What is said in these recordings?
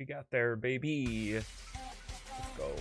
We got there, baby. Let's go.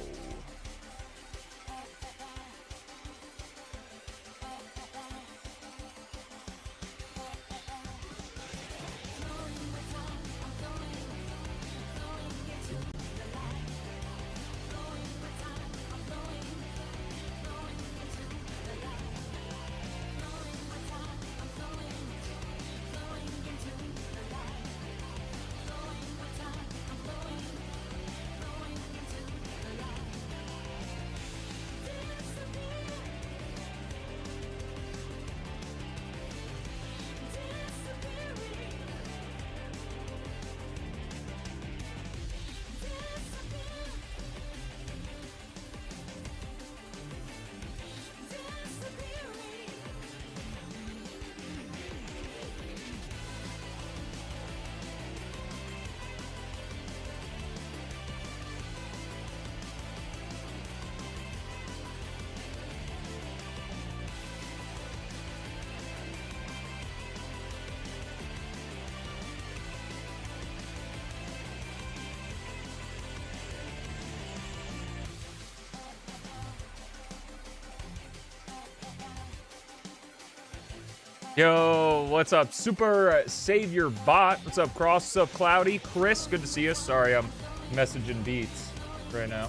Yo, what's up, Super Savior Bot? What's up, Cross? What's up, Cloudy? Chris, good to see you. Sorry, I'm messaging Beats right now.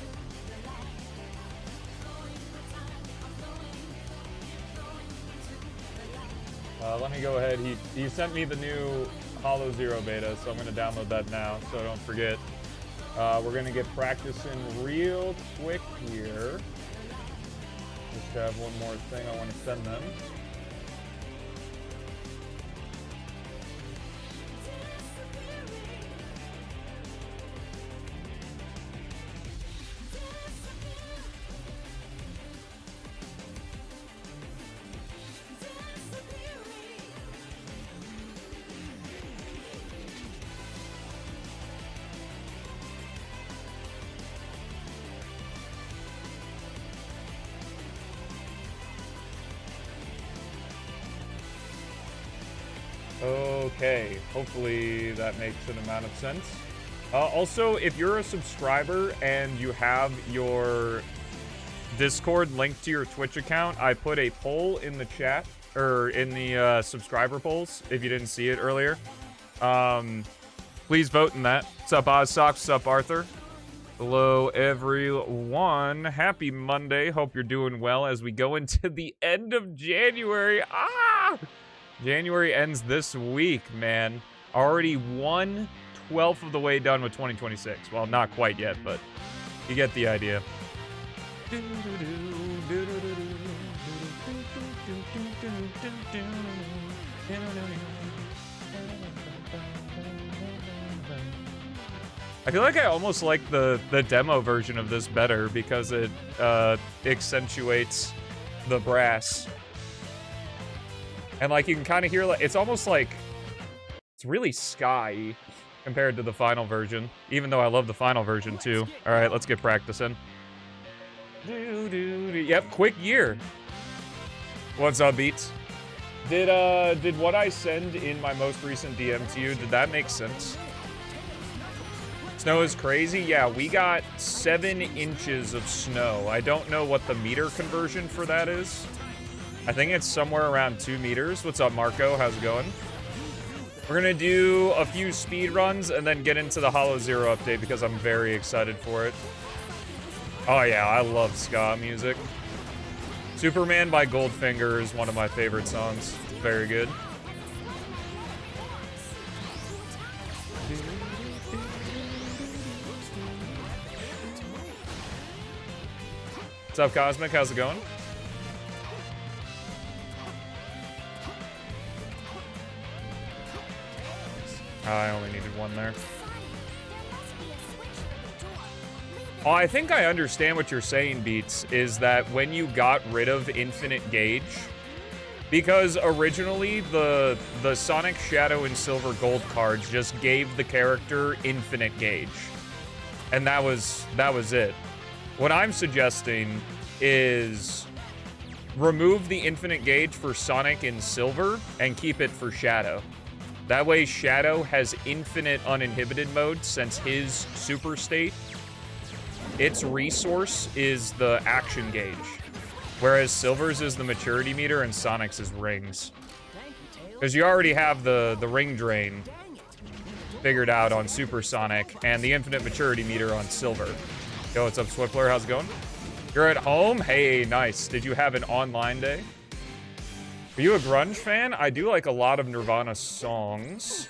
Let me go ahead. He sent me the new Hollow Zero beta, so I'm going to download that now, so don't forget. We're going to get practicing real quick here. Just have one more thing I want to send them. Okay, hopefully that makes an amount of sense. Also, if you're a subscriber and you have your Discord linked to your Twitch account, I put a poll in the chat, or in the subscriber polls, if you didn't see it earlier. Please vote in that. What's up, OzSocks? What's up, Arthur? Hello, everyone. Happy Monday. Hope you're doing well as we go into the end of January. January ends this week, man. Already 1/12 of the way done with 2026. Well, not quite yet, but you get the idea. I feel like I almost like the demo version of this better because it accentuates the brass. And, like, you can kind of hear, like, it's almost like, it's really sky compared to the final version, even though I love the final version, too. All right, let's get practicing. Yep, quick year. What's up, Beats? Did what I send in my most recent DM to you, did that make sense? Snow is crazy? Yeah, we got 7 inches of snow. I don't know what the meter conversion for that is. I think it's somewhere around 2 meters. What's up, Marco? How's it going? We're gonna do a few speed runs and then get into the Hollow Zero update because I'm very excited for it. Oh yeah, I love ska music. Superman by Goldfinger is one of my favorite songs. Very good. What's up, Cosmic? How's it going? I only needed one there. Oh, I think I understand what you're saying, Beats, is that when you got rid of Infinite Gauge, because originally the Sonic Shadow and Silver Gold cards just gave the character Infinite Gauge. And that was it. What I'm suggesting is remove the Infinite Gauge for Sonic in Silver and keep it for Shadow. That way Shadow has infinite uninhibited mode since his super state, its resource is the action gauge. Whereas Silver's is the maturity meter and Sonic's is rings. Because you already have the ring drain figured out on Super Sonic and the infinite maturity meter on Silver. Yo, what's up, Swiftler? How's it going? You're at home? Hey, nice. Did you have an online day? Are you a grunge fan? I do like a lot of Nirvana songs.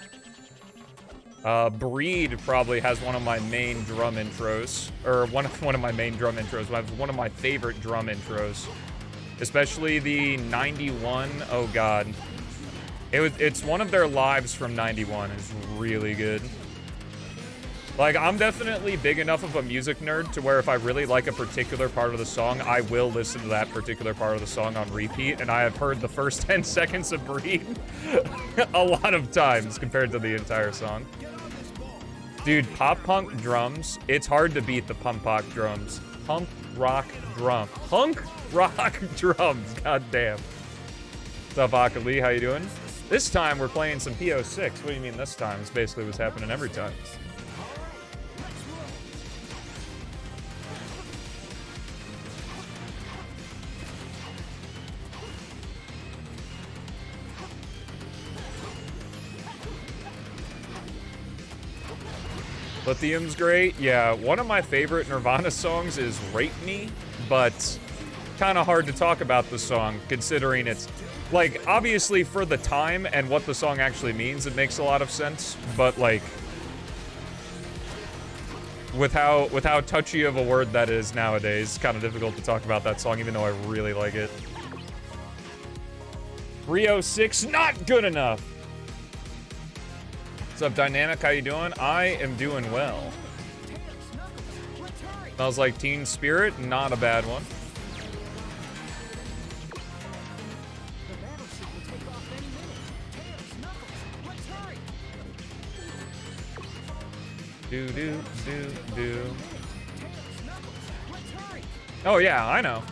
Breed probably has one of my main drum intros. Or one of my main drum intros. One of my favorite drum intros. Especially the 91. Oh, God. It's one of their lives from 91. It's really good. Like, I'm definitely big enough of a music nerd to where if I really like a particular part of the song, I will listen to that particular part of the song on repeat, and I have heard the first 10 seconds of Breed a lot of times compared to the entire song. Dude, pop-punk drums, it's hard to beat the punk-rock drums. Punk-rock drums. Punk-rock drums, goddamn. What's up, Akali? How you doing? This time, we're playing some P06. What do you mean this time? It's basically what's happening every time. Lithium's great. Yeah, one of my favorite Nirvana songs is Rape Me, but kind of hard to talk about the song considering it's... Like, obviously, for the time and what the song actually means, it makes a lot of sense. But, like, with how touchy of a word that is nowadays, it's kind of difficult to talk about that song, even though I really like it. 306, not good enough! What's up, Dynamic? How you doing? I am doing well. Smells like Teen Spirit, not a bad one. Do. Oh yeah, I know.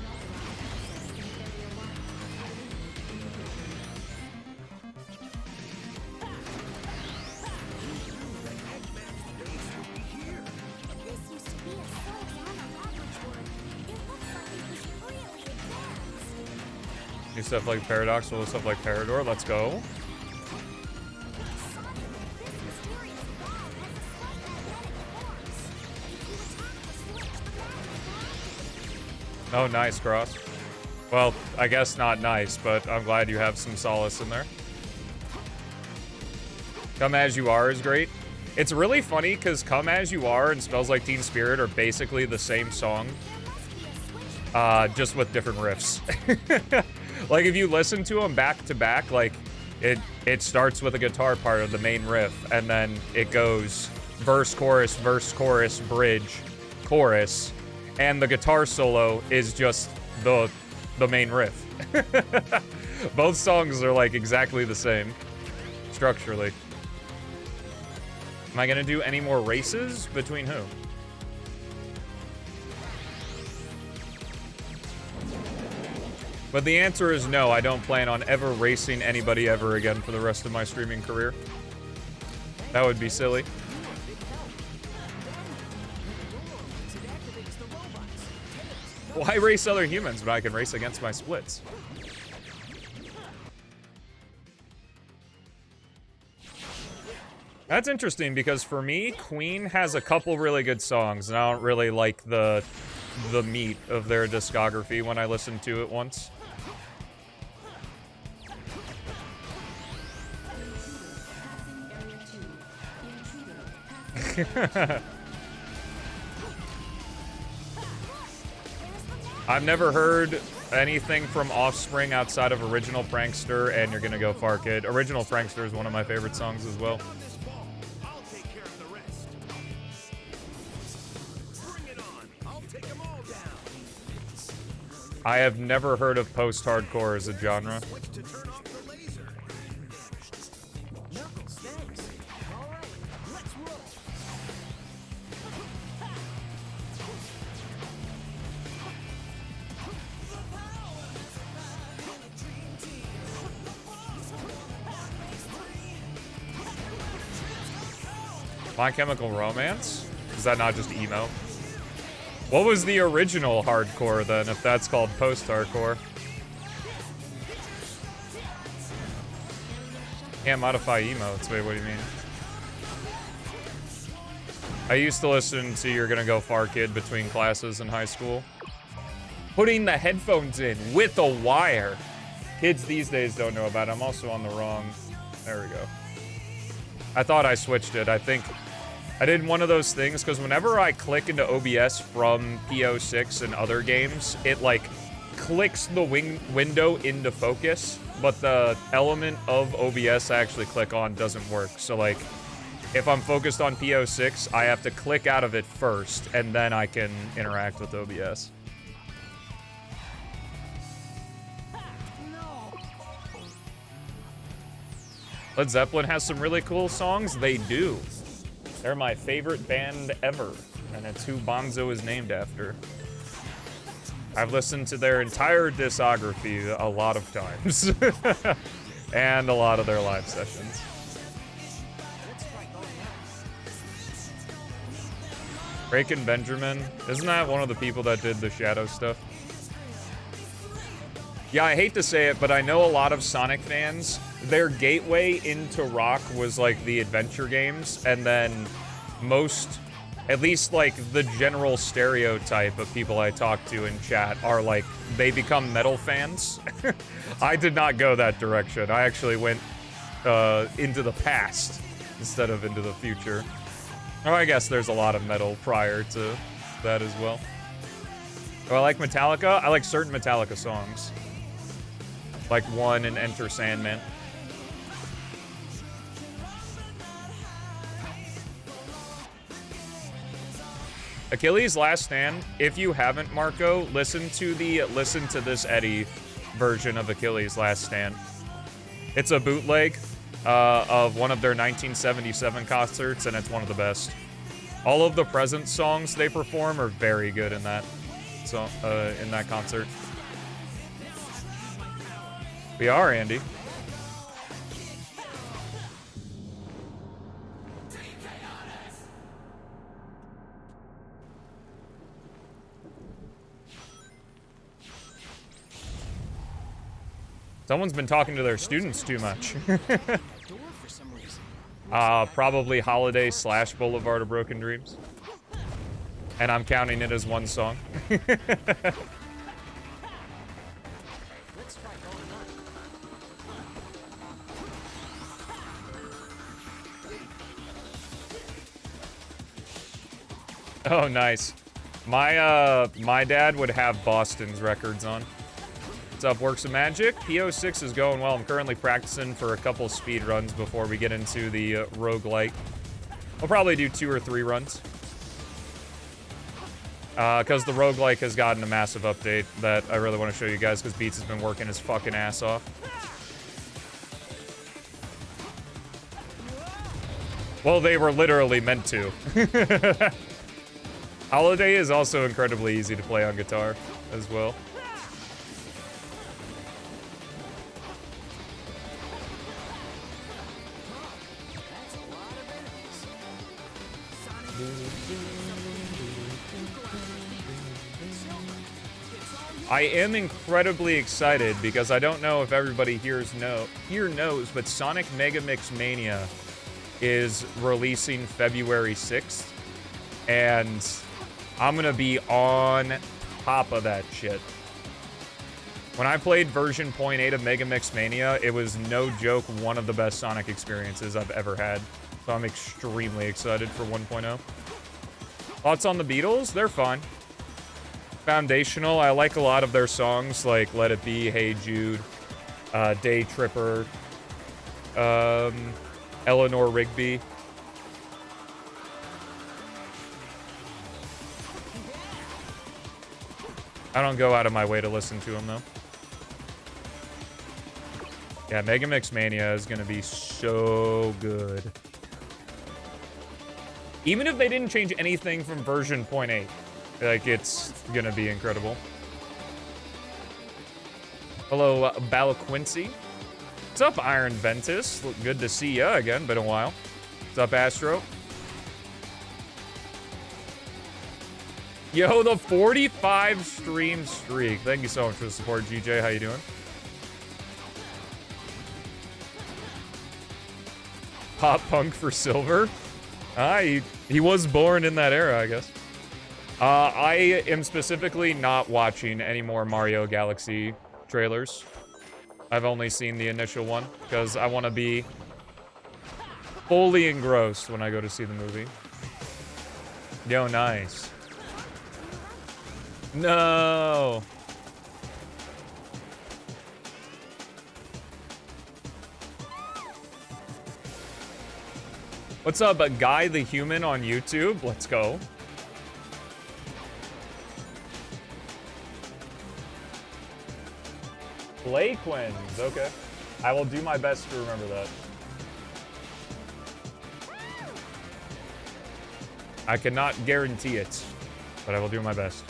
New stuff like Paradox, old stuff like Parador. Let's go. Oh, nice, Cross. Well, I guess not nice, but I'm glad you have some solace in there. Come As You Are is great. It's really funny because Come As You Are and Smells Like Teen Spirit are basically the same song, just with different riffs. Like, if you listen to them back to back, like, it starts with a guitar part of the main riff, and then it goes verse, chorus, bridge, chorus, and the guitar solo is just the main riff. Both songs are like exactly the same structurally. Am I gonna do any more races? Between who? But the answer is no, I don't plan on ever racing anybody ever again for the rest of my streaming career. That would be silly. Why race other humans when I can race against my splits? That's interesting because for me, Queen has a couple really good songs, and I don't really like the meat of their discography when I listen to it once. I've never heard anything from Offspring outside of Original Prankster, and you're gonna go far, kid. Original Prankster is one of my favorite songs as well. I have never heard of post-hardcore as a genre. My Chemical Romance? Is that not just emo? What was the original hardcore then, if that's called post-hardcore? Can't modify emotes. Wait, what do you mean? I used to listen to You're Gonna Go Far Kid between classes in high school. Putting the headphones in with a wire. Kids these days don't know about it. I'm also on the wrong... There we go. I thought I switched it. I think I did one of those things because whenever I click into OBS from P06 and other games, it like clicks the window into focus, but the element of OBS I actually click on doesn't work. So like, if I'm focused on P06, I have to click out of it first, and then I can interact with OBS. Led Zeppelin has some really cool songs. They do. They're my favorite band ever, and it's who Bonzo is named after. I've listened to their entire discography a lot of times, and a lot of their live sessions. Breakin' Benjamin, isn't that one of the people that did the Shadow stuff? Yeah, I hate to say it, but I know a lot of Sonic fans, their gateway into rock was like the adventure games, and then most, at least like the general stereotype of people I talk to in chat are like, they become metal fans. I did not go that direction. I actually went into the past instead of into the future. Oh, I guess there's a lot of metal prior to that as well. Oh, I like Metallica. I like certain Metallica songs. Like One and Enter Sandman. Achilles' Last Stand. If you haven't, Marco, listen to the Listen to This Eddie version of Achilles' Last Stand. It's a bootleg of one of their 1977 concerts, and it's one of the best. All of the Present songs they perform are very good in that concert. We are, Andy. Someone's been talking to their students too much. Probably Holiday / Boulevard of Broken Dreams. And I'm counting it as one song. Oh, nice. My dad would have Boston's records on. What's up, Works of Magic? P06 is going well. I'm currently practicing for a couple speed runs before we get into the roguelike. I'll probably do 2 or 3 runs. Because the roguelike has gotten a massive update that I really want to show you guys because Beats has been working his fucking ass off. Well, they were literally meant to. Holiday is also incredibly easy to play on guitar as well. I am incredibly excited because I don't know if everybody here knows, but Sonic Mega Mix Mania is releasing February 6th, and I'm gonna be on top of that shit. When I played version 0.8 of Mega Mix Mania, it was no joke one of the best Sonic experiences I've ever had. So I'm extremely excited for 1.0. Thoughts on the Beatles? They're fun. Foundational. I like a lot of their songs, like Let It Be, Hey Jude, Day Tripper, Eleanor Rigby. I don't go out of my way to listen to them, though. Yeah, Mega Mix Mania is going to be so good. Even if they didn't change anything from version 0.8, like, it's going to be incredible. Hello, Balaquincy. What's up, Iron Ventus? Good to see ya again. Been a while. What's up, Astro? Yo, the 45 stream streak. Thank you so much for the support, GJ. How you doing? Pop punk for silver? He was born in that era, I guess. I am specifically not watching any more Mario Galaxy trailers. I've only seen the initial one, because I want to be fully engrossed when I go to see the movie. Yo, nice. No. What's up, Guy the Human on YouTube? Let's go. Blaquins, okay. I will do my best to remember that. I cannot guarantee it, but I will do my best.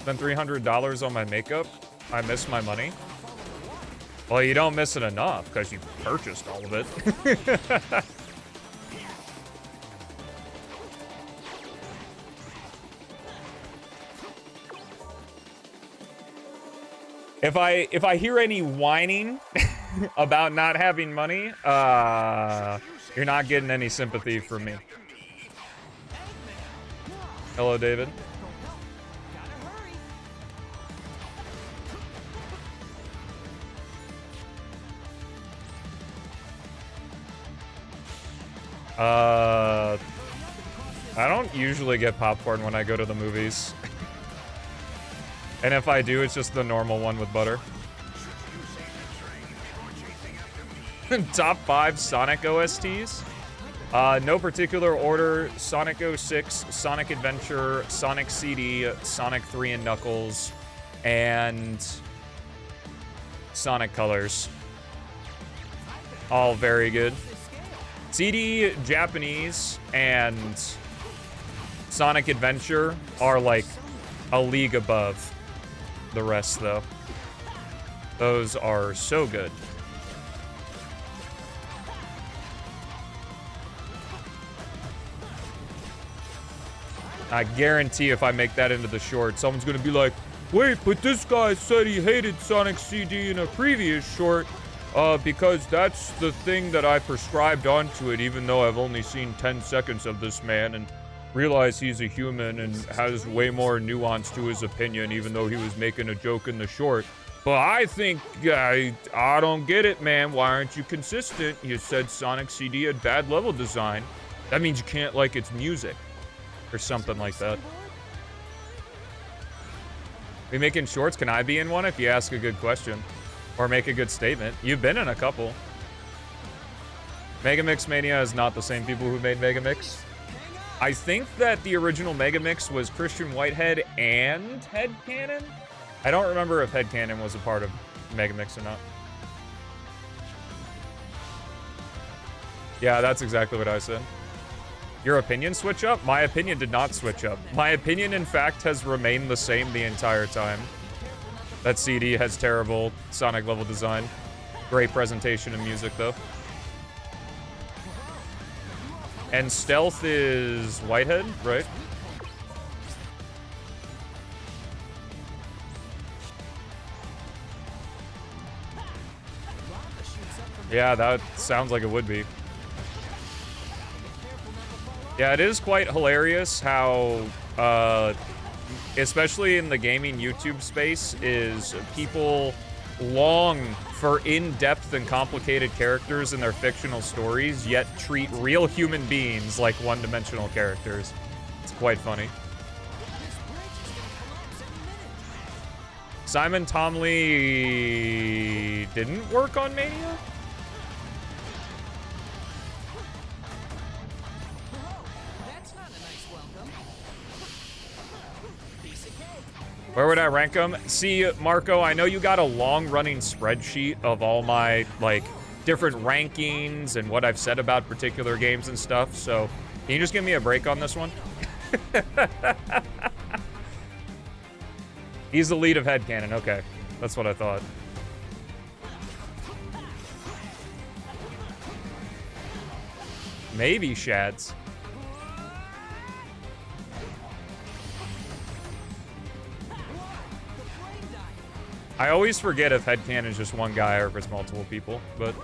Spent $300 on my makeup. I missed my money. Well, you don't miss it enough because you purchased all of it. If I hear any whining about not having money, you're not getting any sympathy from me. Hello, David. I don't usually get popcorn when I go to the movies. And if I do, it's just the normal one with butter. Top 5 Sonic OSTs? No particular order. Sonic 06, Sonic Adventure, Sonic CD, Sonic 3 and Knuckles, and Sonic Colors. All very good. CD, Japanese, and Sonic Adventure are like a league above the rest, though. Those are so good. I guarantee if I make that into the short, someone's gonna be like, wait, but this guy said he hated Sonic CD in a previous short, because that's the thing that I prescribed onto it, even though I've only seen 10 seconds of this man and realize he's a human and has way more nuance to his opinion, even though he was making a joke in the short. But I think, I don't get it, man. Why aren't you consistent? You said Sonic CD had bad level design. That means you can't like its music. Or something like that. We making shorts? Can I be in one if you ask a good question? Or make a good statement? You've been in a couple. Megamix Mania is not the same people who made Megamix. I think that the original Megamix was Christian Whitehead and Headcanon. I don't remember if Headcanon was a part of Megamix or not. Yeah, that's exactly what I said. Your opinion switch up? My opinion did not switch up. My opinion, in fact, has remained the same the entire time. That CD has terrible Sonic level design. Great presentation and music, though. And Stealth is Whitehead, right? Yeah, that sounds like it would be. Yeah, it is quite hilarious how, especially in the gaming YouTube space, is people long for in-depth and complicated characters in their fictional stories, yet treat real human beings like one-dimensional characters. It's quite funny. Simon Tomley didn't work on Mania? Where would I rank them? See, Marco, I know you got a long-running spreadsheet of all my, like, different rankings and what I've said about particular games and stuff, so can you just give me a break on this one? He's the lead of Headcanon, okay. That's what I thought. Maybe Shads. I always forget if headcanon is just one guy or if it's multiple people, but...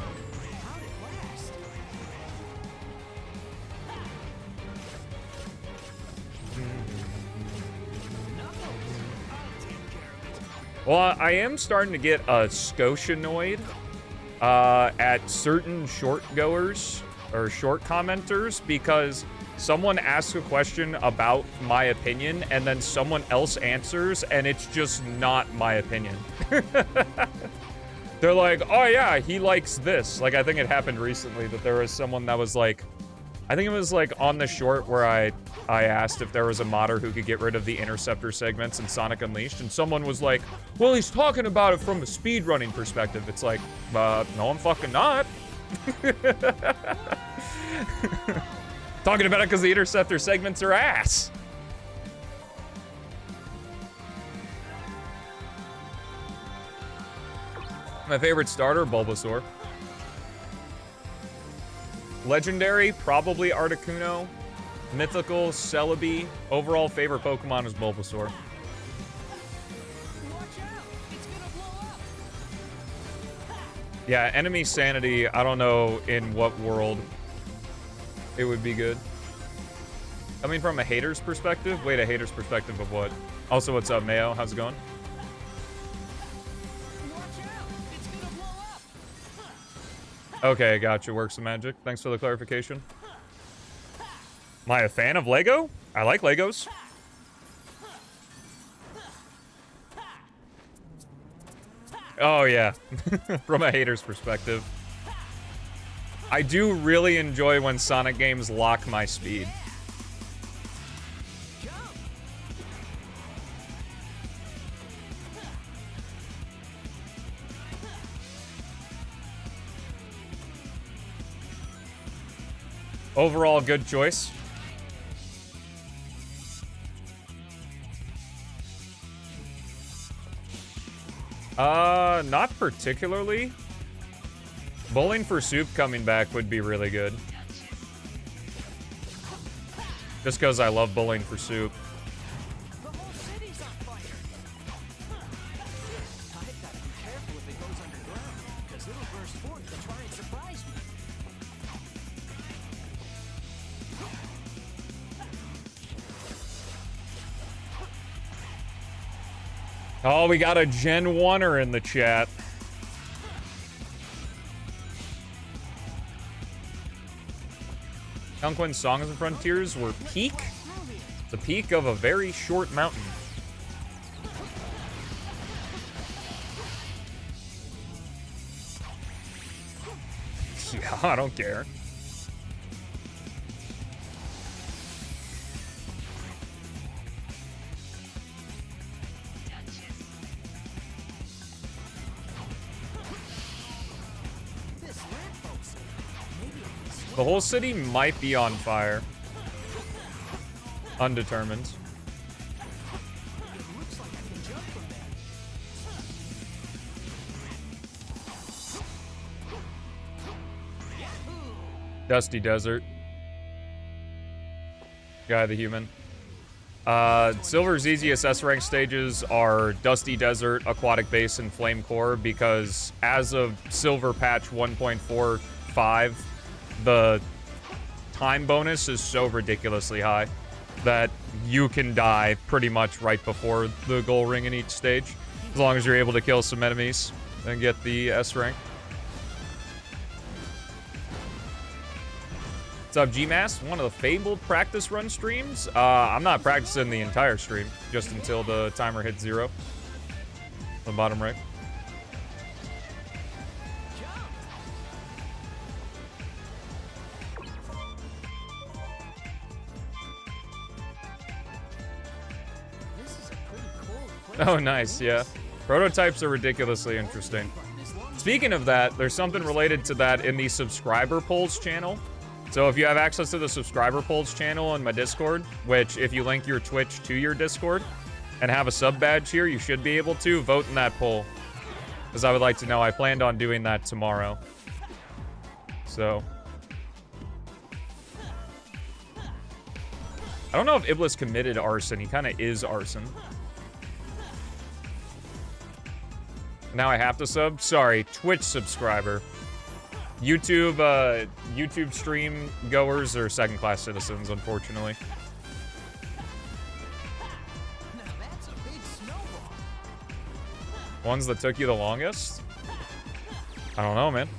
Well, I am starting to get a skosh annoyed at certain short goers or short commenters because someone asks a question about my opinion and then someone else answers and it's just not my opinion. They're like, oh yeah, he likes this. Like, I think it happened recently that there was someone that was like, I think it was like on the short where I asked if there was a modder who could get rid of the interceptor segments in Sonic Unleashed, and someone was like, well, he's talking about it from a speedrunning perspective. It's like, no, I'm fucking not. Talking about it because the interceptor segments are ass. My favorite starter, Bulbasaur. Legendary, probably Articuno. Mythical, Celebi. Overall favorite Pokemon is Bulbasaur. Yeah, enemy sanity, I don't know in what world it would be good. I mean, from a hater's perspective? Wait, a hater's perspective of what? Also, what's up, Mayo? How's it going? Okay, gotcha. Works of magic. Thanks for the clarification. Am I a fan of Lego? I like Legos. Oh, yeah. From a hater's perspective. I do really enjoy when Sonic games lock my speed. Overall, good choice. Not particularly. Bowling for Soup coming back would be really good. Just because I love Bowling for Soup. Oh, we got a Gen 1er in the chat. Conquen's Songs and Frontiers were peak? The peak of a very short mountain. Yeah, I don't care. The whole city might be on fire. Undetermined. Dusty Desert. Guy the Human. Silver's easiest S-rank stages are Dusty Desert, Aquatic Base, and Flame Core because as of Silver Patch 1.45, the time bonus is so ridiculously high that you can die pretty much right before the goal ring in each stage, as long as you're able to kill some enemies and get the S rank. What's up, GMAS? One of the fabled practice run streams. I'm not practicing the entire stream, just until the timer hits 0. The bottom right. Oh, nice, yeah. Prototypes are ridiculously interesting. Speaking of that, there's something related to that in the subscriber polls channel. So if you have access to the subscriber polls channel on my Discord, which if you link your Twitch to your Discord and have a sub badge here, you should be able to vote in that poll. Because I would like to know. I planned on doing that tomorrow. So. I don't know if Iblis committed arson. He kind of is arson. Now I have to sub? Sorry, Twitch subscriber. YouTube, YouTube stream goers are second-class citizens, unfortunately. Ones that took you the longest? I don't know, man.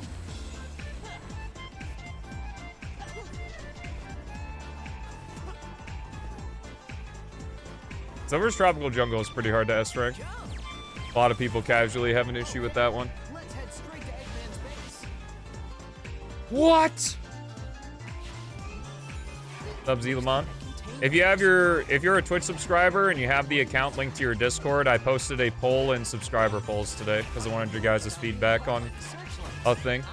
Silver's Tropical Jungle is pretty hard to S-rank. A lot of people casually have an issue with that one. What? Sub Zelamon. If you're a Twitch subscriber and you have the account linked to your Discord, I posted a poll in subscriber polls today because I wanted your guys' feedback on a thing.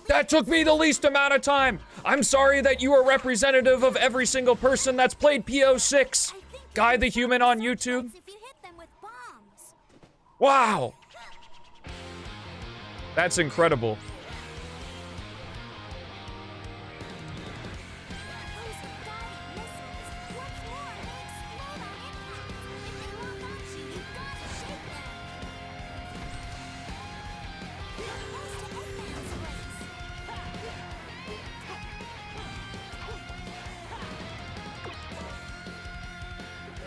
That took me the least amount of time. I'm sorry that you are representative of every single person that's played P06. Guy the Human on YouTube. Wow. That's incredible.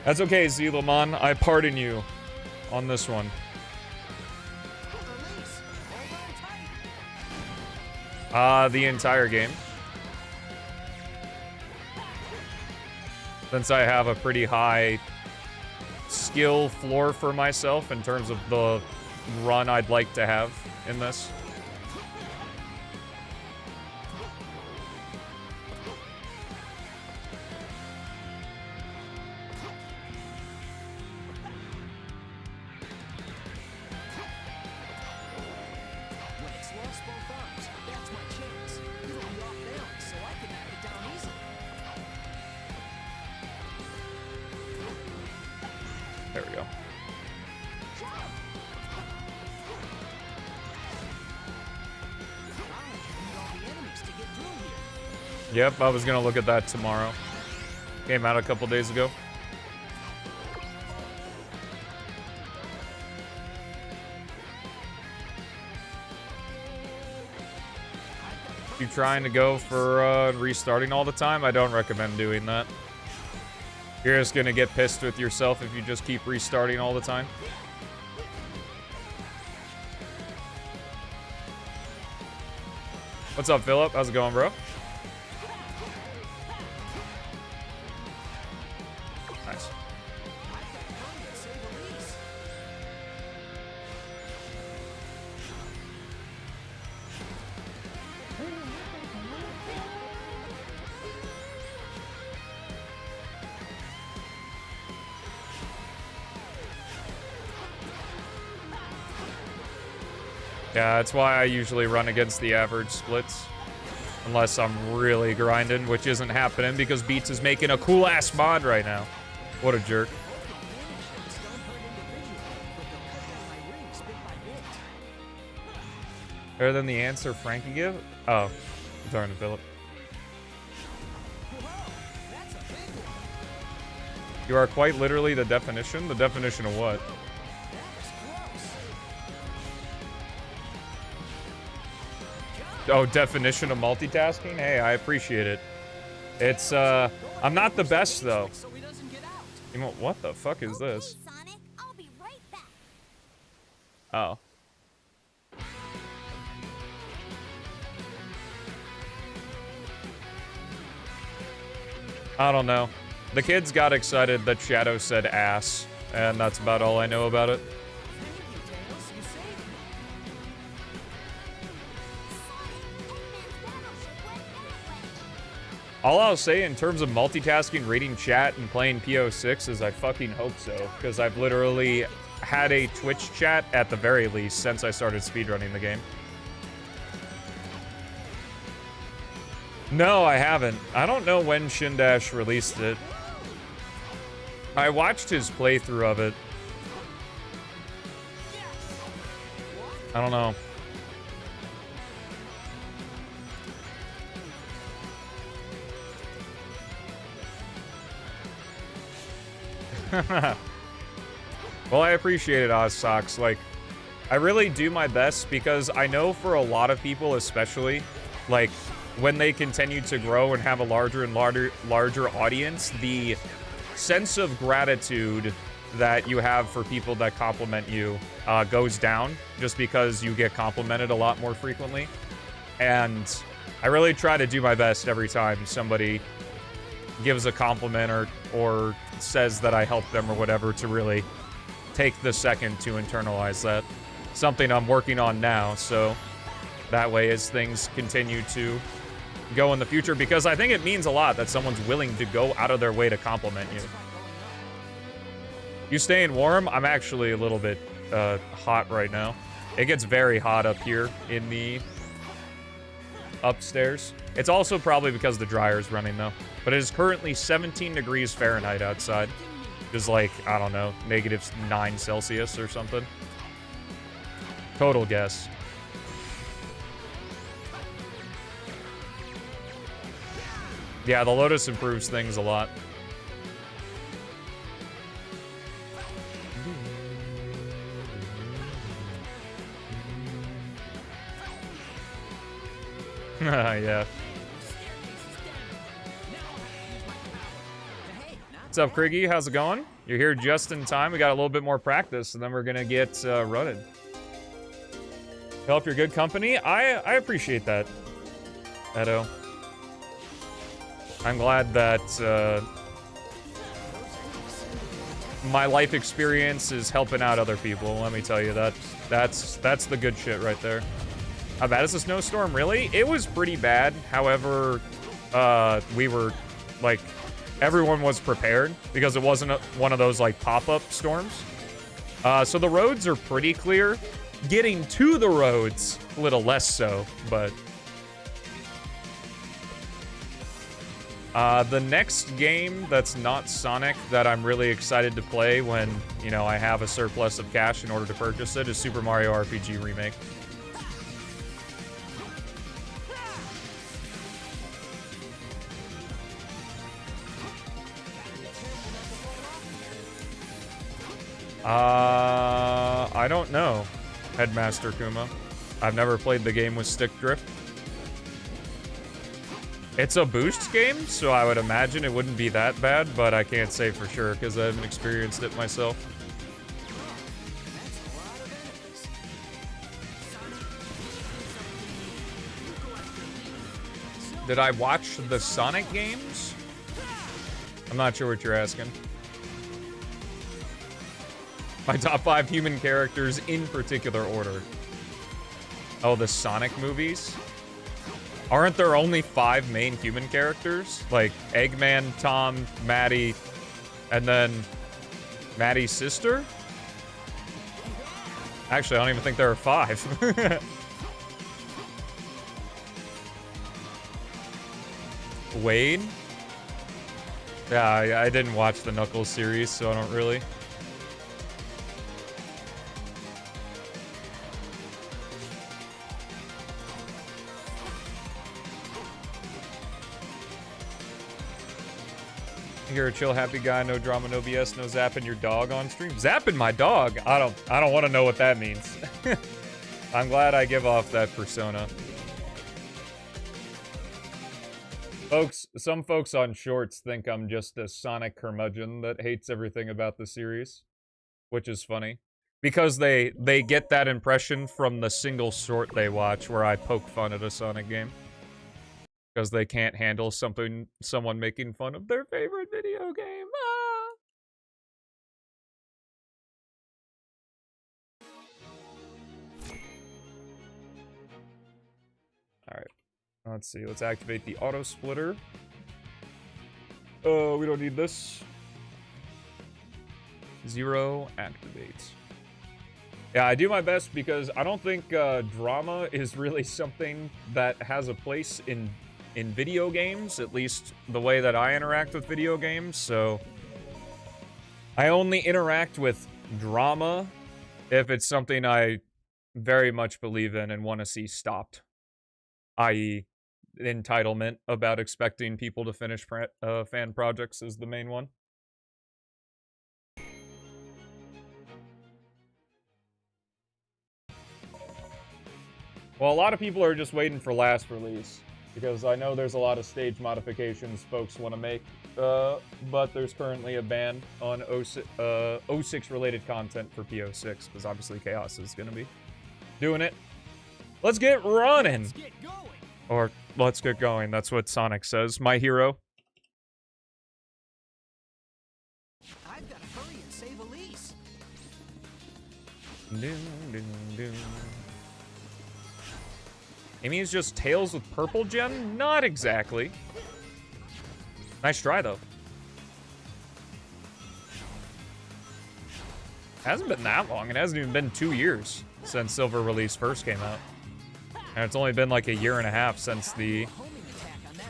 That's okay, Zelamon. I pardon you on this one. The entire game. Since I have a pretty high skill floor for myself in terms of the run I'd like to have in this. There we go. Yep, I was gonna look at that tomorrow. Came out a couple days ago. You trying to go for restarting all the time? I don't recommend doing that. You're just gonna get pissed with yourself if you just keep restarting all the time. What's up, Philip? How's it going, bro? Nice. Yeah, that's why I usually run against the average splits. Unless I'm really grinding, which isn't happening because Beats is making a cool-ass mod right now. What a jerk. Better than the answer Frankie give? Oh, I'm talking to Philip. You are quite literally the definition? The definition of what? Oh, definition of multitasking? Hey, I appreciate it. It's, I'm not the best, though. You know, what the fuck is this? Oh. I don't know. The kids got excited that Shadow said ass, and that's about all I know about it. All I'll say in terms of multitasking, reading chat, and playing P06 is I fucking hope so, because I've literally had a Twitch chat at the very least since I started speedrunning the game. No, I haven't. I don't know when Shindash released it. I watched his playthrough of it. I don't know. Well, I appreciate it, OzSocks. Like, I really do my best because I know for a lot of people, especially, like, when they continue to grow and have a larger and larger audience, the sense of gratitude that you have for people that compliment you goes down just because you get complimented a lot more frequently. And I really try to do my best every time somebody gives a compliment or says that I helped them or whatever to really take the second to internalize that. Something I'm working on now, so that way as things continue to go in the future, because I think it means a lot that someone's willing to go out of their way to compliment you. You staying warm? I'm actually a little bit hot right now. It gets very hot up here in the upstairs. It's also probably because the dryer's running though. But it is currently 17 degrees Fahrenheit outside. Which is like, I don't know, -9 Celsius or something. Total guess. Yeah, the Lotus improves things a lot. Yeah. What's up, Kriggy? How's it going? You're here just in time. We got a little bit more practice, and then we're gonna get running. Help your good company. I appreciate that, Edo. I'm glad that my life experience is helping out other people. Let me tell you that. That's the good shit right there. How bad is the snowstorm? Really? It was pretty bad. However, we were like, everyone was prepared because it wasn't one of those like pop-up storms. So the roads are pretty clear. Getting to the roads, a little less so, but the next game that's not Sonic that I'm really excited to play when, you know, I have a surplus of cash in order to purchase it is Super Mario RPG Remake. I don't know, Headmaster Kuma. I've never played the game with stick drift. It's a boost game, so I would imagine it wouldn't be that bad, but I can't say for sure because I haven't experienced it myself. Did I watch the Sonic games? I'm not sure what you're asking. My top 5 human characters in particular order. Oh, the Sonic movies? Aren't there only 5 main human characters? Like Eggman, Tom, Maddie, and then Maddie's sister? Actually, I don't even think there are 5. Wade? Yeah, I didn't watch the Knuckles series, so I don't really. You're a chill, happy guy, no drama, no BS, no zapping your dog on stream. Zapping my dog? I don't want to know what that means. I'm glad I give off that persona. Folks, some folks on shorts think I'm just a Sonic curmudgeon that hates everything about the series, which is funny. Because they get that impression from the single short they watch where I poke fun at a Sonic game. Because they can't handle someone making fun of their favorite video game. Ah! Alright. Let's see. Let's activate the auto splitter. Oh, we don't need this. 0, activate. Yeah, I do my best because I don't think drama is really something that has a place in video games, at least the way that I interact with video games, so I only interact with drama if it's something I very much believe in and want to see stopped, i.e. entitlement about expecting people to finish fan projects is the main one. Well, a lot of people are just waiting for last release, because I know there's a lot of stage modifications folks want to make, but there's currently a ban on 06 related content for P06, because obviously Chaos is going to be doing it. Let's get running! Let's get going. Or, let's get going, that's what Sonic says. My hero. I've got to hurry and save Elise. Amy is just Tails with purple gem? Not exactly. Nice try, though. Hasn't been that long. It hasn't even been 2 years since Silver Release first came out. And it's only been like a year and a half since the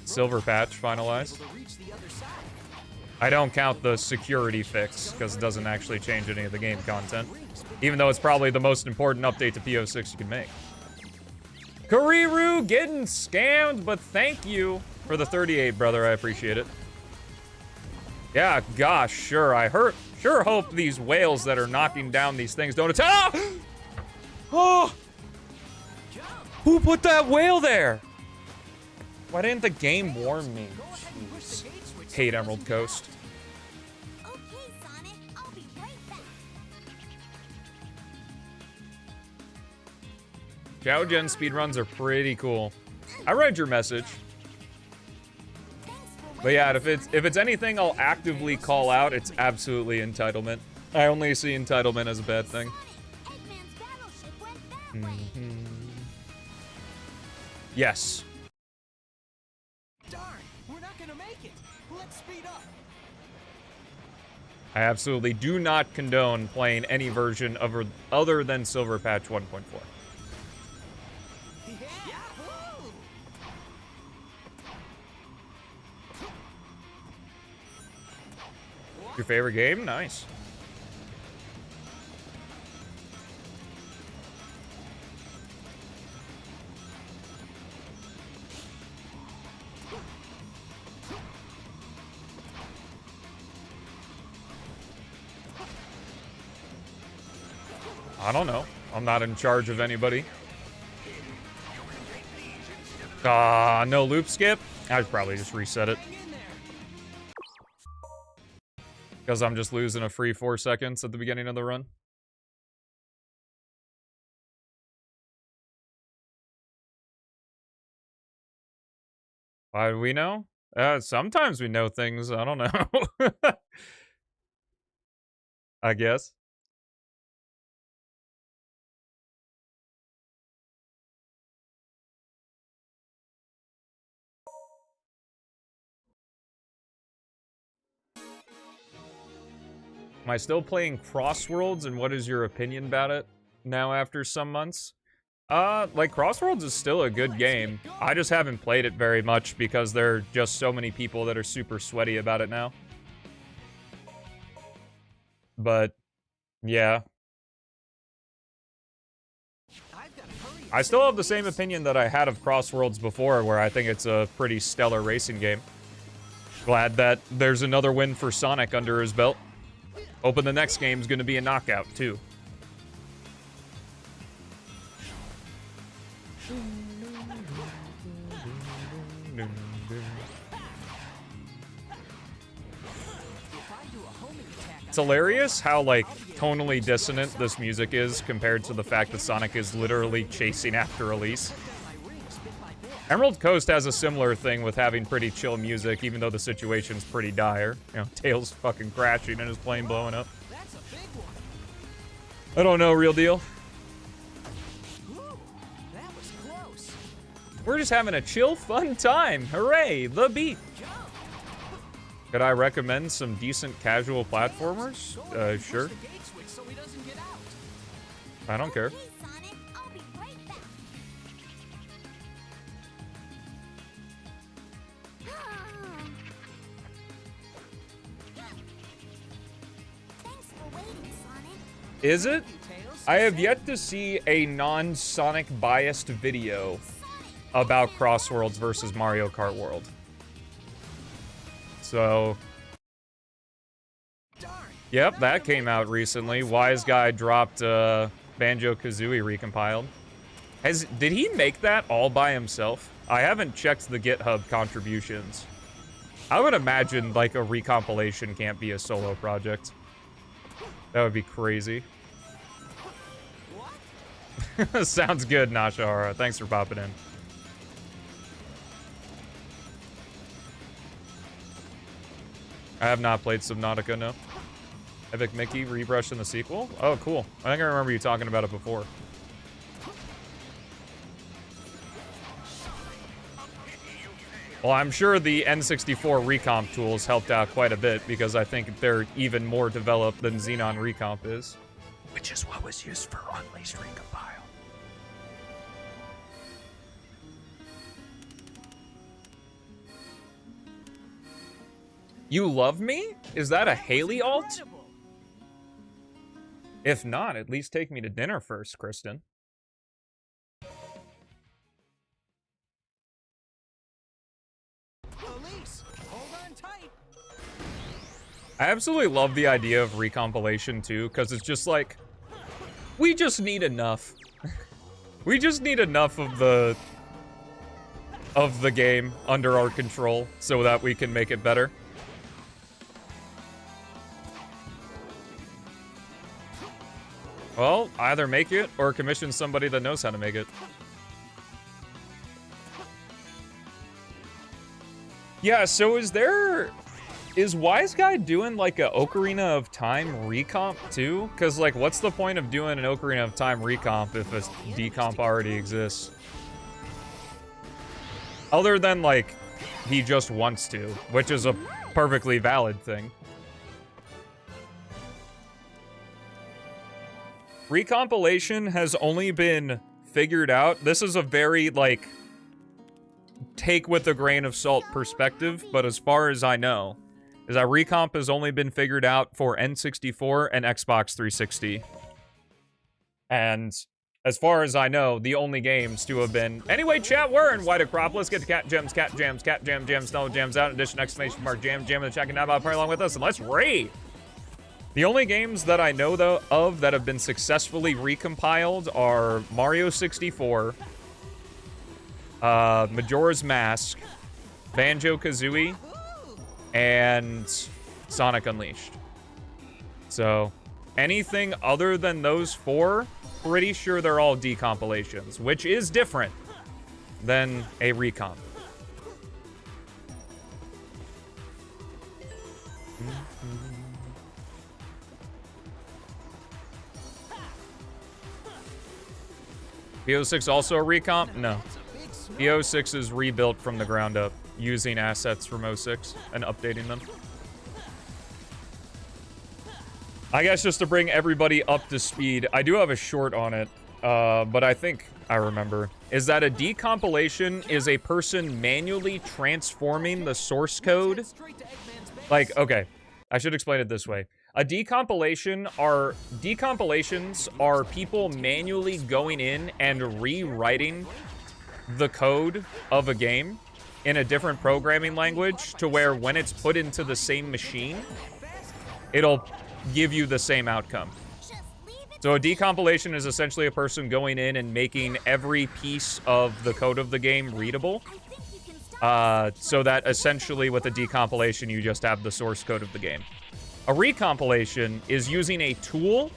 Silver patch finalized. I don't count the security fix, because it doesn't actually change any of the game content. Even though it's probably the most important update to P06 you can make. Kuriru getting scammed, but thank you for the 38, brother. I appreciate it. Yeah, gosh, sure. I sure hope these whales that are knocking down these things don't attack. Oh! Who put that whale there? Why didn't the game warn me? Jeez. Hate Emerald Coast. Okay, Sonic, I'll be right back. Chao Gen speedruns are pretty cool. I read your message. But yeah, if it's anything I'll actively call out, it's absolutely entitlement. I only see entitlement as a bad thing. Yes. Darn, we're not gonna make it. Let's speed up. I absolutely do not condone playing any version of other than Silver Patch 1.4. Yahoo! Your favorite game? Nice. I don't know. I'm not in charge of anybody. No loop skip? I should probably just reset it. Because I'm just losing a free 4 seconds at the beginning of the run. Why do we know? Sometimes we know things. I don't know. I guess. Am I still playing Crossworlds, and what is your opinion about it now after some months? Like, Crossworlds is still a good game. I just haven't played it very much because there are just so many people that are super sweaty about it now. But, yeah. I still have the same opinion that I had of Crossworlds before, where I think it's a pretty stellar racing game. Glad that there's another win for Sonic under his belt. Hoping the next game's gonna be a knockout, too. It's hilarious how, like, tonally dissonant this music is compared to the fact that Sonic is literally chasing after Elise. Emerald Coast has a similar thing with having pretty chill music, even though the situation's pretty dire. You know, Tails fucking crashing and his plane blowing up. I don't know, real deal. We're just having a chill, fun time. Hooray, the beat. Could I recommend some decent casual platformers? Sure. I don't care. Is it? I have yet to see a non-Sonic biased video about Crossworlds versus Mario Kart World. So, yep, that came out recently. Wise Guy dropped Banjo-Kazooie recompiled. Did he make that all by himself? I haven't checked the GitHub contributions. I would imagine like a recompilation can't be a solo project. That would be crazy. Sounds good, Nashahara. Thanks for popping in. I have not played Subnautica, no. Epic Mickey rebrush in the sequel? Oh, cool. I think I remember you talking about it before. Well, I'm sure the N64 recomp tools helped out quite a bit because I think they're even more developed than Xenon Recomp is. Which is what was used for Unleashed Recompile. You love me? Is that a Haley alt? If not, at least take me to dinner first, Kristen. Police, hold on tight. I absolutely love the idea of recompilation too, because it's just like, we just need enough. We just need enough of the game under our control so that we can make it better. Well, either make it or commission somebody that knows how to make it. Yeah, so is Wise Guy doing like a Ocarina of Time recomp too? Because like, what's the point of doing an Ocarina of Time recomp if a decomp already exists? Other than like, he just wants to, which is a perfectly valid thing. Recompilation has only been figured out. This is a very like, take with a grain of salt perspective, but as far as I know, is that recomp has only been figured out for N64 and Xbox 360. And as far as I know, the only games to have been... Anyway, chat, we're in White Acropolis. Get the cat gems, cat jam, snow gems out. Addition, exclamation mark, jam in the chat. And now about play along with us, and let's raid! The only games that I know, though, of that have been successfully recompiled are Mario 64, Majora's Mask, Banjo-Kazooie, and Sonic Unleashed. So, anything other than those four, pretty sure they're all decompilations, which is different than a recomp. P06 also a recomp? No. P06 is rebuilt from the ground up, using assets from 06 and updating them. I guess just to bring everybody up to speed, I do have a short on it, but I think I remember, is that a decompilation is a person manually transforming the source code. Like, okay, I should explain it this way. Decompilations are people manually going in and rewriting the code of a game in a different programming language to where when it's put into the same machine, it'll give you the same outcome. So a decompilation is essentially a person going in and making every piece of the code of the game readable. So that essentially with a decompilation, you just have the source code of the game. A recompilation is using a tool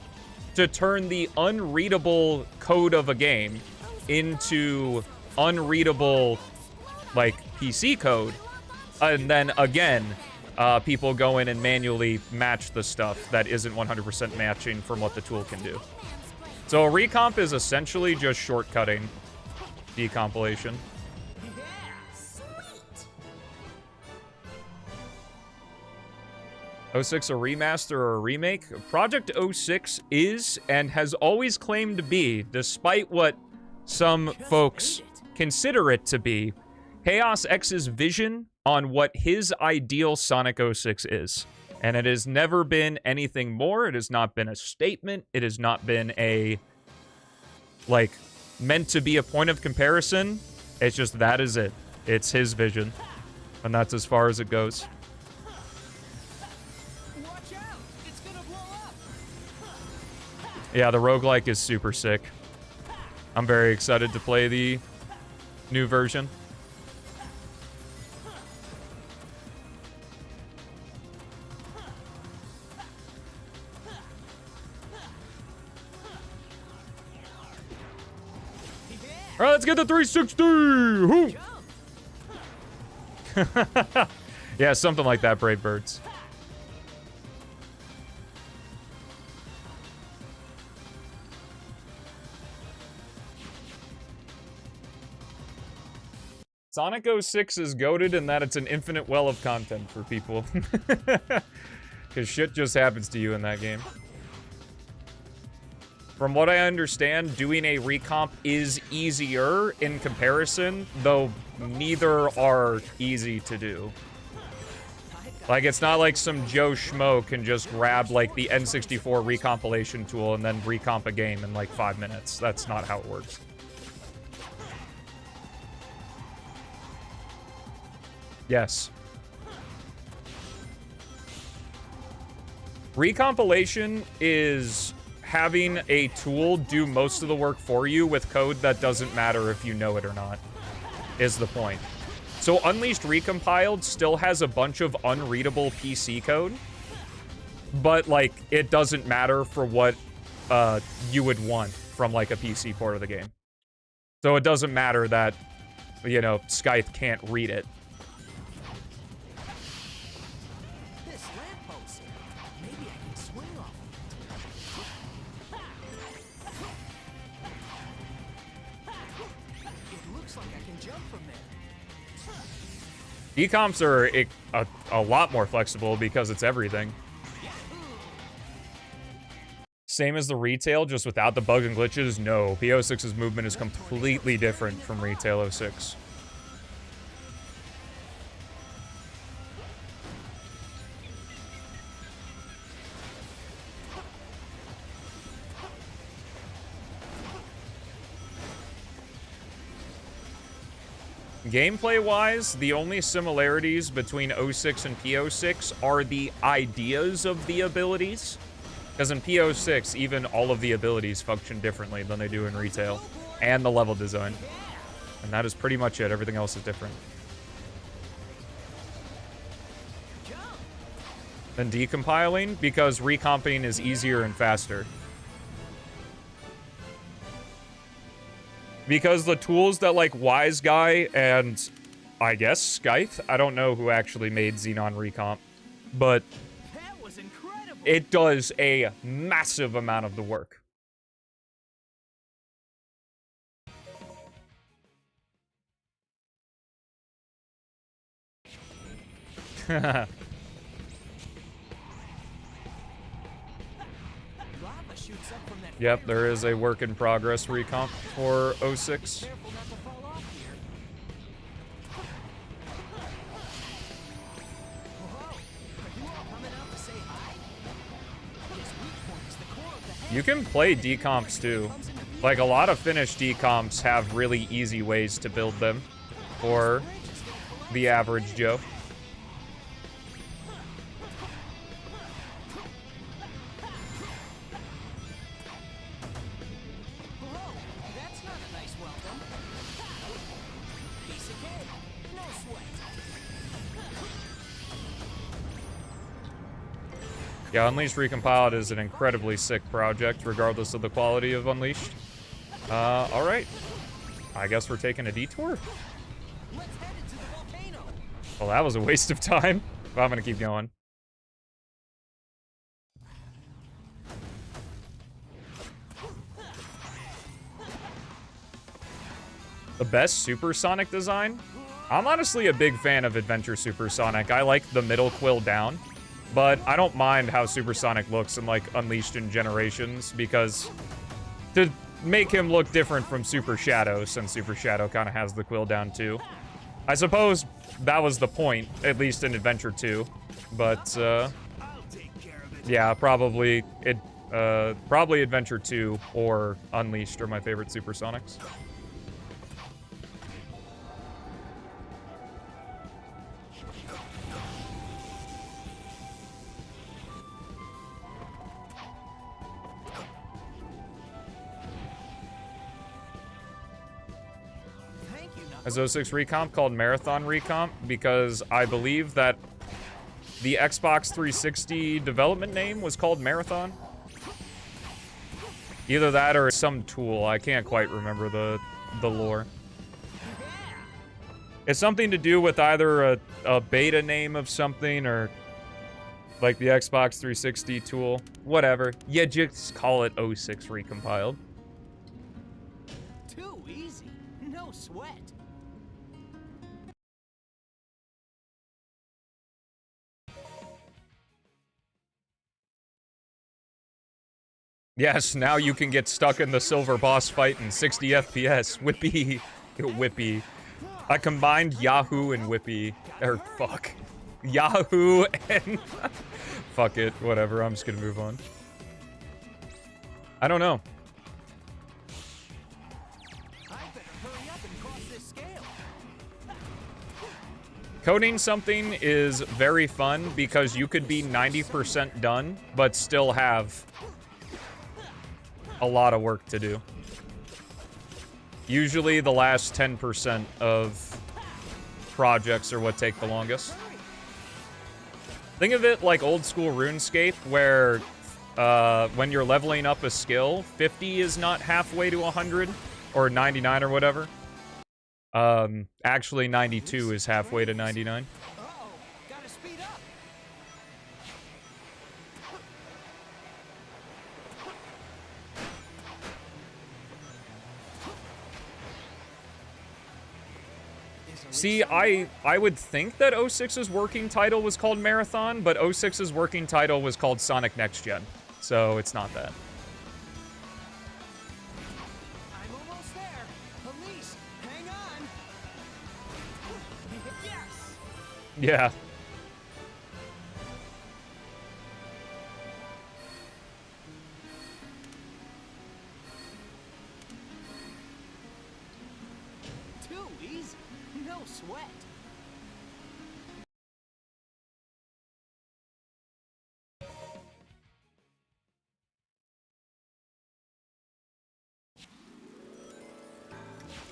to turn the unreadable code of a game into unreadable, like, PC code. And then, again, people go in and manually match the stuff that isn't 100% matching from what the tool can do. So a recomp is essentially just shortcutting decompilation. 06 a remaster or a remake? Project 06 is and has always claimed to be, despite what some folks consider it to be, Chaos X's vision on what his ideal Sonic 06 is. And it has never been anything more. It has not been a statement. It has not been a, like, meant to be a point of comparison. It's just that is it. It's his vision. And that's as far as it goes. Yeah, the roguelike is super sick. I'm very excited to play the new version. All right, let's get the 360. Woo! Yeah, something like that, Brave Birds. Sonic 06 is goated in that it's an infinite well of content for people. Because shit just happens to you in that game. From what I understand, doing a recomp is easier in comparison, though neither are easy to do. Like, it's not like some Joe Schmo can just grab, like, the N64 recompilation tool and then recomp a game in, like, 5 minutes. That's not how it works. Yes. Recompilation is having a tool do most of the work for you with code that doesn't matter if you know it or not, is the point. So Unleashed Recompiled still has a bunch of unreadable PC code, but, like, it doesn't matter for what you would want from, like, a PC port of the game. So it doesn't matter that, you know, Scythe can't read it. Decomps are a lot more flexible because it's everything. Same as the retail, just without the bugs and glitches? No, P06's movement is completely different from Retail 06. Gameplay-wise, the only similarities between 06 and P06 are the ideas of the abilities. Because in P06, even all of the abilities function differently than they do in Retail. And the level design. And that is pretty much it. Everything else is different. Than decompiling, because recomping is easier and faster. Because the tools that, like, Wise Guy and, I guess, Scythe, I don't know who actually made Xenon Recomp, but it does a massive amount of the work. Yep, there is a work in progress recomp for 06. You can play decomps too. Like, a lot of finished decomps have really easy ways to build them for the average Joe. Yeah, Unleashed Recompiled is an incredibly sick project, regardless of the quality of Unleashed. Alright. I guess we're taking a detour? Well, that was a waste of time. But I'm gonna keep going. The best Supersonic design? I'm honestly a big fan of Adventure Supersonic. I like the middle quill down. But I don't mind how Supersonic looks in, like, Unleashed in Generations, because to make him look different from Super Shadow, since Super Shadow kind of has the quill down too. I suppose that was the point, at least in Adventure 2. But, yeah, probably Adventure 2 or Unleashed are my favorite Supersonics. as 06 Recomp called Marathon Recomp because I believe that the Xbox 360 development name was called Marathon. Either that or some tool. I can't quite remember the lore. It's something to do with either a beta name of something or like the Xbox 360 tool. Whatever. Yeah, just call it 06 Recompiled. Too easy. No sweat. Yes, now you can get stuck in the silver boss fight in 60 FPS. Whippy. Whippy. I combined Yahoo and Whippy. Or, fuck. Yahoo and... Fuck it. Whatever. I'm just gonna move on. I don't know. I better hurry up and cross this scale. Coding something is very fun because you could be 90% done, but still have a lot of work to do. Usually the last 10% of projects are what take the longest. Think of it like old school RuneScape, where when you're leveling up a skill, 50 is not halfway to 100, or 99 or whatever. Actually 92 is halfway to 99. Uh-oh, gotta speed up. See, I would think that 06's working title was called Marathon, but 06's working title was called Sonic Next Gen, so it's not that. I'm almost there. Elise, hang on. Yes. Yeah. Too easy. No sweat.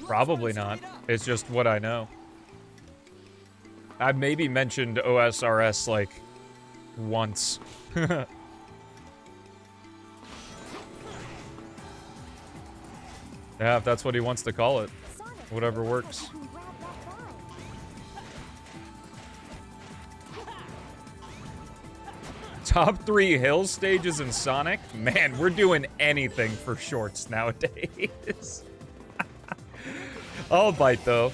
Probably not. It's just what I know. I've maybe mentioned OSRS, like, once. Yeah, if that's what he wants to call it. Whatever works. Top 3 hill stages in Sonic? Man, we're doing anything for shorts nowadays. I'll bite, though.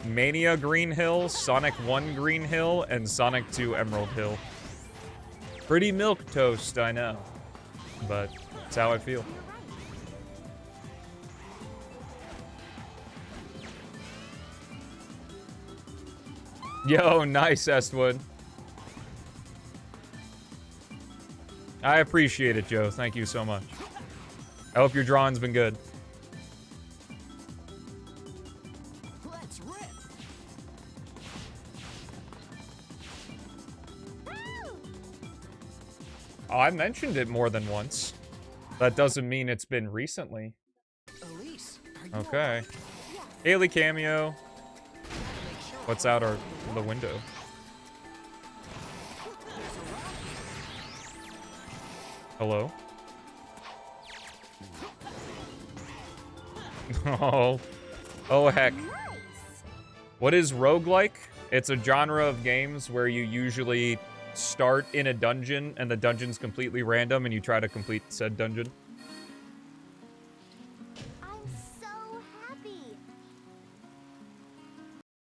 Mania Green Hill, Sonic 1 Green Hill, and Sonic 2 Emerald Hill. Pretty milquetoast, I know. But it's how I feel. Yo, nice, Estwood. I appreciate it, Joe. Thank you so much. I hope your drawing's been good. Let's rip. Oh, I mentioned it more than once. That doesn't mean it's been recently. Elise, are you Okay. Haley cameo. What's out the window? Hello? Oh. Oh, heck. What is roguelike? It's a genre of games where you usually start in a dungeon and the dungeon's completely random and you try to complete said dungeon. I'm so happy.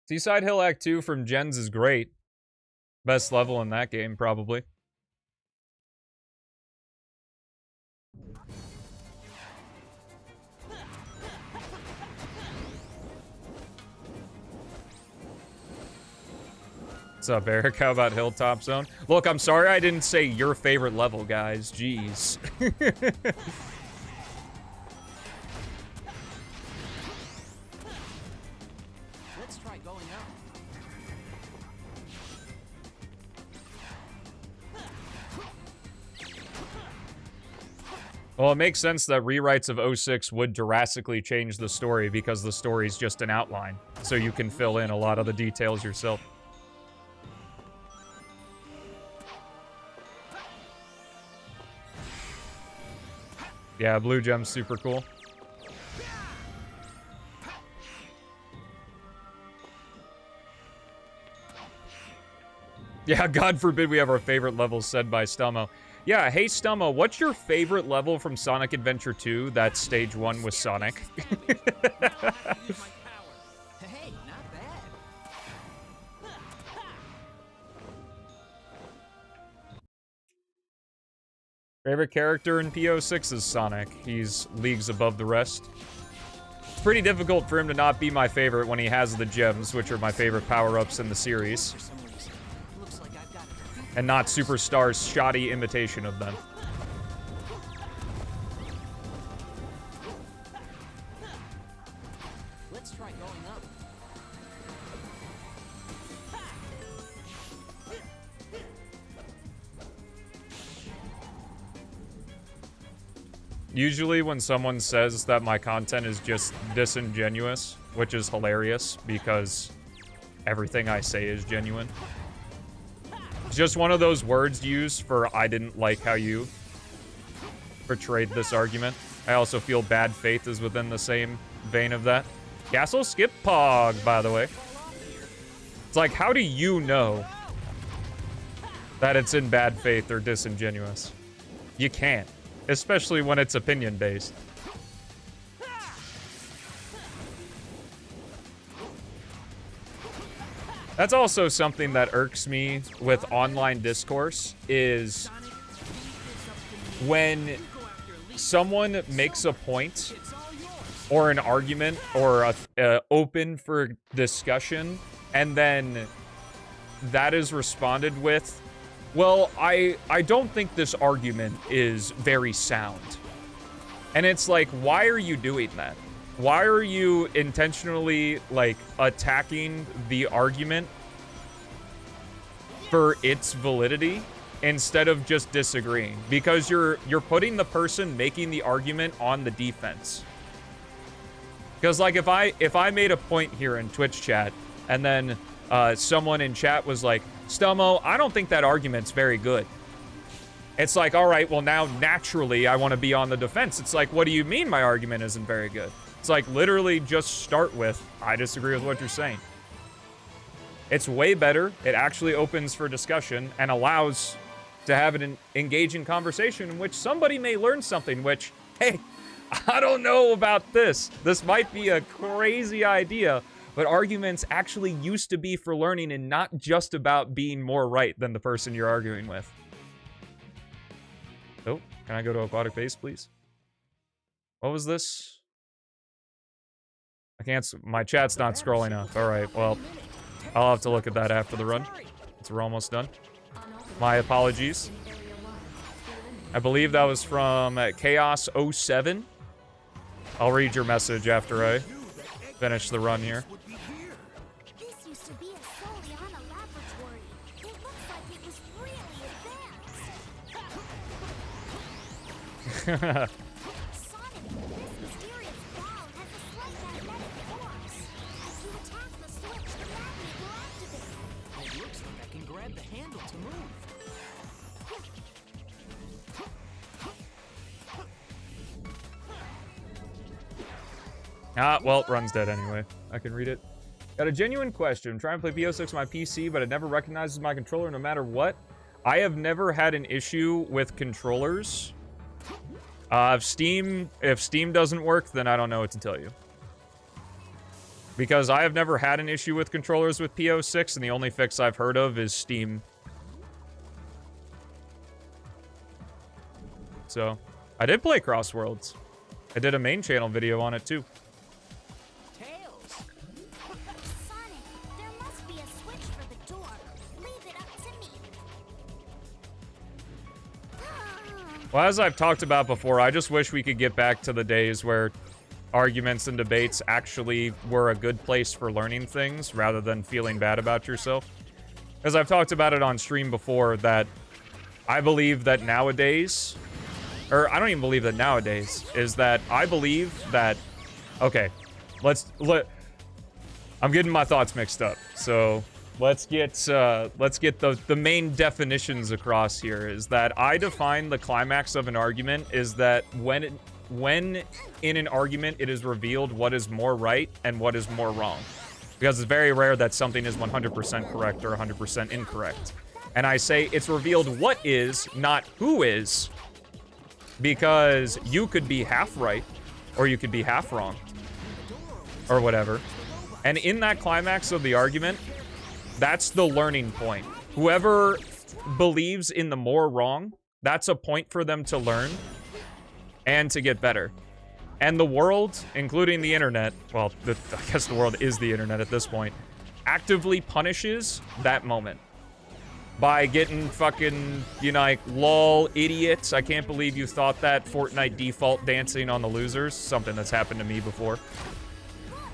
Seaside Hill Act 2 from Gens is great. Best level in that game, probably. What's up, Eric? How about Hilltop Zone? Look, I'm sorry I didn't say your favorite level, guys. Jeez. Let's try going out. Well, it makes sense that rewrites of 06 would drastically change the story because the story's just an outline. So you can fill in a lot of the details yourself. Yeah, Blue Gem's super cool. Yeah, God forbid we have our favorite levels said by Stummo. Yeah, hey Stummo, what's your favorite level from Sonic Adventure 2 that's stage 1 with Sonic? Hey, not bad. Favorite character in P06 is Sonic. He's leagues above the rest. It's pretty difficult for him to not be my favorite when he has the gems, which are my favorite power-ups in the series. Looks like I've got it. And not Superstar's shoddy imitation of them. Let's try going up. Usually when someone says that my content is just disingenuous, which is hilarious because everything I say is genuine. It's just one of those words used for I didn't like how you portrayed this argument. I also feel bad faith is within the same vein of that. Castle skip pog, by the way. It's like, how do you know that it's in bad faith or disingenuous? You can't. Especially when it's opinion-based. That's also something that irks me with online discourse, is when someone makes a point or an argument or open for discussion, and then that is responded with, well, I don't think this argument is very sound. And it's like, why are you doing that? Why are you intentionally, like, attacking the argument for its validity instead of just disagreeing? Because you're putting the person making the argument on the defense. Because, like, if I made a point here in Twitch chat, and then someone in chat was like, Stummo, I don't think that argument's very good. It's like, all right, well, now naturally I want to be on the defense. It's like, what do you mean my argument isn't very good? It's like, literally just start with, I disagree with what you're saying. It's way better. It actually opens for discussion and allows to have an engaging conversation in which somebody may learn something, which, hey, I don't know about this. This might be a crazy idea, but arguments actually used to be for learning and not just about being more right than the person you're arguing with. Oh, can I go to aquatic base, please? What was this? I can't, my chat's not scrolling up. All right, well, I'll have to look at that after the run. We're almost done. My apologies. I believe that was from Chaos07. I'll read your message after I finish the run here. This used to be a Soliana laboratory. It looks like it was really advanced. Sonic, this mysterious ball has a slight magnetic force. If you attack the switch, the magnet will activate. It looks like I can grab the handle to move. Ah, well, run's dead anyway. I can read it. Got a genuine question. I'm trying to play P06 on my PC, but it never recognizes my controller no matter what. I have never had an issue with controllers. If Steam doesn't work, then I don't know what to tell you. Because I have never had an issue with controllers with P06, and the only fix I've heard of is Steam. So, I did play Crossworlds. I did a main channel video on it, too. Sonic, there must be a switch for the door. Leave it up to me. Well, as I've talked about before, I just wish we could get back to the days where arguments and debates actually were a good place for learning things rather than feeling bad about yourself. As I've talked about it on stream before, that I believe that nowadays, or I don't even believe that nowadays, is that I believe that, okay, I'm getting my thoughts mixed up. So let's get the main definitions across here. Is that I define the climax of an argument is that when in an argument it is revealed what is more right and what is more wrong. Because it's very rare that something is 100% correct or 100% incorrect. And I say it's revealed what is, not who is, because you could be half right or you could be half wrong or whatever. And in that climax of the argument, that's the learning point. Whoever believes in the more wrong, that's a point for them to learn and to get better. And the world, including the internet, well, I guess the world is the internet at this point, actively punishes that moment by getting fucking, you know, like, lol, idiots. I can't believe you thought that. Fortnite default dancing on the losers. Something that's happened to me before.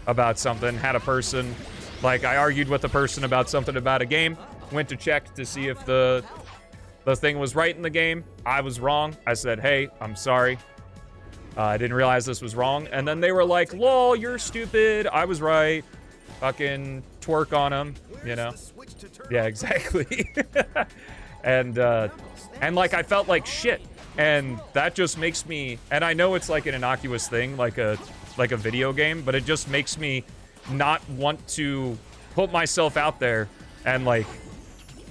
About something. Had a person, like, I argued with a person about something about a game. Went to check to see if the thing was right in the game. I was wrong. I said, hey, I'm sorry. I didn't realize this was wrong. And then they were like, lol, you're stupid. I was right. Fucking twerk on them, you know? Yeah, exactly. and like, I felt like shit. And that just makes me, and I know it's like an innocuous thing, like a video game, but it just makes me not want to put myself out there and, like,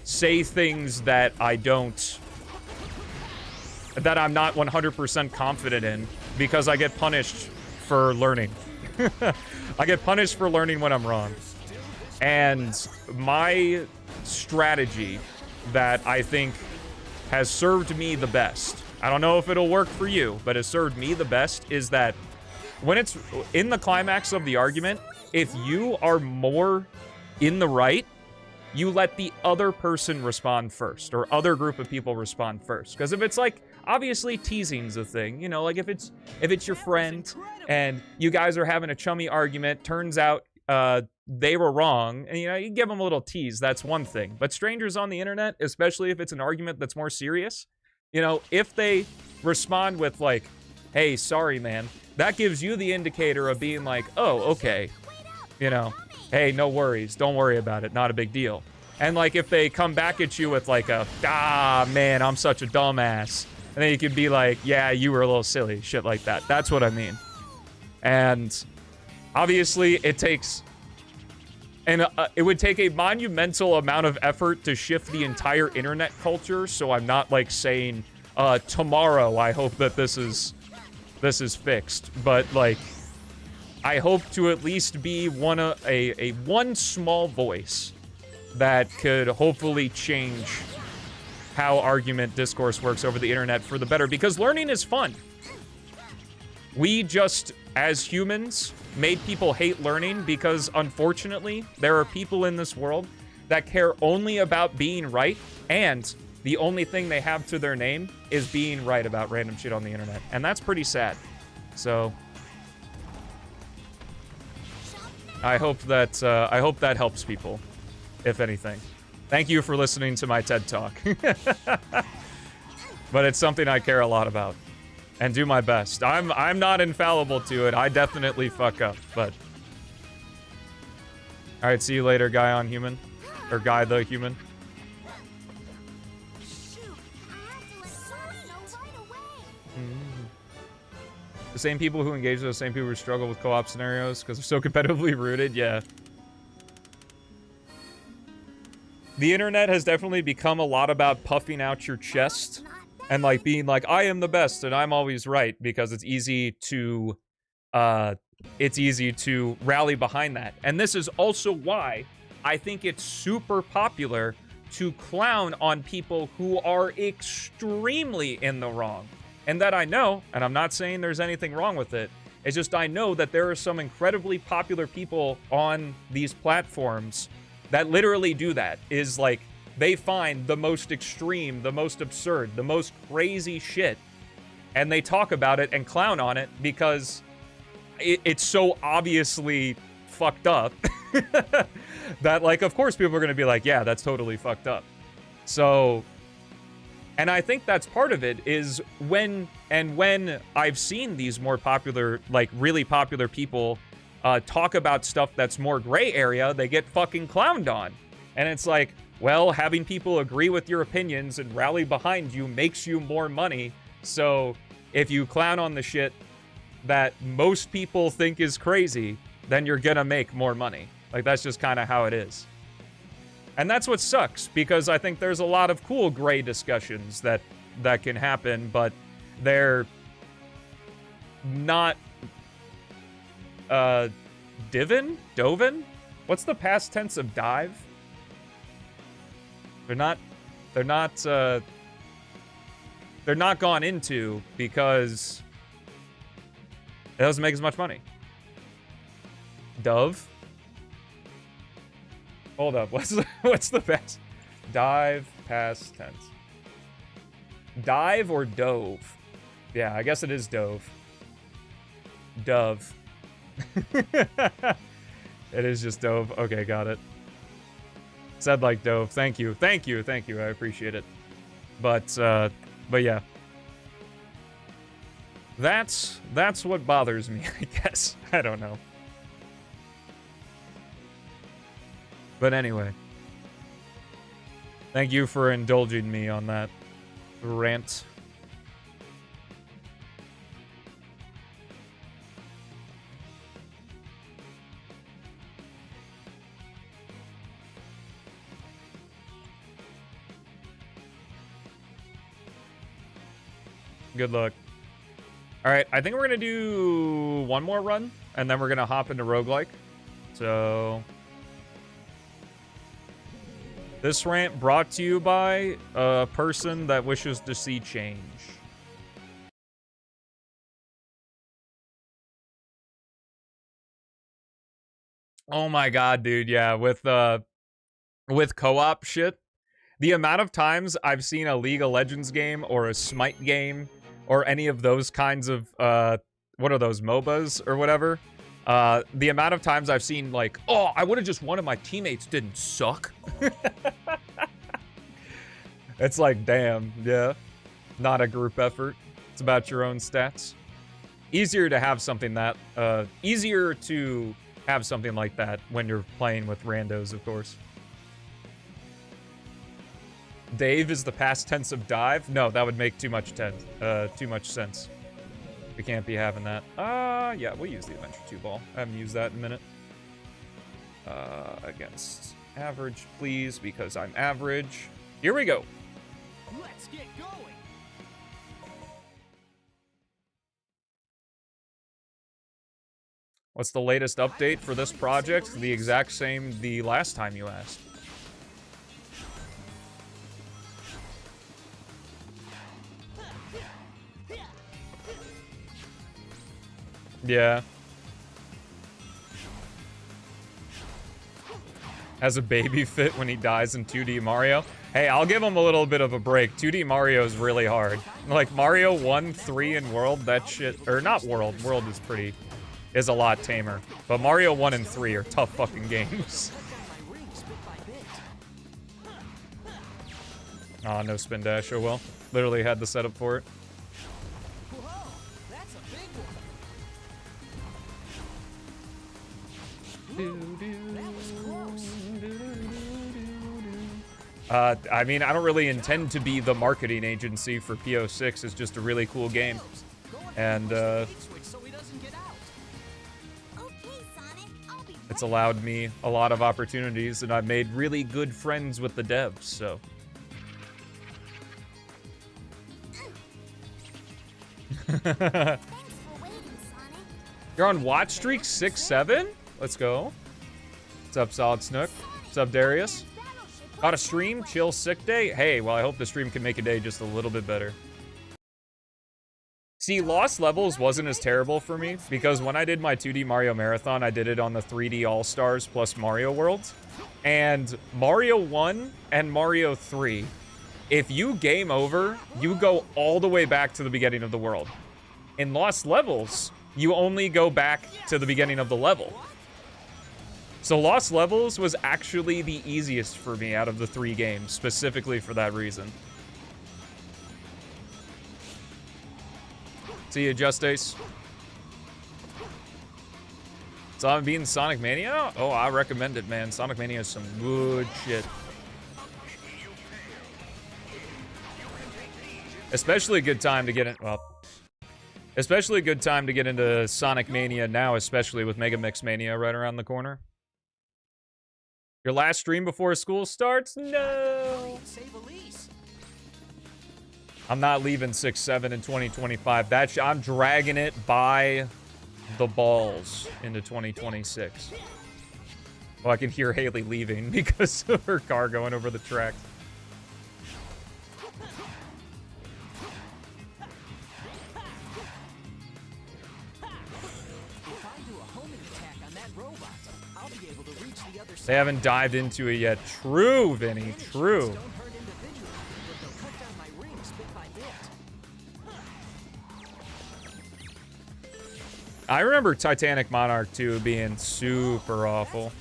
say things that I'm not 100% confident in, because I get punished for learning. I get punished for learning when I'm wrong. And my strategy that I think has served me the best, I don't know if it'll work for you, but has served me the best, is that when it's in the climax of the argument, if you are more in the right, you let the other person respond first, or other group of people respond first. Because if it's like, obviously teasing's a thing, you know, like if it's your friend and you guys are having a chummy argument, turns out they were wrong, and, you know, you give them a little tease, that's one thing. But strangers on the internet, especially if it's an argument that's more serious, you know, if they respond with like, hey, sorry, man, that gives you the indicator of being like, oh, okay, you know, hey, no worries, don't worry about it, not a big deal. And like, if they come back at you with like man, I'm such a dumbass, and then you could be like, yeah, you were a little silly, shit like that. That's what I mean. And obviously it takes, and it would take a monumental amount of effort to shift the entire internet culture. So I'm not like saying, tomorrow I hope that this is fixed, but like, I hope to at least be one small voice that could hopefully change how argument discourse works over the internet for the better, because learning is fun. We just, as humans, made people hate learning because, unfortunately, there are people in this world that care only about being right, and the only thing they have to their name is being right about random shit on the internet. And that's pretty sad. So I hope that helps people, if anything. Thank you for listening to my TED Talk. But it's something I care a lot about and do my best. I'm not infallible to it. I definitely fuck up, but all right, see you later, guy on human, or guy the human. The same people who engage those same people who struggle with co-op scenarios because they're so competitively rooted. Yeah. The internet has definitely become a lot about puffing out your chest and like being like, I am the best and I'm always right, because it's easy to rally behind that. And this is also why I think it's super popular to clown on people who are extremely in the wrong. And that I know, and I'm not saying there's anything wrong with it, it's just I know that there are some incredibly popular people on these platforms that literally do that. Is like, they find the most extreme, the most absurd, the most crazy shit, and they talk about it and clown on it because it's so obviously fucked up that, like, of course people are going to be like, yeah, that's totally fucked up. So And I think that's part of it is when I've seen these more popular, like really popular people talk about stuff that's more gray area, they get fucking clowned on. And it's like, well, having people agree with your opinions and rally behind you makes you more money. So if you clown on the shit that most people think is crazy, then you're gonna make more money. Like, that's just kind of how it is. And that's what sucks, because I think there's a lot of cool gray discussions that can happen, but they're not Doven? What's the past tense of dive? They're not gone into because it doesn't make as much money. Dove? Hold up, what's the best? Dive, past tense. Dive or dove? Yeah, I guess it is dove. Dove. It is just dove. Okay, got it. Said like dove. Thank you. I appreciate it. But yeah. That's what bothers me, I guess. I don't know. But anyway. Thank you for indulging me on that rant. Good luck. Alright, I think we're gonna do one more run, and then we're gonna hop into Roguelike. So... this rant brought to you by a person that wishes to see change. Oh my god, dude, yeah, with co-op shit, the amount of times I've seen a League of Legends game or a Smite game or any of those kinds of, what are those, MOBAs or whatever? The amount of times I've seen, like, oh, I would have just won if my teammates didn't suck. It's like, damn, yeah. Not a group effort. It's about your own stats. Easier to have something that, easier to have something like that when you're playing with randos, of course. Dave is the past tense of dive? No, that would make too much sense. We can't be having that. Yeah, we'll use the Adventure 2 ball. I haven't used that in a minute. Against average, please, because I'm average. Here we go. Let's get going. What's the latest update for this project? The exact same the last time you asked. Yeah. Has a baby fit when he dies in 2D Mario. Hey, I'll give him a little bit of a break. 2D Mario is really hard. Like, Mario 1, 3, and World, that shit... or not World. World is a lot tamer. But Mario 1 and 3 are tough fucking games. Aw, no spin dash. Oh well. Literally had the setup for it. I mean, I don't really intend to be the marketing agency for P06. It's just a really cool game. And, it's allowed me a lot of opportunities, and I've made really good friends with the devs, so. You're on watch streak 6-7? Let's go. What's up, Solid Snook? What's up, Darius? Got a stream? Chill sick day? Hey, well, I hope the stream can make a day just a little bit better. See, Lost Levels wasn't as terrible for me, because when I did my 2D Mario Marathon, I did it on the 3D All-Stars plus Mario World. And Mario 1 and Mario 3, if you game over, you go all the way back to the beginning of the world. In Lost Levels, you only go back to the beginning of the level. So Lost Levels was actually the easiest for me out of the 3 games, specifically for that reason. See you, Just Ace. So I'm beating Sonic Mania? Oh, I recommend it, man. Sonic Mania is some good shit. Especially a good time to get in, well, especially a good time to get into Sonic Mania now, especially with Mega Mix Mania right around the corner. Your last stream before school starts? No! I'm not leaving 6-7 in 2025. I'm dragging it by the balls into 2026. Well, I can hear Haley leaving because of her car going over the track. They haven't dived into it yet. True, Vinny. True. I remember Titanic Monarch 2 being super awful.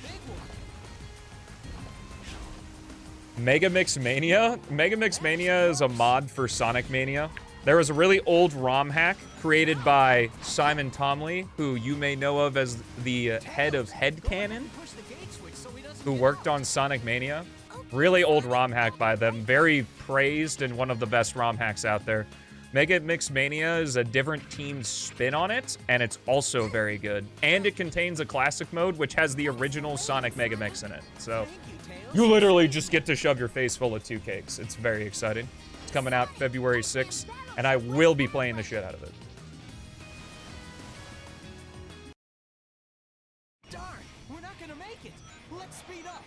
Mega Mix Mania? Mega Mix Mania is a mod for Sonic Mania. There was a really old ROM hack created by Simon Tomley, who you may know of as the head of Headcanon, who worked on Sonic Mania. Really old ROM hack by them. Very praised and one of the best ROM hacks out there. Mega Mix Mania is a different team's spin on it, and it's also very good. And it contains a classic mode, which has the original Sonic Mega Mix in it. So, you literally just get to shove your face full of 2 cakes. It's very exciting. It's coming out February 6th, and I will be playing the shit out of it. Darn, we're not gonna make it. Let's speed up.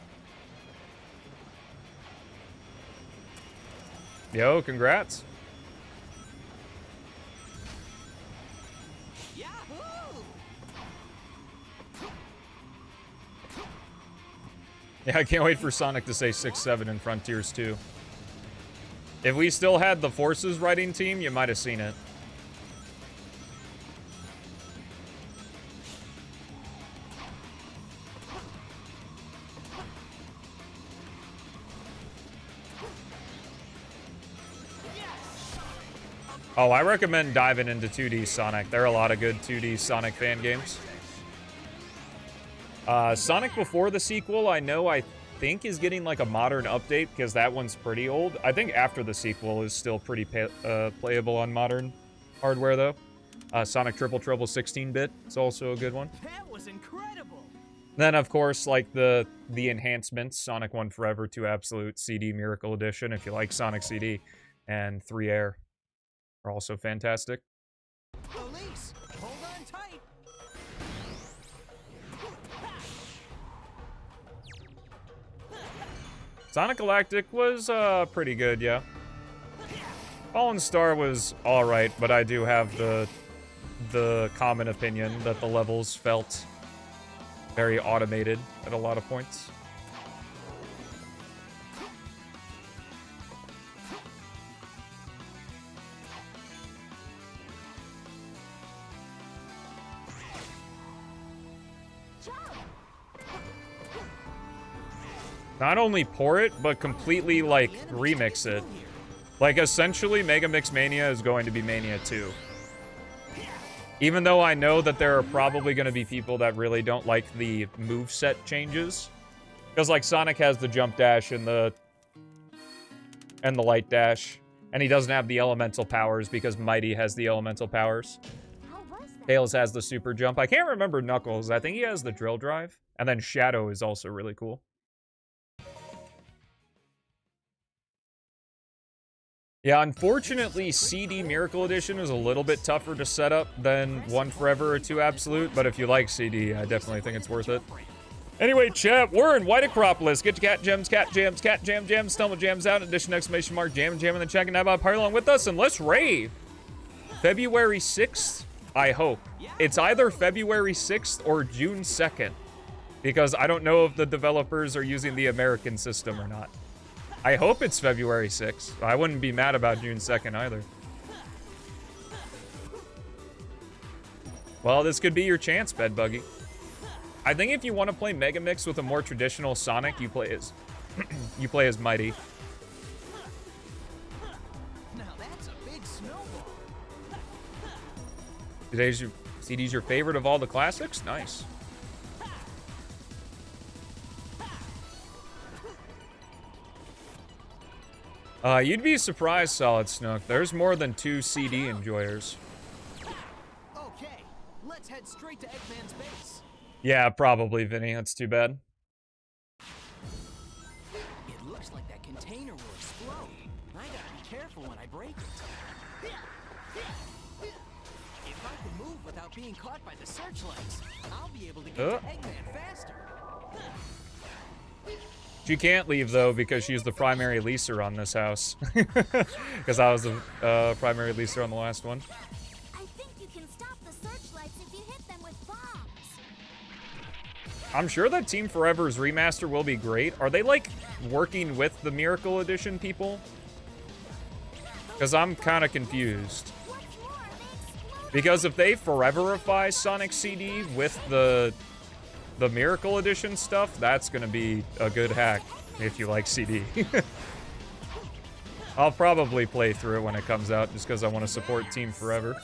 Yo, congrats. Yeah, I can't wait for Sonic to say 6-7 in Frontiers 2. If we still had the Forces writing team, you might have seen it. Oh, I recommend diving into 2D Sonic. There are a lot of good 2D Sonic fan games. Sonic Before the sequel, I think is getting like a modern update because that one's pretty old. I think After the sequel is still pretty playable on modern hardware though. Sonic Triple Trouble 16-bit is also a good one. That was incredible. Then of course like the enhancements, Sonic 1 Forever 2 Absolute, CD Miracle Edition if you like Sonic CD, and 3 Air are also fantastic. Elise, hold on tight. Sonic Galactic was pretty good, yeah. Fallen Star was alright, but I do have the common opinion that the levels felt very automated at a lot of points. Not only pour it, but completely, like, remix it. Like, essentially, Mega Mix Mania is going to be Mania 2. Even though I know that there are probably going to be people that really don't like the moveset changes. Because, like, Sonic has the jump dash and the light dash. And he doesn't have the elemental powers because Mighty has the elemental powers. Tails has the super jump. I can't remember Knuckles. I think he has the drill drive. And then Shadow is also really cool. Yeah, unfortunately, CD Miracle Edition is a little bit tougher to set up than 1 Forever or 2 Absolute, but if you like CD, I definitely think it's worth it. Anyway, chat, we're in White Acropolis. Get your cat gems, cat jams, stumble jams out, addition, exclamation mark, jam in the chat, and have a party along with us, and let's rave. February 6th, I hope. It's either February 6th or June 2nd, because I don't know if the developers are using the American system or not. I hope it's February 6th. I wouldn't be mad about June 2nd either. Well, this could be your chance, Bedbuggy. I think if you want to play Mega Mix with a more traditional Sonic, you play as Mighty. Now that's a big snowball. CD's your favorite of all the classics? Nice. You'd be surprised, Solid Snook. There's more than 2 CD enjoyers. Okay, let's head straight to Eggman's base. Yeah, probably, Vinny. That's too bad. It looks like that container will explode. I gotta be careful when I break it. If I can move without being caught by the searchlights, I'll be able to get to Eggman faster. She can't leave, though, because she's the primary leaser on this house. Because I was the primary leaser on the last one. I think you can stop the searchlights if you hit them with bombs. I'm sure that Team Forever's remaster will be great. Are they, like, working with the Miracle Edition people? Because I'm kind of confused. What's more, they explode. Because if they foreverify Sonic CD with the Miracle Edition stuff, that's gonna be a good hack if you like CD. I'll probably play through it when it comes out just because I want to support Team Forever.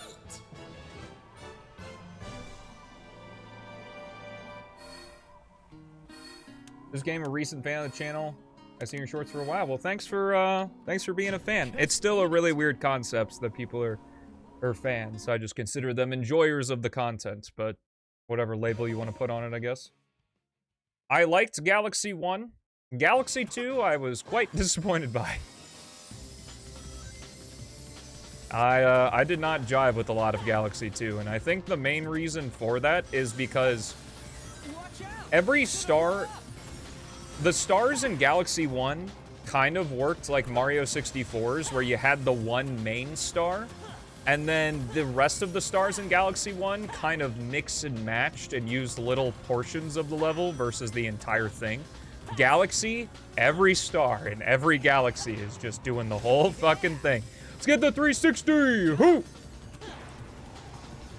This game a recent fan of the channel. I've seen your shorts for a while. Well, thanks for being a fan. It's still a really weird concept that people are fans. I just consider them enjoyers of the content, but whatever label you want to put on it, I guess. I liked Galaxy 1. Galaxy 2, I was quite disappointed by. I did not jive with a lot of Galaxy 2, and I think the main reason for that is because every star... The stars in Galaxy 1 kind of worked like Mario 64's, where you had the one main star, and then the rest of the stars in Galaxy 1 kind of mix and matched and used little portions of the level versus the entire thing. Galaxy, every star in every galaxy is just doing the whole fucking thing. Let's get the 360! Hoo!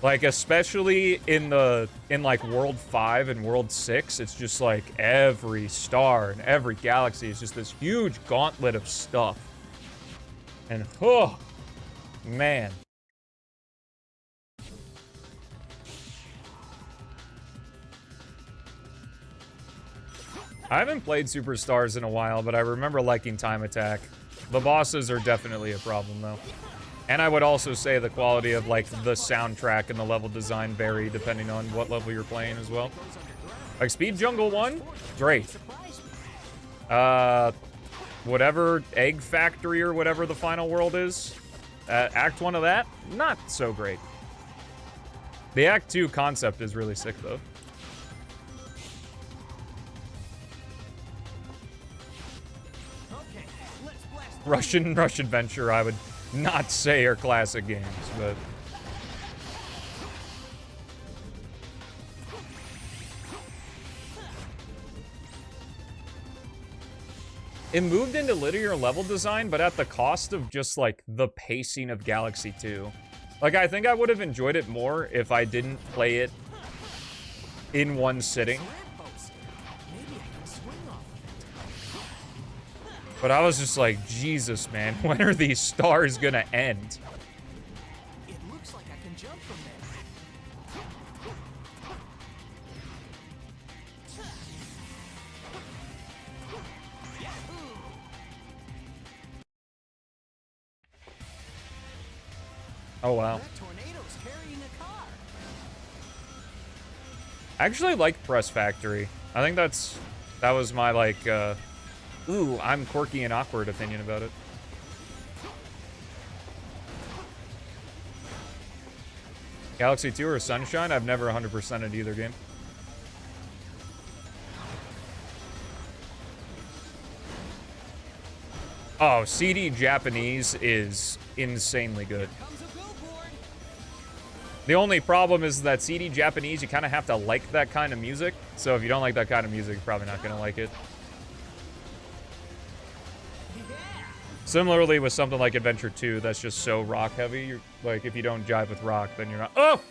Like, especially in like World 5 and World 6, it's just like every star and every galaxy is just this huge gauntlet of stuff. And, oh, man. I haven't played Superstars in a while, but I remember liking Time Attack. The bosses are definitely a problem, though. And I would also say the quality of, like, the soundtrack and the level design vary depending on what level you're playing as well. Like, Speed Jungle 1, great. Whatever Egg Factory or whatever the final world is, Act 1 of that, not so great. The Act 2 concept is really sick, though. Russian Adventure, I would not say are classic games, but... It moved into linear level design, but at the cost of just, like, the pacing of Galaxy 2. Like, I think I would have enjoyed it more if I didn't play it in one sitting. But I was just like, Jesus, man, when are these stars gonna end? It looks like I can jump from there. Oh, wow. That tornado's carrying a car. I actually like Press Factory. I think that was my, like, ooh, I'm quirky and awkward opinion about it. Galaxy 2 or Sunshine? I've never 100%ed either game. Oh, CD Japanese is insanely good. The only problem is that CD Japanese, you kind of have to like that kind of music. So if you don't like that kind of music, you're probably not going to like it. Similarly with something like Adventure 2, that's just so rock heavy. You're, like, if you don't jive with rock, then you're not... Oh!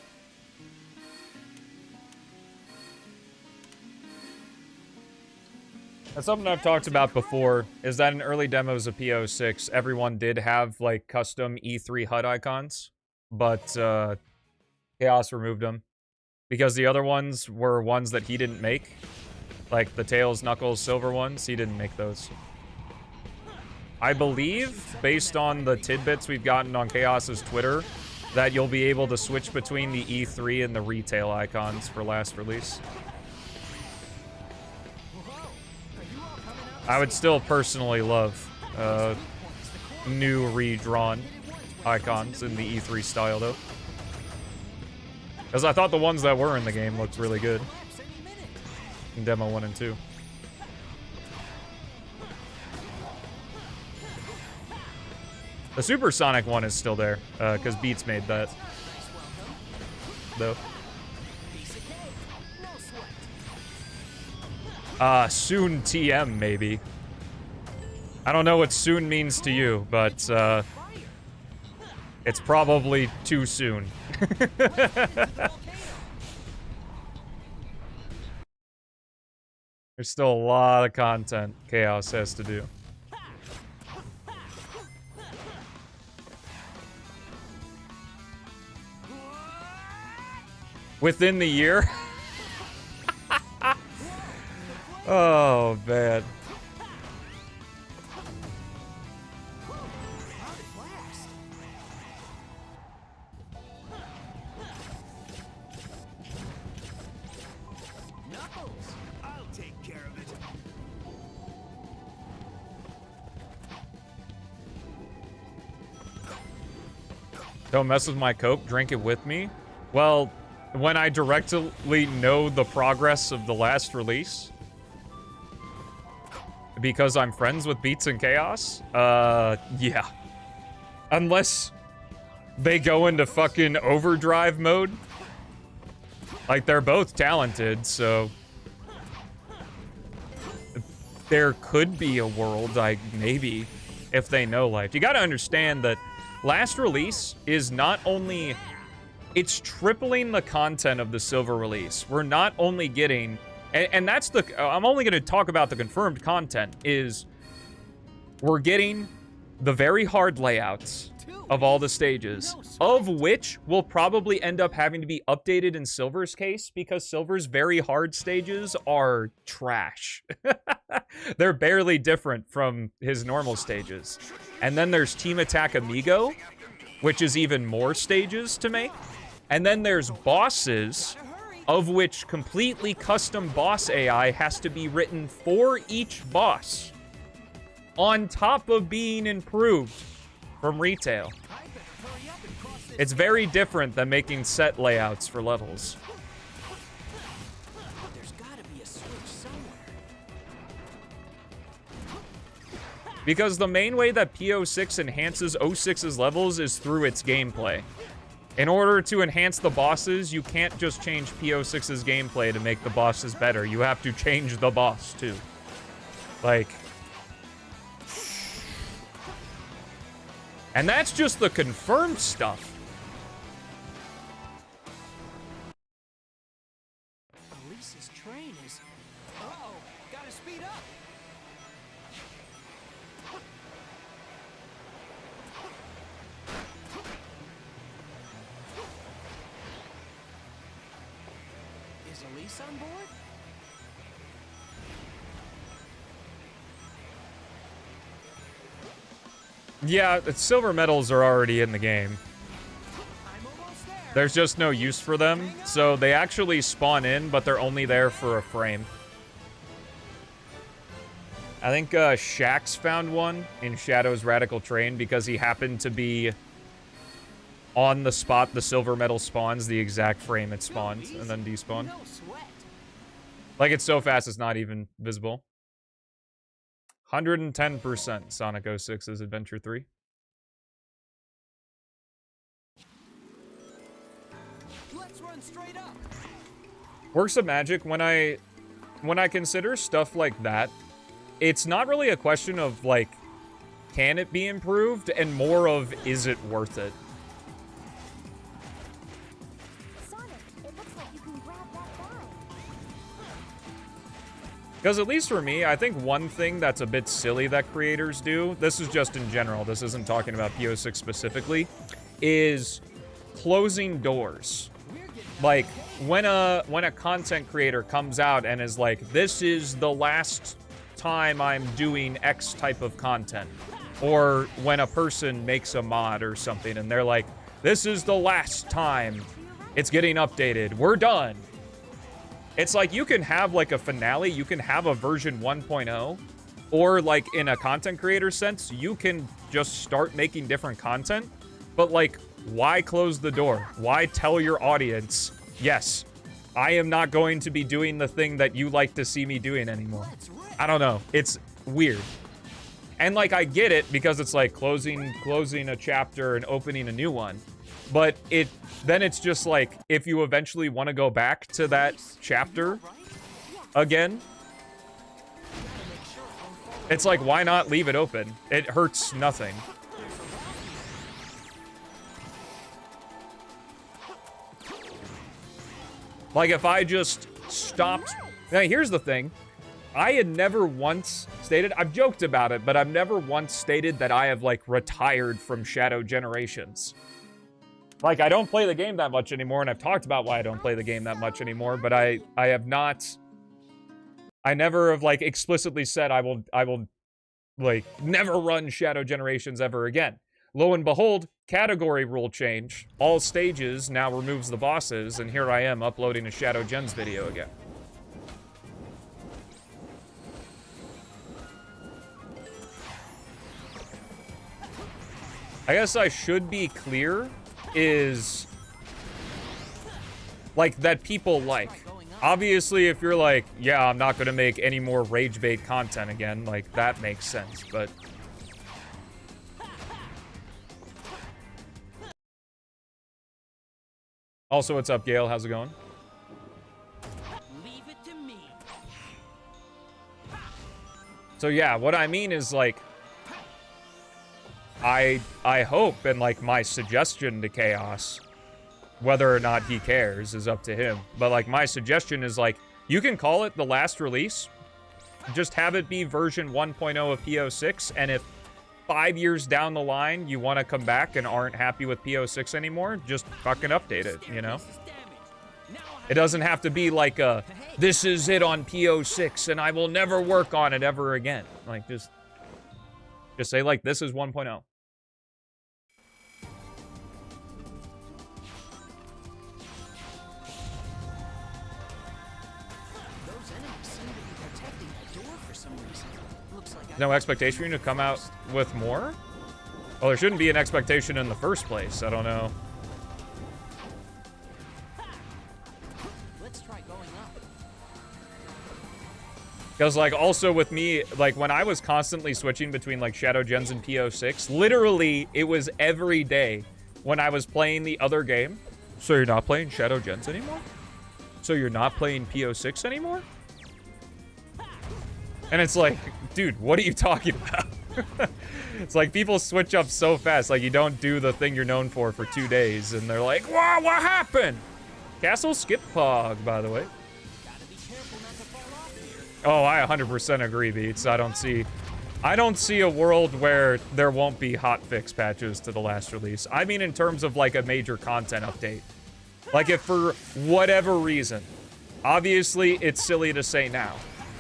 That's something I've talked about before, is that in early demos of P06, everyone did have, like, custom E3 HUD icons. But, Chaos removed them. Because the other ones were ones that he didn't make. Like the Tails, Knuckles, Silver ones, he didn't make those. I believe, based on the tidbits we've gotten on Chaos's Twitter, that you'll be able to switch between the E3 and the retail icons for last release. I would still personally love new redrawn icons in the E3 style, though. Because I thought the ones that were in the game looked really good. In Demo 1 and 2. The Supersonic one is still there, because Beats made that. Though. Soon TM, maybe. I don't know what soon means to you, but, it's probably too soon. There's still a lot of content Chaos has to do. Within the year? Oh, man. Don't mess with my cope, drink it with me. Well, when I directly know the progress of the last release, because I'm friends with Beats and Chaos, yeah. Unless they go into fucking overdrive mode. Like, they're both talented, so there could be a world, like, maybe, if they know life. You gotta understand that last release is not only... It's tripling the content of the Silver release. We're not only getting... And that's the... I'm only going to talk about the confirmed content, is... We're getting the very hard layouts of all the stages, of which will probably end up having to be updated in Silver's case, because Silver's very hard stages are trash. They're barely different from his normal stages. And then there's Team Attack Amigo, which is even more stages to make. And then there's bosses, of which completely custom boss AI has to be written for each boss, on top of being improved from retail. It's very different than making set layouts for levels. There's gotta be a switch somewhere. Because the main way that P06 enhances 06's levels is through its gameplay. In order to enhance the bosses, you can't just change P06's gameplay to make the bosses better. You have to change the boss, too. Like... And that's just the confirmed stuff. Elise's train is... Uh-oh, gotta speed up. Is Elise on board? Yeah, the silver medals are already in the game. I'm almost there. There's just no use for them, so they actually spawn in, but they're only there for a frame. I think Shax found one in Shadow's Radical Train because he happened to be on the spot the silver medal spawns, the exact frame it spawns, and then despawn. No sweat. Like, it's so fast it's not even visible. 110% Sonic 06's Adventure 3. Let's run straight up. Works of Magic, when I consider stuff like that, it's not really a question of, like, can it be improved, and more of, is it worth it? Sonic, it looks like you can grab that guy. Because at least for me, I think one thing that's a bit silly that creators do, this is just in general, this isn't talking about P06 specifically, is closing doors. Like, when a content creator comes out and is like, this is the last time I'm doing X type of content, or when a person makes a mod or something and they're like, this is the last time it's getting updated, we're done. It's like, you can have like a finale, you can have a version 1.0, or like in a content creator sense, you can just start making different content, but like, why close the door? Why tell your audience, yes, I am not going to be doing the thing that you like to see me doing anymore? I don't know. It's weird. And like, I get it because it's like closing a chapter and opening a new one. But then it's just like, if you eventually want to go back to that chapter again, it's like, why not leave it open? It hurts nothing. Like, if I just stopped... Now, here's the thing. I had never once stated... I've joked about it, but I've never once stated that I have, like, retired from Shadow Generations. Like, I don't play the game that much anymore, and I've talked about why I don't play the game that much anymore, but I have not... I never have, like, explicitly said I will, like, never run Shadow Generations ever again. Lo and behold, category rule change. All stages now removes the bosses, and here I am uploading a Shadow Gens video again. I guess I should be clear is, like, that people like. Obviously, if you're like, yeah, I'm not gonna make any more rage bait content again, like, that makes sense, but... Also, what's up, Gail? How's it going? Leave it to me. So yeah, what I mean is, like, I hope, and like, my suggestion to Chaos, whether or not he cares is up to him, but like, my suggestion is, like, you can call it the last release, just have it be version 1.0 of P06, and if 5 years down the line you want to come back and aren't happy with P06 anymore, just fucking update it, you know? It doesn't have to be like a, this is it on P06 and I will never work on it ever again. Like, just say, like, this is 1.0. Those enemies seem to be protecting that door for some reason. Looks like No expectation for you to come out with more? Well, there shouldn't be an expectation in the first place. I don't know. Let's try going up. Because, like, also with me, like, when I was constantly switching between, like, Shadow Gens and P06, literally, it was every day when I was playing the other game. So you're not playing Shadow Gens anymore? So you're not playing P06 anymore? And it's like, dude, what are you talking about? It's like, people switch up so fast. Like, you don't do the thing you're known for 2 days, and they're like, wow, what happened? Castle skip pog, by the way. Gotta be careful not to fall off here. Oh, I 100% agree, Beats. I don't see a world where there won't be hotfix patches to the last release. I mean, in terms of, like, a major content update. Like, if for whatever reason, obviously it's silly to say now,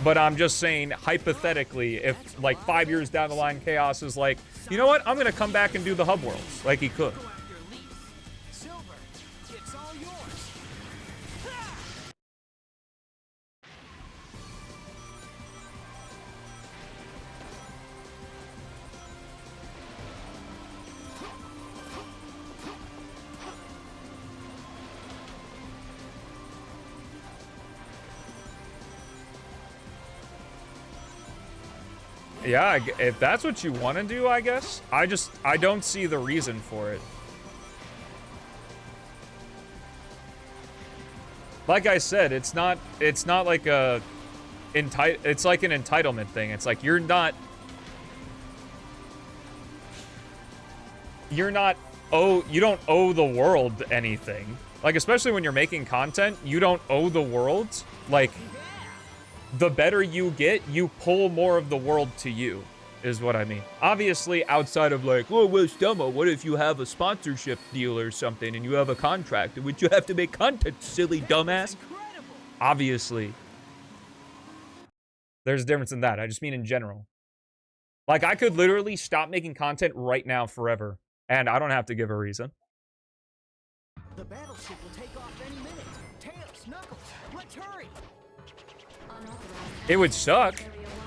but I'm just saying, hypothetically, if, like, 5 years down the line, Chaos is like, you know what, I'm gonna come back and do the hub worlds, like he could. Go after Leaf. Silver, it's all yours. Yeah, if that's what you want to do, I guess. I don't see the reason for it. Like I said, it's not like it's like an entitlement thing. It's like, you don't owe the world anything. Like, especially when you're making content, you don't owe the world. Like, the better you get, you pull more of the world to you, is what I mean. Obviously, outside of like, oh, well, Stummo, what if you have a sponsorship deal or something and you have a contract in which you have to make content, silly dumbass? Obviously. There's a difference in that. I just mean in general. Like, I could literally stop making content right now forever, and I don't have to give a reason. The battleship will take off any minute. Tails, Knuckles, let's hurry. It would suck,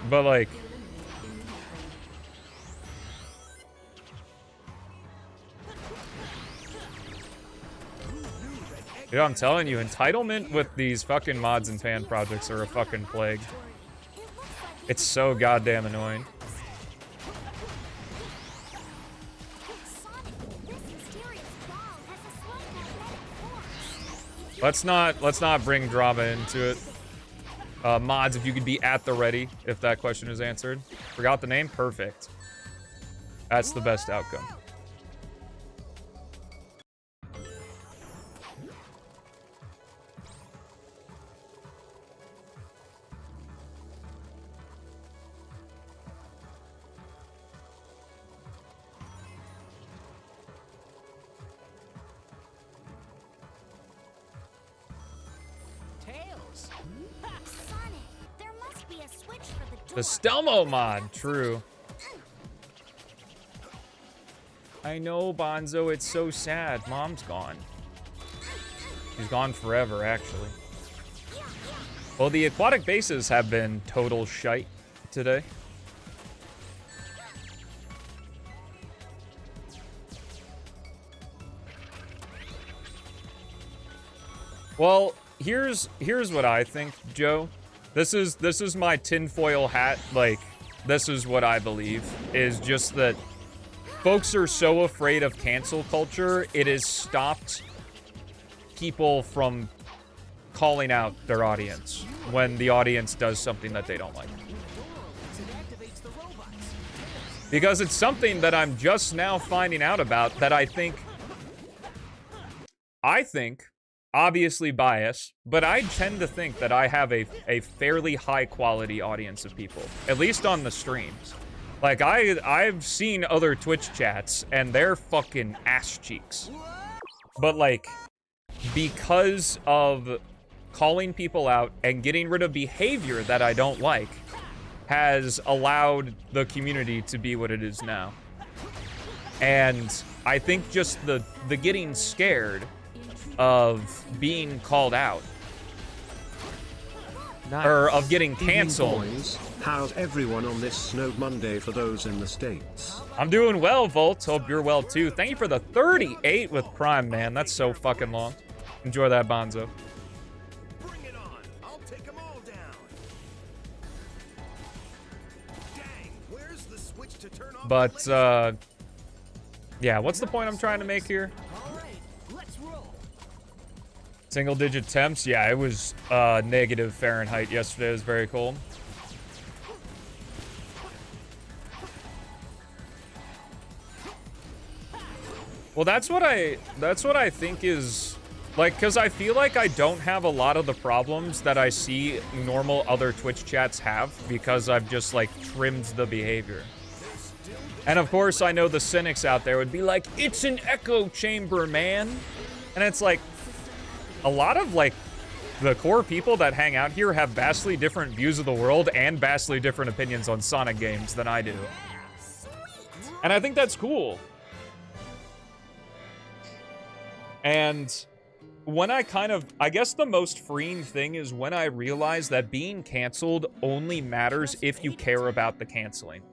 but like... Dude, I'm telling you, entitlement with these fucking mods and fan projects are a fucking plague. It's so goddamn annoying. Let's not bring drama into it. Mods, if you could be at the ready, if that question is answered. Forgot the name? Perfect. That's the best outcome. The Stelmo mod, true. I know, Bonzo, it's so sad. Mom's gone. She's gone forever, actually. Well, the aquatic bases have been total shite today. Well, here's what I think, Joe. This is my tinfoil hat. Like, this is what I believe, is just that folks are so afraid of cancel culture, it has stopped people from calling out their audience when the audience does something that they don't like. Because it's something that I'm just now finding out about that I think, obviously biased, but I tend to think that I have a fairly high quality audience of people, at least on the streams. Like, I've seen other Twitch chats, and they're fucking ass cheeks. But, like, because of calling people out and getting rid of behavior that I don't like, has allowed the community to be what it is now. And I think just the getting scared of being called out, or of getting canceled. Boys, how's everyone on this snow Monday for those in the States? I'm doing well, Volt. Hope you're well too. Thank you for the 38 with Prime, man. That's so fucking long. Enjoy that, Bonzo. Bring it on. I'll take them all down. Dang, where's the switch to turn off? But yeah, what's the point I'm trying to make here? Single digit temps? Yeah, it was negative Fahrenheit yesterday. It was very cold. Well, that's what I think is, like, because I feel like I don't have a lot of the problems that I see normal other Twitch chats have, because I've just, like, trimmed the behavior. And of course, I know the cynics out there would be like, it's an echo chamber, man. And it's like, a lot of, like, the core people that hang out here have vastly different views of the world and vastly different opinions on Sonic games than I do. And I think that's cool. And when I guess the most freeing thing is when I realize that being canceled only matters if you care about the canceling.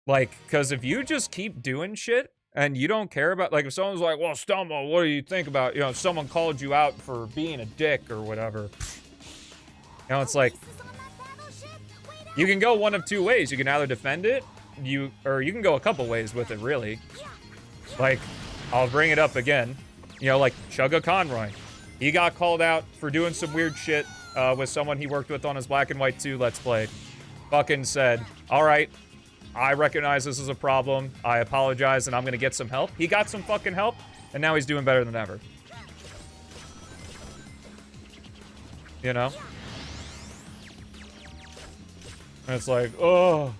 Like, because if you just keep doing shit, and you don't care about, like, if someone's like, well, Stummo, what do you think about, you know, if someone called you out for being a dick or whatever. You know, it's like, you can go one of two ways. You can either defend it, or you can go a couple ways with it, really. Like, I'll bring it up again. You know, like, Chugga Conroy. He got called out for doing some weird shit with someone he worked with on his Black and White 2 Let's Play. Fucking said, all right, I recognize this is a problem. I apologize, and I'm gonna get some help. He got some fucking help, and now he's doing better than ever. You know? And it's like, oh.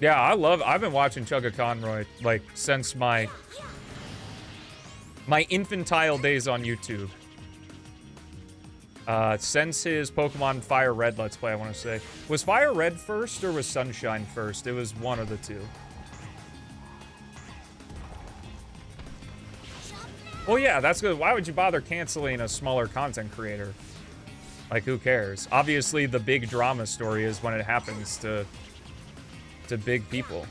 Yeah, I've been watching Chugga Conroy, like, since my infantile days on YouTube. Since his Pokemon Fire Red Let's Play, I want to say. Was Fire Red first, or was Sunshine first? It was one of the two. Well, yeah, that's good. Why would you bother canceling a smaller content creator? Like, who cares? Obviously, the big drama story is when it happens to big people.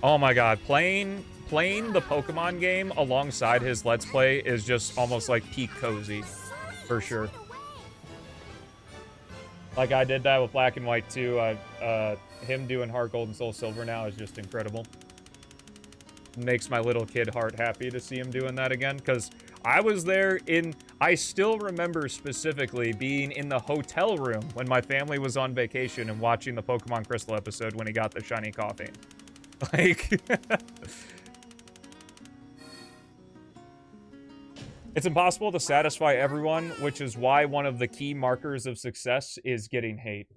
Oh my god, playing the Pokemon game alongside his Let's Play is just almost like peak cozy, for sure. Like, I did that with Black and White too. Him doing Heart Gold and Soul Silver now is just incredible. Makes my little kid heart happy to see him doing that again, because I was there I still remember specifically being in the hotel room when my family was on vacation and watching the Pokemon Crystal episode when he got the shiny coffee. Like, it's impossible to satisfy everyone, which is why one of the key markers of success is getting hate.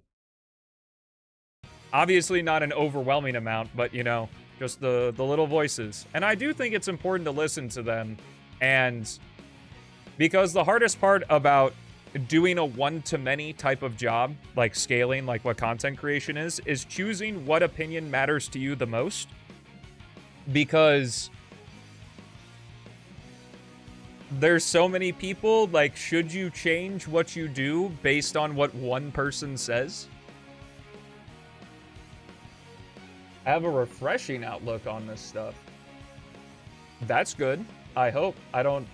Obviously not an overwhelming amount, but, you know, just the little voices. And I do think it's important to listen to them, and because the hardest part about doing a one-to-many type of job, like scaling, like what content creation is choosing what opinion matters to you the most. Because there's so many people, like, should you change what you do based on what one person says? I have a refreshing outlook on this stuff. That's good. I hope. I don't,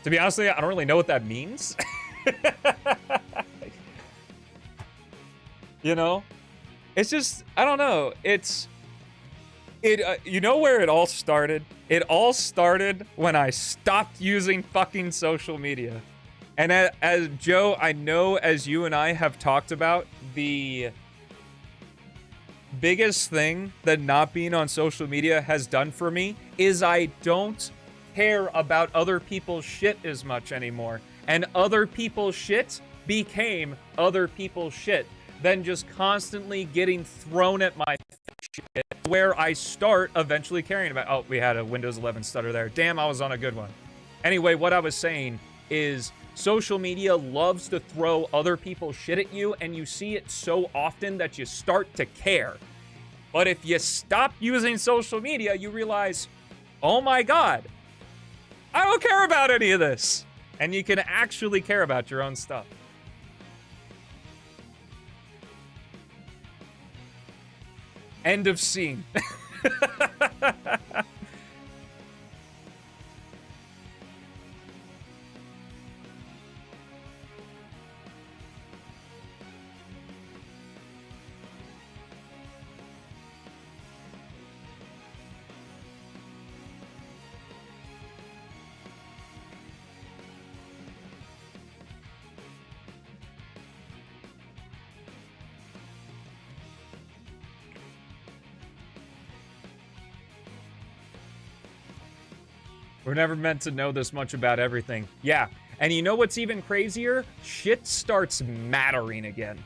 to be honest with you, I don't really know what that means. You know? It's just, I don't know. You know where it all started? It all started when I stopped using fucking social media. And as Joe, I know as you and I have talked about, the biggest thing that not being on social media has done for me is I don't care about other people's shit as much anymore. And other people's shit became other people's shit. Then just constantly getting thrown at my shit, where I start eventually caring about... Oh, we had a Windows 11 stutter there. Damn, I was on a good one. Anyway, what I was saying is social media loves to throw other people's shit at you, and you see it so often that you start to care. But if you stop using social media, you realize, oh my god, I don't care about any of this. And you can actually care about your own stuff. End of scene. We're never meant to know this much about everything. Yeah, and you know what's even crazier? Shit starts mattering again.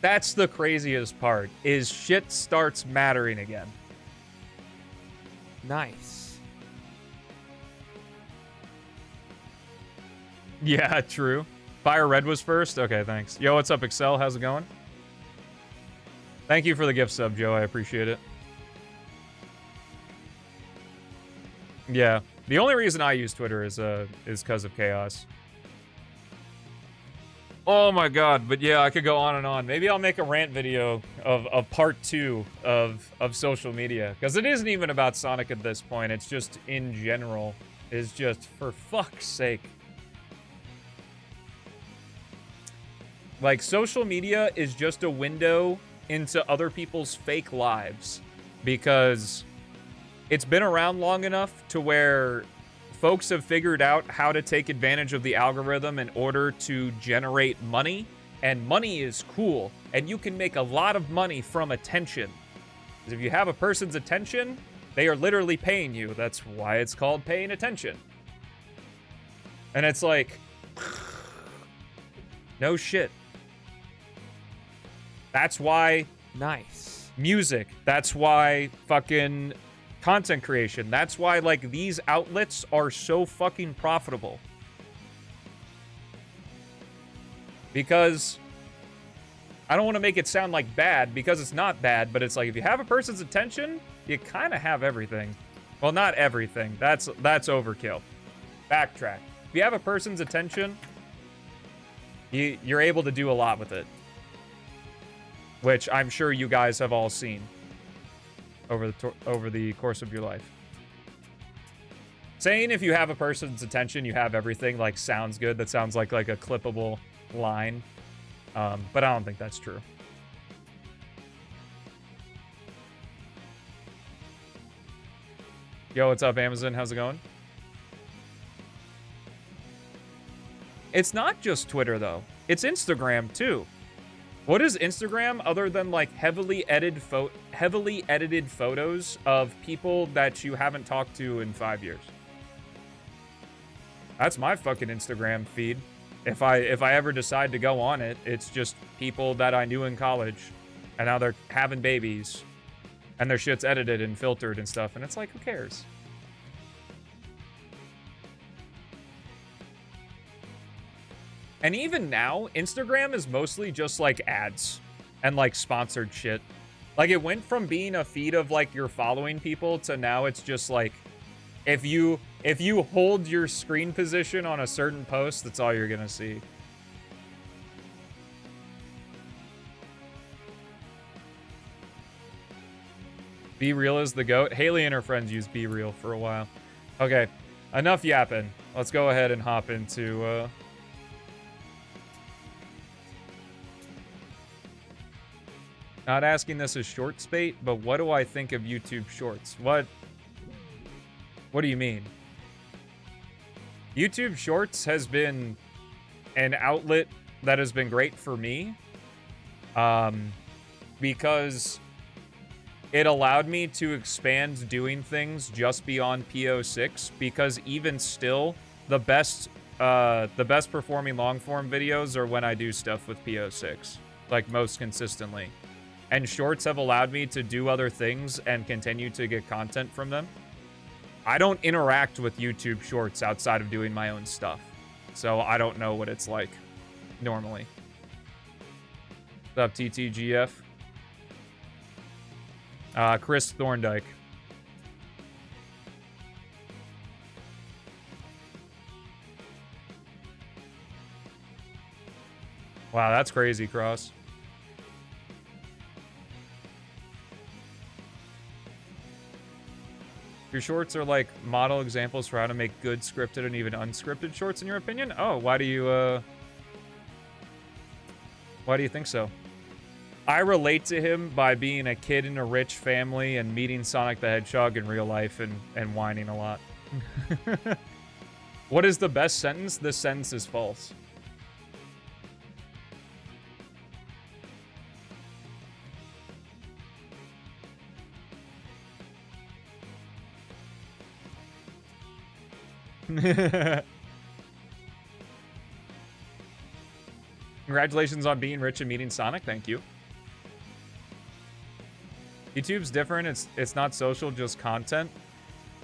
That's the craziest part, is shit starts mattering again. Nice. Yeah, true. Fire Red was first? Okay, thanks. Yo, what's up, Excel? How's it going? Thank you for the gift sub, Joe. I appreciate it. Yeah, the only reason I use Twitter is because of chaos. Oh my god, but yeah, I could go on and on. Maybe I'll make a rant video of part 2 of social media, because it isn't even about Sonic at this point. It's just in general. It's just, for fuck's sake. Like, social media is just a window into other people's fake lives, because it's been around long enough to where folks have figured out how to take advantage of the algorithm in order to generate money And money is cool, and you can make a lot of money from attention. Because if you have a person's attention, they are literally paying you. That's why it's called paying attention. And it's like, no shit. That's why Nice. music, that's why fucking content creation, that's why, like, these outlets are so fucking profitable. Because I don't want to make it sound like bad, because it's not bad, but it's like, if you have a person's attention, you kind of have everything. Well, not everything. That's overkill. Backtrack. If you have a person's attention, you're able to do a lot with it. Which I'm sure you guys have all seen over the course of your life. Saying if you have a person's attention, you have everything, like, sounds good. That sounds like a clippable line. But I don't think that's true. Yo, what's up, Amazon? How's it going? It's not just Twitter, though. It's Instagram, too. What is Instagram other than, like, heavily edited photos of people that you haven't talked to in 5 years? That's my fucking Instagram feed. If I ever decide to go on it, it's just people that I knew in college, and now they're having babies, and their shit's edited and filtered and stuff, and it's like, who cares? And even now, Instagram is mostly just, like, ads and, like, sponsored shit. Like, it went from being a feed of, like, you're following people to now it's just, like, if you hold your screen position on a certain post, that's all you're gonna see. Be Real is the GOAT. Haley and her friends used Be Real for a while. Okay, enough yapping. Let's go ahead and hop into... Not asking this as shorts bait, but what do I think of YouTube Shorts? What do you mean? YouTube Shorts has been an outlet that has been great for me. Because it allowed me to expand doing things just beyond P06, because even still, the best performing long form videos are when I do stuff with P06, like, most consistently. And shorts have allowed me to do other things and continue to get content from them. I don't interact with YouTube Shorts outside of doing my own stuff, so I don't know what it's like normally. What's up, TTGF? Chris Thorndike. Wow, that's crazy, Cross. Your shorts are like model examples for how to make good scripted and even unscripted shorts, in your opinion? Oh, why do you think so? I relate to him by being a kid in a rich family and meeting Sonic the Hedgehog in real life and whining a lot. What is the best sentence? This sentence is false. Congratulations on being rich and meeting Sonic. Thank you. YouTube's different. It's not social, just content.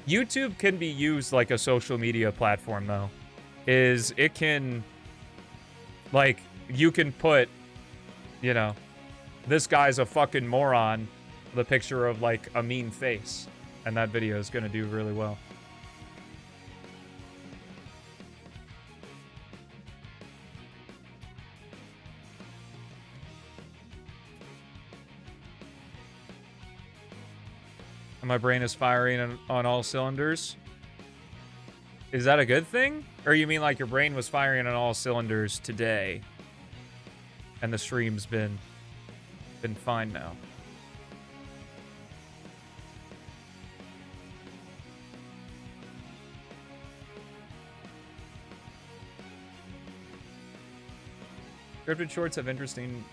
YouTube can be used like a social media platform, though. It can, like, you can put, you know, this guy's a fucking moron with a picture of, like, a mean face, and that video is going to do really well. My brain is firing on all cylinders. Is that a good thing? Or you mean like your brain was firing on all cylinders today and the stream's been fine now? Scripted shorts have interesting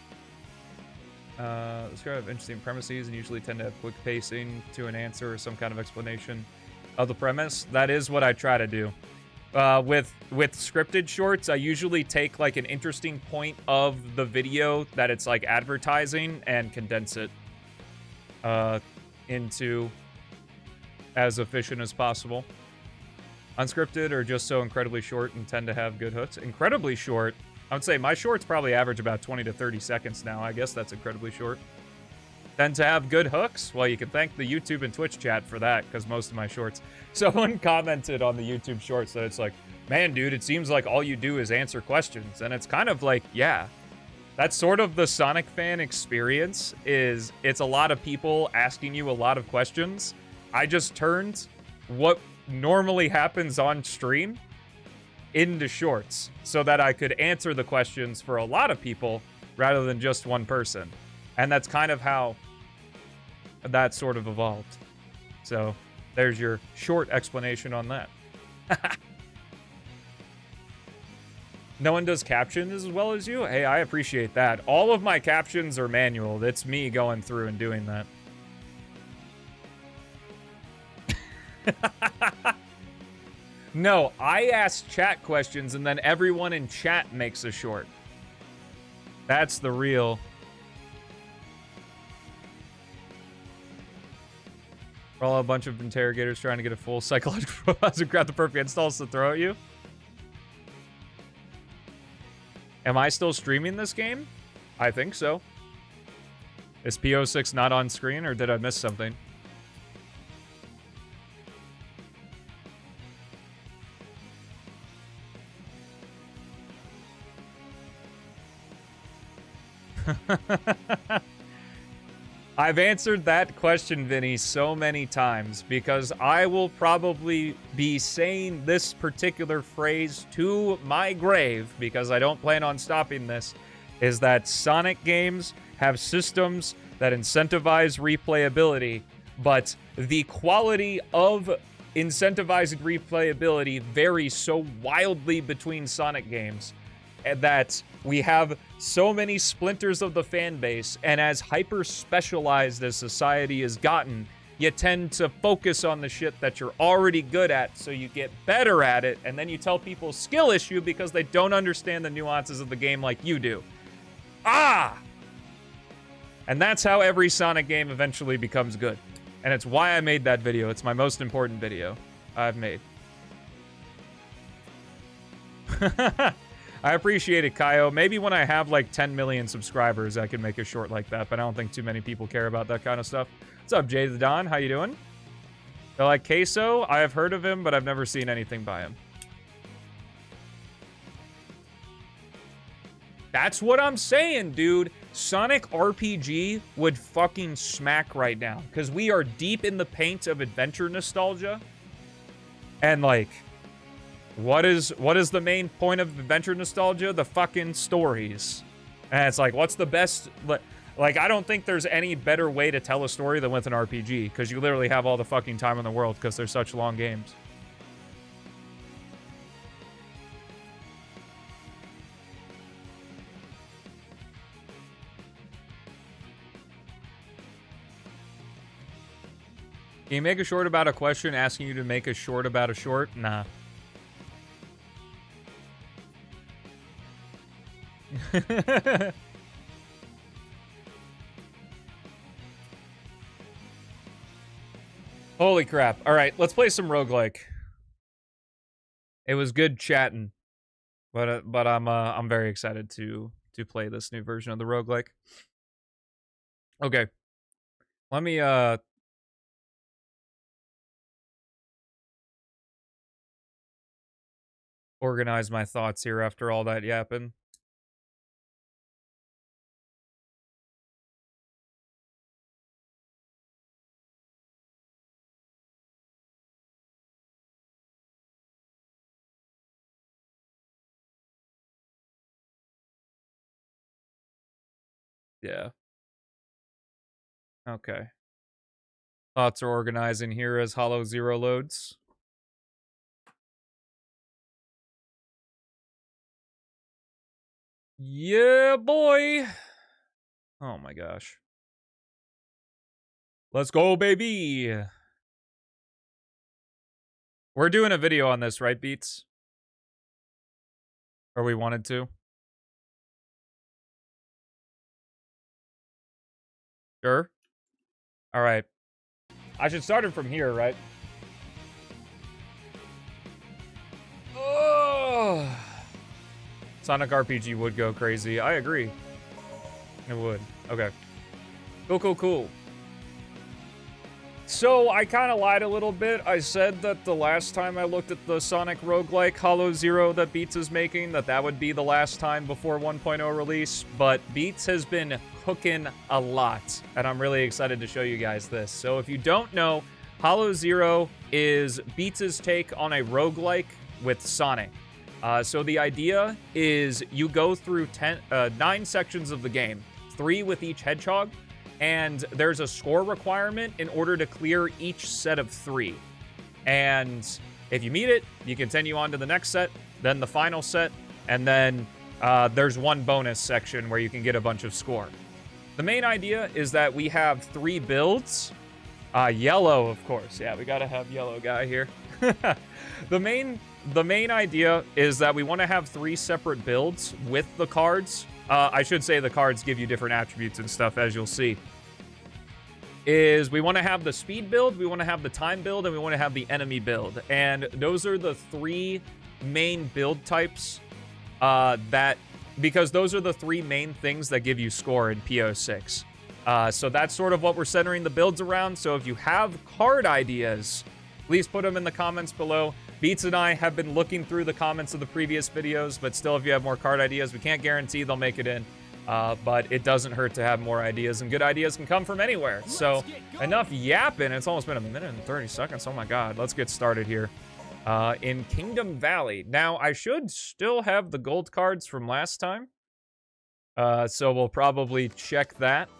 premises and usually tend to have quick pacing to an answer or some kind of explanation of the premise. That is what I try to do. With scripted shorts, I usually take like an interesting point of the video that it's like advertising and condense it into as efficient as possible. Unscripted are just so incredibly short and tend to have good hooks. Incredibly short. I would say my shorts probably average about 20 to 30 seconds now. I guess that's incredibly short. Tend to have good hooks. Well, you can thank the YouTube and Twitch chat for that, because most of my shorts... Someone commented on the YouTube shorts that it's like, man, dude, it seems like all you do is answer questions. And it's kind of like, yeah. That's sort of the Sonic fan experience, is it's a lot of people asking you a lot of questions. I just turned what normally happens on stream into shorts so that I could answer the questions for a lot of people rather than just one person. And that's kind of how that sort of evolved. So there's your short explanation on that. No one does captions as well as you? Hey, I appreciate that. All of my captions are manual. It's me going through and doing that. No, I ask chat questions and then everyone in chat makes a short. That's the real... We're all a bunch of interrogators trying to get a full psychological profile to grab the perfect installs to throw at you. Am I still streaming this game? I think so. Is P06 not on screen, or did I miss something? I've answered that question, Vinny, so many times because I will probably be saying this particular phrase to my grave, because I don't plan on stopping this, is that Sonic games have systems that incentivize replayability, but the quality of incentivized replayability varies so wildly between Sonic games that we have so many splinters of the fan base, and as hyper-specialized as society has gotten, you tend to focus on the shit that you're already good at, so you get better at it, and then you tell people skill issue because they don't understand the nuances of the game like you do. Ah! And that's how every Sonic game eventually becomes good. And it's why I made that video. It's my most important video I've made. I appreciate it, Kaio. Maybe when I have like 10 million subscribers, I can make a short like that, but I don't think too many people care about that kind of stuff. What's up, Jay the Don? How you doing? I like Queso. I have heard of him, but I've never seen anything by him. That's what I'm saying, dude. Sonic RPG would fucking smack right now, because we are deep in the paint of adventure nostalgia. And like... What is the main point of adventure nostalgia? The fucking stories. And it's like, what's the best... Like, I don't think there's any better way to tell a story than with an RPG, because you literally have all the fucking time in the world, because they're such long games. Can you make a short about a question asking you to make a short about a short? Nah. Holy crap. All right, let's play some roguelike. It was good chatting, but I'm very excited to play this new version of the roguelike. Okay. Let me organize my thoughts here after all that yapping. Yeah. Okay. Thoughts are organizing here as Hollow Zero loads. Yeah, boy. Oh my gosh. Let's go, baby. We're doing a video on this, right, Beats? Or we wanted to? Sure. All right. I should start it from here, right? Oh. Sonic RPG would go crazy. I agree. It would. Okay. Cool, cool, cool. So, I kind of lied a little bit. I said that the last time I looked at the Sonic roguelike Hollow Zero that Beats is making, that would be the last time before 1.0 release, but Beats has been cooking a lot, and I'm really excited to show you guys this. So, if you don't know, Hollow Zero is Beats' take on a roguelike with Sonic. So the idea is you go through 9 sections of the game, 3 with each hedgehog, and there's a score requirement in order to clear each set of 3. And if you meet it, you continue on to the next set, then the final set, and then there's one bonus section where you can get a bunch of score. The main idea is that we have 3 builds. Yellow, of course. Yeah, we gotta have yellow guy here. The main idea is that we want to have 3 separate builds with the cards. I should say the cards give you different attributes and stuff, as you'll see. We want to have the speed build, we want to have the time build, and we want to have the enemy build. And those are the 3 main build types because those are the 3 main things that give you score in P06. So that's sort of what we're centering the builds around. So if you have card ideas, please put them in the comments below. Beats and I have been looking through the comments of the previous videos, but still, if you have more card ideas, we can't guarantee they'll make it in. But it doesn't hurt to have more ideas, and good ideas can come from anywhere. So, enough yapping. It's almost been 1 minute and 30 seconds. Oh my god. Let's get started here. In Kingdom Valley. Now, I should still have the gold cards from last time. So we'll probably check that.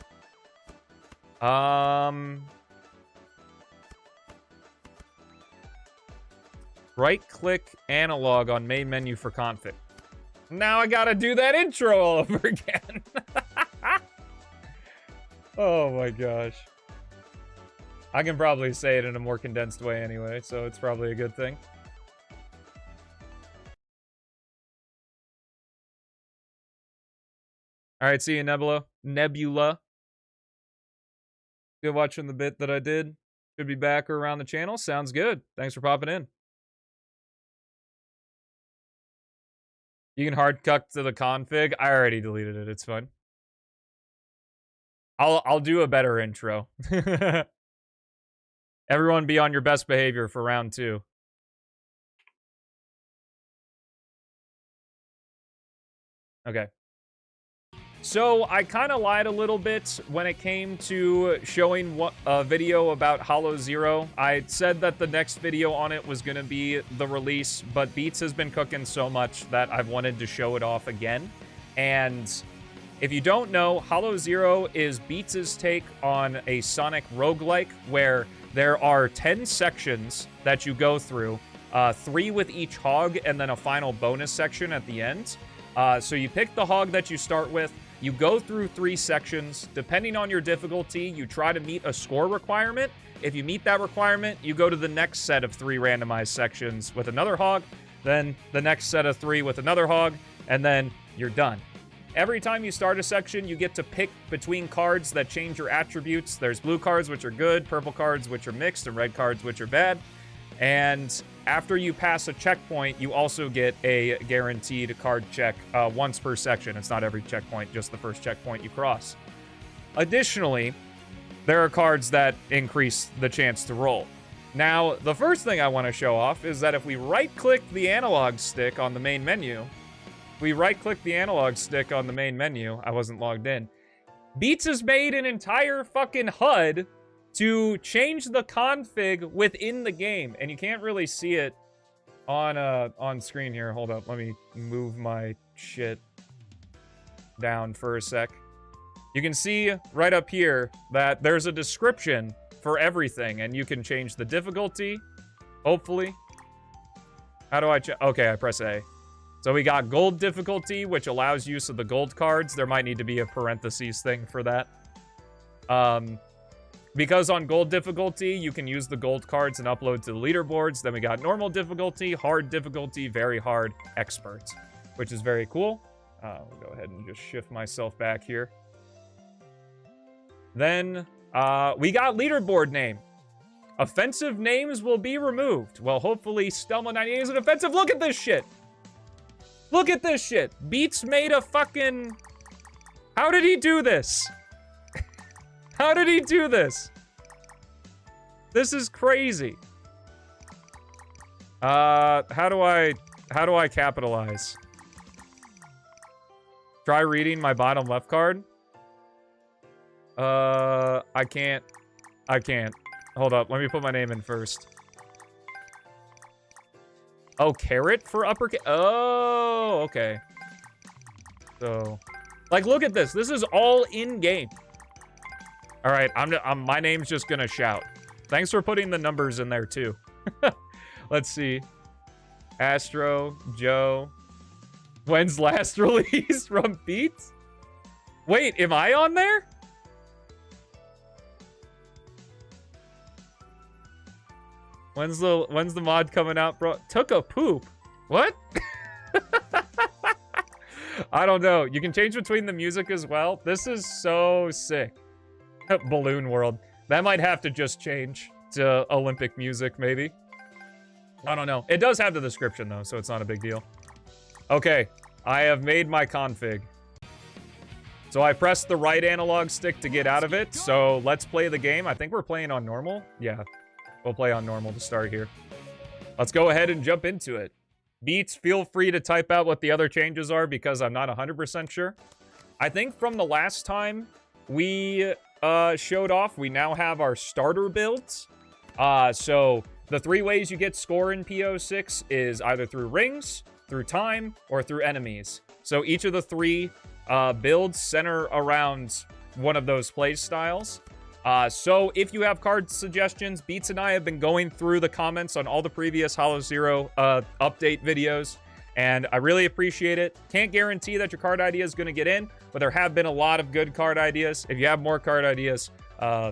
Right-click analog on main menu for config. Now I gotta do that intro all over again. Oh my gosh. I can probably say it in a more condensed way anyway, so it's probably a good thing. Alright, see you, Nebula. Good watching the bit that I did. Should be back around the channel. Sounds good. Thanks for popping in. You can hard cut to the config. I already deleted it. It's fine. I'll do a better intro. Everyone be on your best behavior for round 2. Okay. So I kind of lied a little bit when it came to showing a video about Hollow Zero. I said that the next video on it was going to be the release, but Beats has been cooking so much that I've wanted to show it off again. And if you don't know, Hollow Zero is Beats' take on a Sonic roguelike where there are 10 sections that you go through, 3 with each hog, and then a final bonus section at the end. So you pick the hog that you start with. You go through 3 sections. Depending on your difficulty, you try to meet a score requirement. If you meet that requirement, you go to the next set of 3 randomized sections with another hog, then the next set of 3 with another hog, and then you're done. Every time you start a section, you get to pick between cards that change your attributes. There's blue cards, which are good, purple cards, which are mixed, and red cards, which are bad. And after you pass a checkpoint, you also get a guaranteed card check once per section. It's not every checkpoint, just the first checkpoint you cross. Additionally, there are cards that increase the chance to roll. Now, the first thing I want to show off is that if we right-click the analog stick on the main menu, I wasn't logged in. Beats has made an entire fucking HUD to change the config within the game, and you can't really see it on screen here. Hold up, let me move my shit down for a sec. You can see right up here that there's a description for everything, and you can change the difficulty, hopefully. How do I check? Okay, I press A. So we got gold difficulty, which allows use of the gold cards. There might need to be a parentheses thing for that. Because on gold difficulty, you can use the gold cards and upload to the leaderboards. Then we got normal difficulty, hard difficulty, very hard, expert, which is very cool. We'll go ahead and just shift myself back here. Then we got leaderboard name. Offensive names will be removed. Well, hopefully Stelma98 is an offensive. Look at this shit. Look at this shit. Beats made a fucking... How did he do this? How did he do this? This is crazy. How do I capitalize? Try reading my bottom left card. I can't. Hold up, let me put my name in first. Oh, carrot for uppercase. Oh, okay. So, like, look at this. This is all in-game. All right, my name's just gonna shout. Thanks for putting the numbers in there too. Let's see. Astro, Joe. When's last release from Beats? Wait, am I on there? When's the mod coming out, bro? Took a poop. What? I don't know. You can change between the music as well. This is so sick. Balloon World. That might have to just change to Olympic music, maybe. I don't know. It does have the description, though, so it's not a big deal. Okay, I have made my config. So I pressed the right analog stick to get out of it, so let's play the game. I think we're playing on normal. Yeah, we'll play on normal to start here. Let's go ahead and jump into it. Beats, feel free to type out what the other changes are because I'm not 100% sure. I think from the last time we showed off, we now have our starter builds. So the 3 ways you get score in P06 is either through rings, through time, or through enemies. So each of the 3 builds center around one of those play styles. So if you have card suggestions, Beats and I have been going through the comments on all the previous Hollow Zero update videos, and I really appreciate it. Can't guarantee that your card idea is going to get in, but there have been a lot of good card ideas. If you have more card ideas,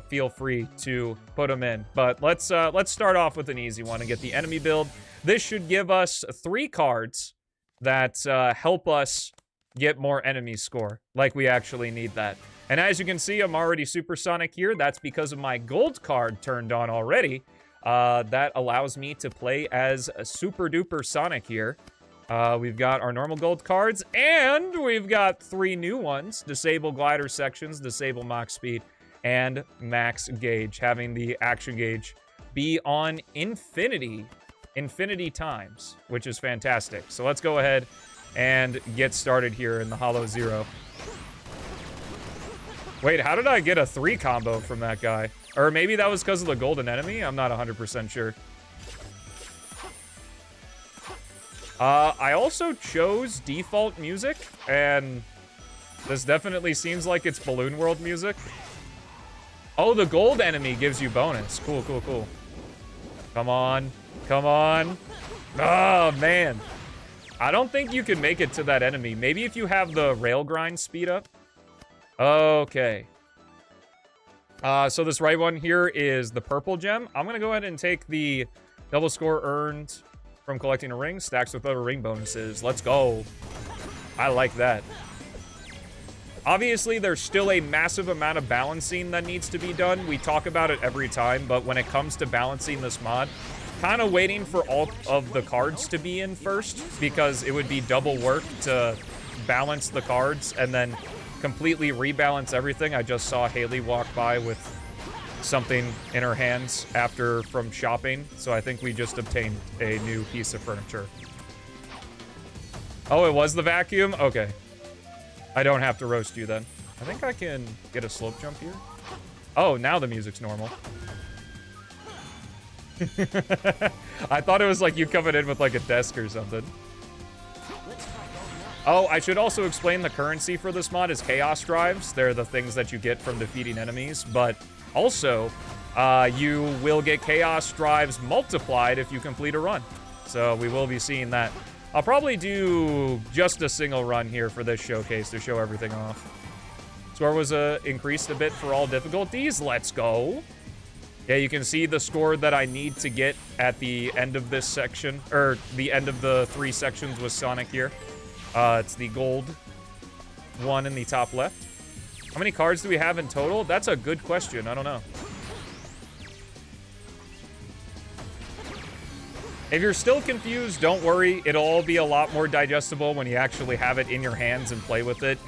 feel free to put them in. But let's start off with an easy one and get the enemy build. This should give us 3 cards that help us get more enemy score, like we actually need that. And as you can see, I'm already supersonic here. That's because of my gold card turned on already. That allows me to play as a super duper Sonic here. We've got our normal gold cards, and we've got 3 new ones. Disable glider sections, disable max speed, and max gauge, having the action gauge be on infinity times, which is fantastic. So let's go ahead and get started here in the Hollow Zero. Wait, how did I get a 3 combo from that guy? Or maybe that was because of the golden enemy? I'm not 100% sure. I also chose default music, and this definitely seems like it's Balloon World music. Oh, the gold enemy gives you bonus. Cool, cool, cool. Come on. Come on. Oh, man. I don't think you can make it to that enemy. Maybe if you have the rail grind speed up. Okay. So this right one here is the purple gem. I'm going to go ahead and take the double score earned from collecting a ring. Stacks with other ring bonuses. Let's go. I like that. Obviously, there's still a massive amount of balancing that needs to be done. We talk about it every time, but when it comes to balancing this mod, kind of waiting for all of the cards to be in first, because it would be double work to balance the cards and then completely rebalance everything. I just saw Haley walk by with something in her hands from shopping, so I think we just obtained a new piece of furniture. Oh, it was the vacuum? Okay. I don't have to roast you then. I think I can get a slope jump here. Oh, now the music's normal. I thought it was like you coming in with like a desk or something. Oh, I should also explain the currency for this mod is Chaos Drives. They're the things that you get from defeating enemies, but also you will get Chaos Drives multiplied if you complete a run. So we will be seeing that I'll probably do just a single run here for this showcase to show everything off. Score was increased a bit for all difficulties. Let's go. Yeah, you can see the score that I need to get at the end of this section, or the end of the 3 sections with Sonic here. It's the gold one in the top left. How many cards do we have in total? That's a good question. I don't know. If you're still confused, don't worry. It'll all be a lot more digestible when you actually have it in your hands and play with it.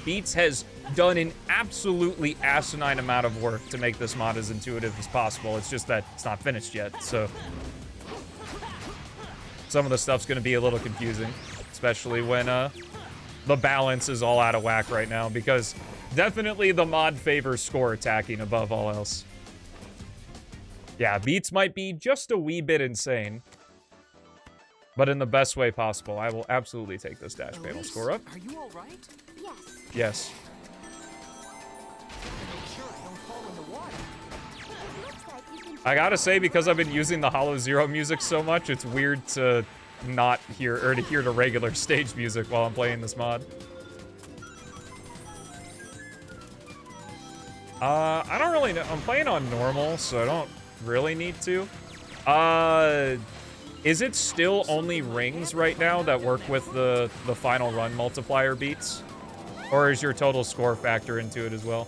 Beats has done an absolutely asinine amount of work to make this mod as intuitive as possible. It's just that it's not finished yet, so some of the stuff's going to be a little confusing, especially when the balance is all out of whack right now, because definitely the mod favors score attacking above all else. Yeah, Beats might be just a wee bit insane, but in the best way possible. I will absolutely take this dash panel score up. Are you all right? Yes. Yes. Make sure I don't fall in the water. It looks like you can I gotta say, because I've been using the Hollow Zero music so much, it's weird to not hear, or to hear the regular stage music while I'm playing this mod. I don't really know. I'm playing on normal, so I don't really need to. Is it still only rings right now that work with the final run multiplier beats? Or is your total score factor into it as well?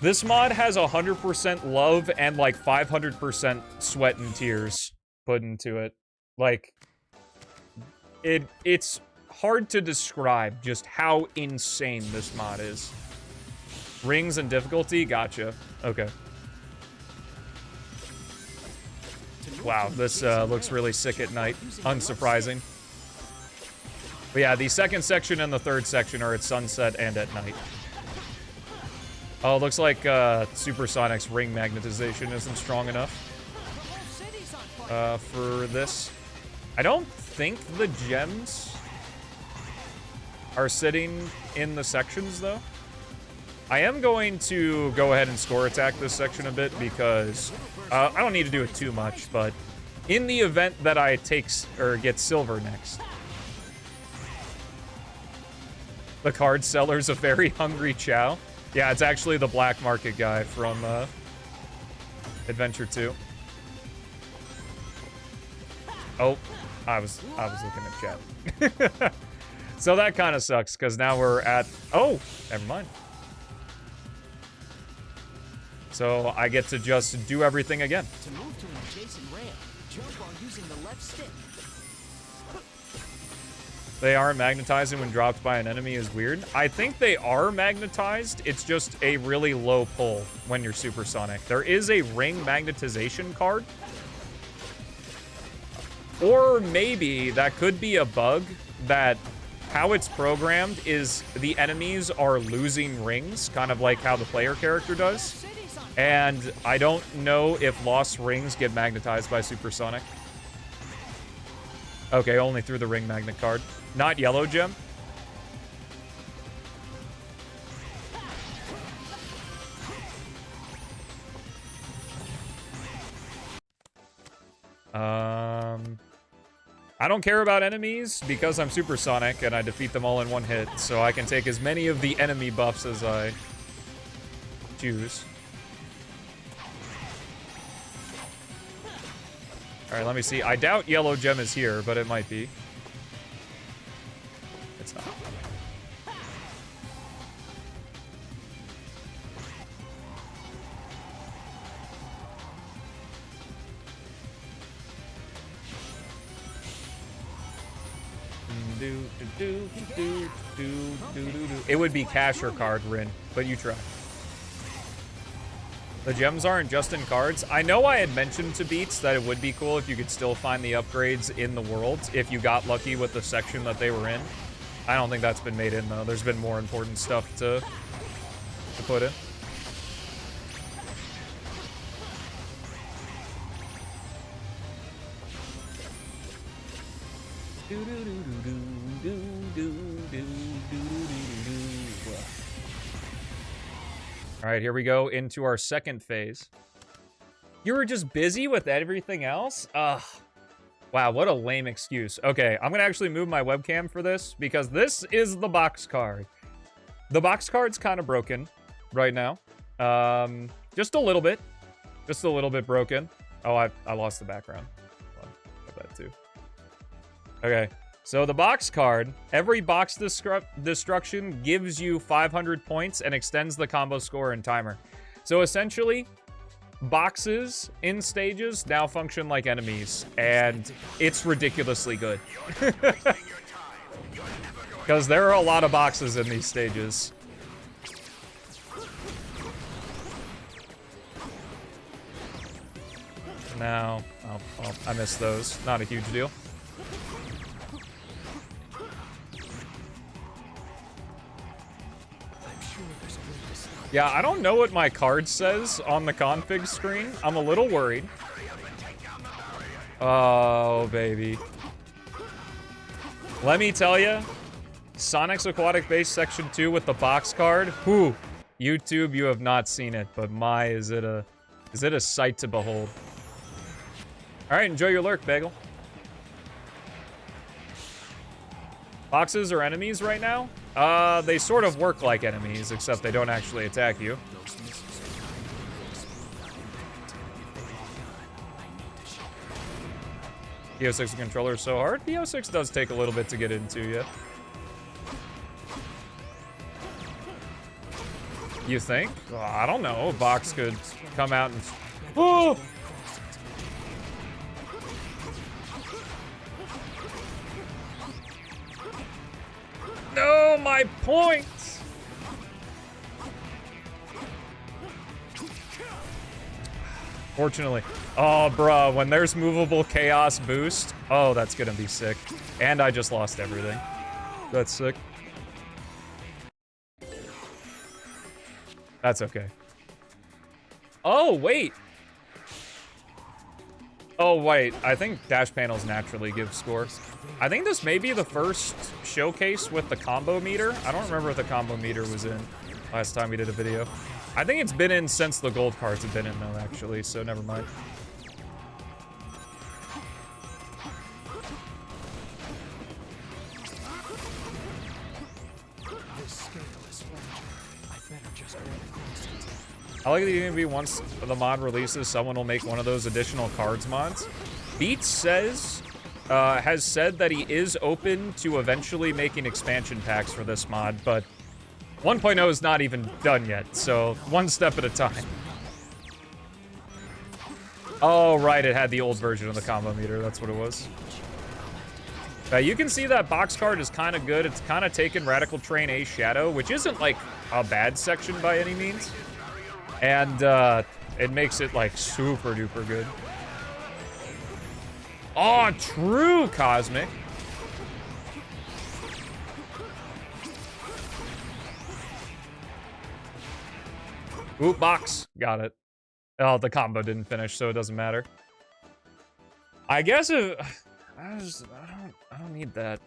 This mod has 100% love and like 500% sweat and tears put into it. Like, it's hard to describe just how insane this mod is. Rings and difficulty? Gotcha. Okay. Wow, this looks really sick at night. Unsurprising. But yeah, the second section and the third section are at sunset and at night. Oh, looks like Supersonic's ring magnetization isn't strong enough for this. I don't think the gems are sitting in the sections, though. I am going to go ahead and score attack this section a bit because I don't need to do it too much, but in the event that I get silver next, the card seller's a very hungry Chow. Yeah, it's actually the black market guy from Adventure 2. Oh, I was looking at chat. So that kind of sucks because now we're at. Oh, never mind. So I get to just do everything again. To move to an adjacent ramp, jump while using the left stick. They aren't magnetizing when dropped by an enemy is weird. I think they are magnetized. It's just a really low pull when you're supersonic. There is a ring magnetization card. Or maybe that could be a bug that how it's programmed is the enemies are losing rings, kind of like how the player character does. And I don't know if lost rings get magnetized by Supersonic. Okay, only through the ring magnet card. Not yellow gem. I don't care about enemies because I'm Supersonic and I defeat them all in one hit, so I can take as many of the enemy buffs as I choose. Alright, let me see. I doubt yellow gem is here, but it might be. It's not. It would be cash or card, Rin, but you try. The gems aren't just in cards. I know I had mentioned to Beats that it would be cool if you could still find the upgrades in the world if you got lucky with the section that they were in. I don't think that's been made in, though. There's been more important stuff to put in. All right, here we go into our second phase. You were just busy with everything else? Ugh. Wow, what a lame excuse. Okay, I'm gonna actually move my webcam for this because this is the box card. The box card's kind of broken right now. Just a little bit. Just a little bit broken. Oh, I lost the background. Hold on, got that too. Okay, so the box card, every box destruction gives you 500 points and extends the combo score and timer. So essentially, boxes in stages now function like enemies, and it's ridiculously good. Because there are a lot of boxes in these stages. Now, oh, I missed those. Not a huge deal. Yeah, I don't know what my card says on the config screen. I'm a little worried. Oh, baby. Let me tell you, Sonic's Aquatic Base Section 2 with the box card. Whew. YouTube, you have not seen it, but my, is it a sight to behold. All right, enjoy your lurk, Bagel. Boxes are enemies right now? They sort of work like enemies, except they don't actually attack you. P06 controller is so hard. P06 does take a little bit to get into, yeah. You think? Oh, I don't know. A box could come out and... Oh! No, my points! Fortunately. Oh, bruh, when there's movable chaos boost, oh, that's gonna be sick. And I just lost everything. That's sick. That's okay. Oh, wait. Oh, wait. I think dash panels naturally give score. I think this may be the first showcase with the combo meter. I don't remember if the combo meter was in last time we did a video. I think it's been in since the gold cards have been in, though, actually, so never mind. I like the maybe once the mod releases, someone will make one of those additional cards mods. Beats says, has said that he is open to eventually making expansion packs for this mod, but 1.0 is not even done yet, so one step at a time. Oh, right, it had the old version of the combo meter, that's what it was. You can see that box card is kind of good. It's kind of taken Radical Train A Shadow, which isn't like a bad section by any means. And it makes it like super duper good. Oh, true Cosmic. Oop, box. Got it. Oh, the combo didn't finish, so it doesn't matter. I guess if... I don't need that.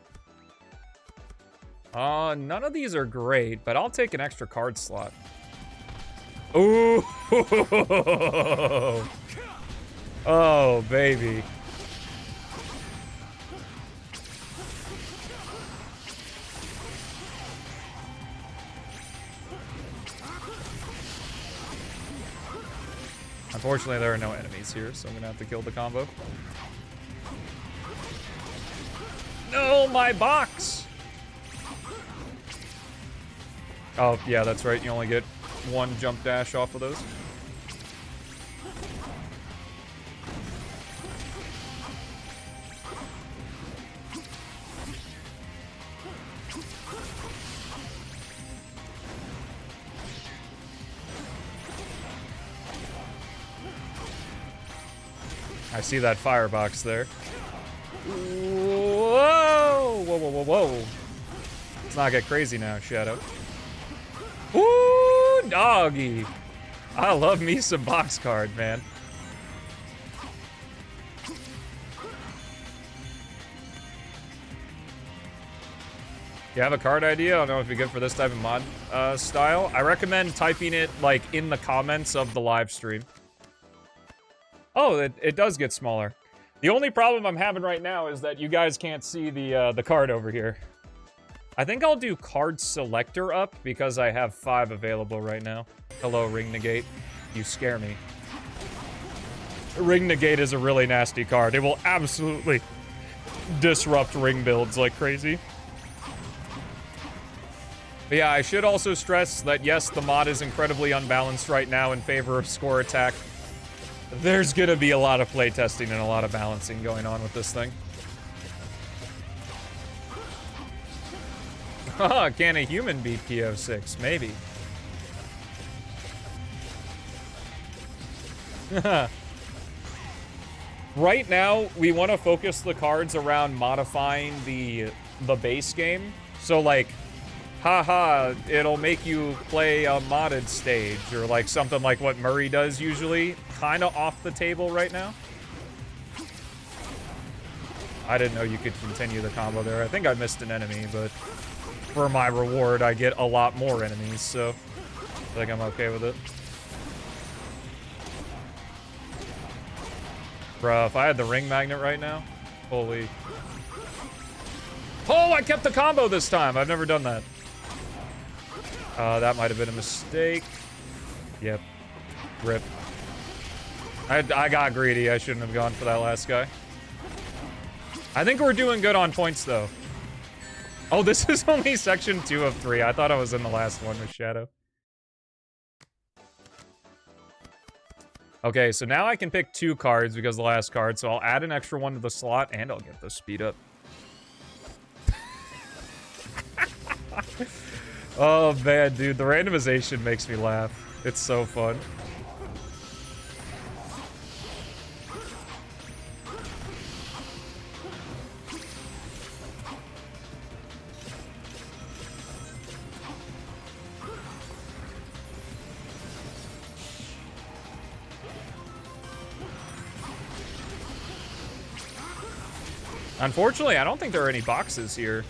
None of these are great, but I'll take an extra card slot. Ooh! Oh, baby. Unfortunately, there are no enemies here, so I'm gonna have to kill the combo. No, my box! Oh, yeah, that's right. You only get one jump dash off of those. I see that firebox there. Whoa! Whoa, whoa, whoa, whoa. Let's not get crazy now, Shadow. Ooh, doggy. I love me some box card, man. You have a card idea? I don't know if you're good for this type of mod style. I recommend typing it, like, in the comments of the live stream. Oh, it does get smaller. The only problem I'm having right now is that you guys can't see the card over here. I think I'll do card selector up because I have 5 available right now. Hello, Ring Negate. You scare me. Ring Negate is a really nasty card. It will absolutely disrupt ring builds like crazy. But yeah, I should also stress that yes, the mod is incredibly unbalanced right now in favor of score attack. There's gonna be a lot of playtesting and a lot of balancing going on with this thing. Haha, can a human beat P06? Maybe. Right now, we want to focus the cards around modifying the base game. So like, haha, it'll make you play a modded stage, or like something like what Murray does usually. Kind of off the table right now. I didn't know you could continue the combo there. I think I missed an enemy, but for my reward, I get a lot more enemies, so I think I'm okay with it. Bruh, if I had the ring magnet right now, holy. Oh, I kept the combo this time. I've never done that. That might have been a mistake. Yep. Rip. I got greedy. I shouldn't have gone for that last guy. I think we're doing good on points, though. Oh, this is only section 2 of 3. I thought I was in the last one with Shadow. Okay, so now I can pick 2 cards because of the last card, so I'll add an extra one to the slot, and I'll get the speed up. Oh, man, dude, the randomization makes me laugh. It's so fun. Unfortunately, I don't think there are any boxes here.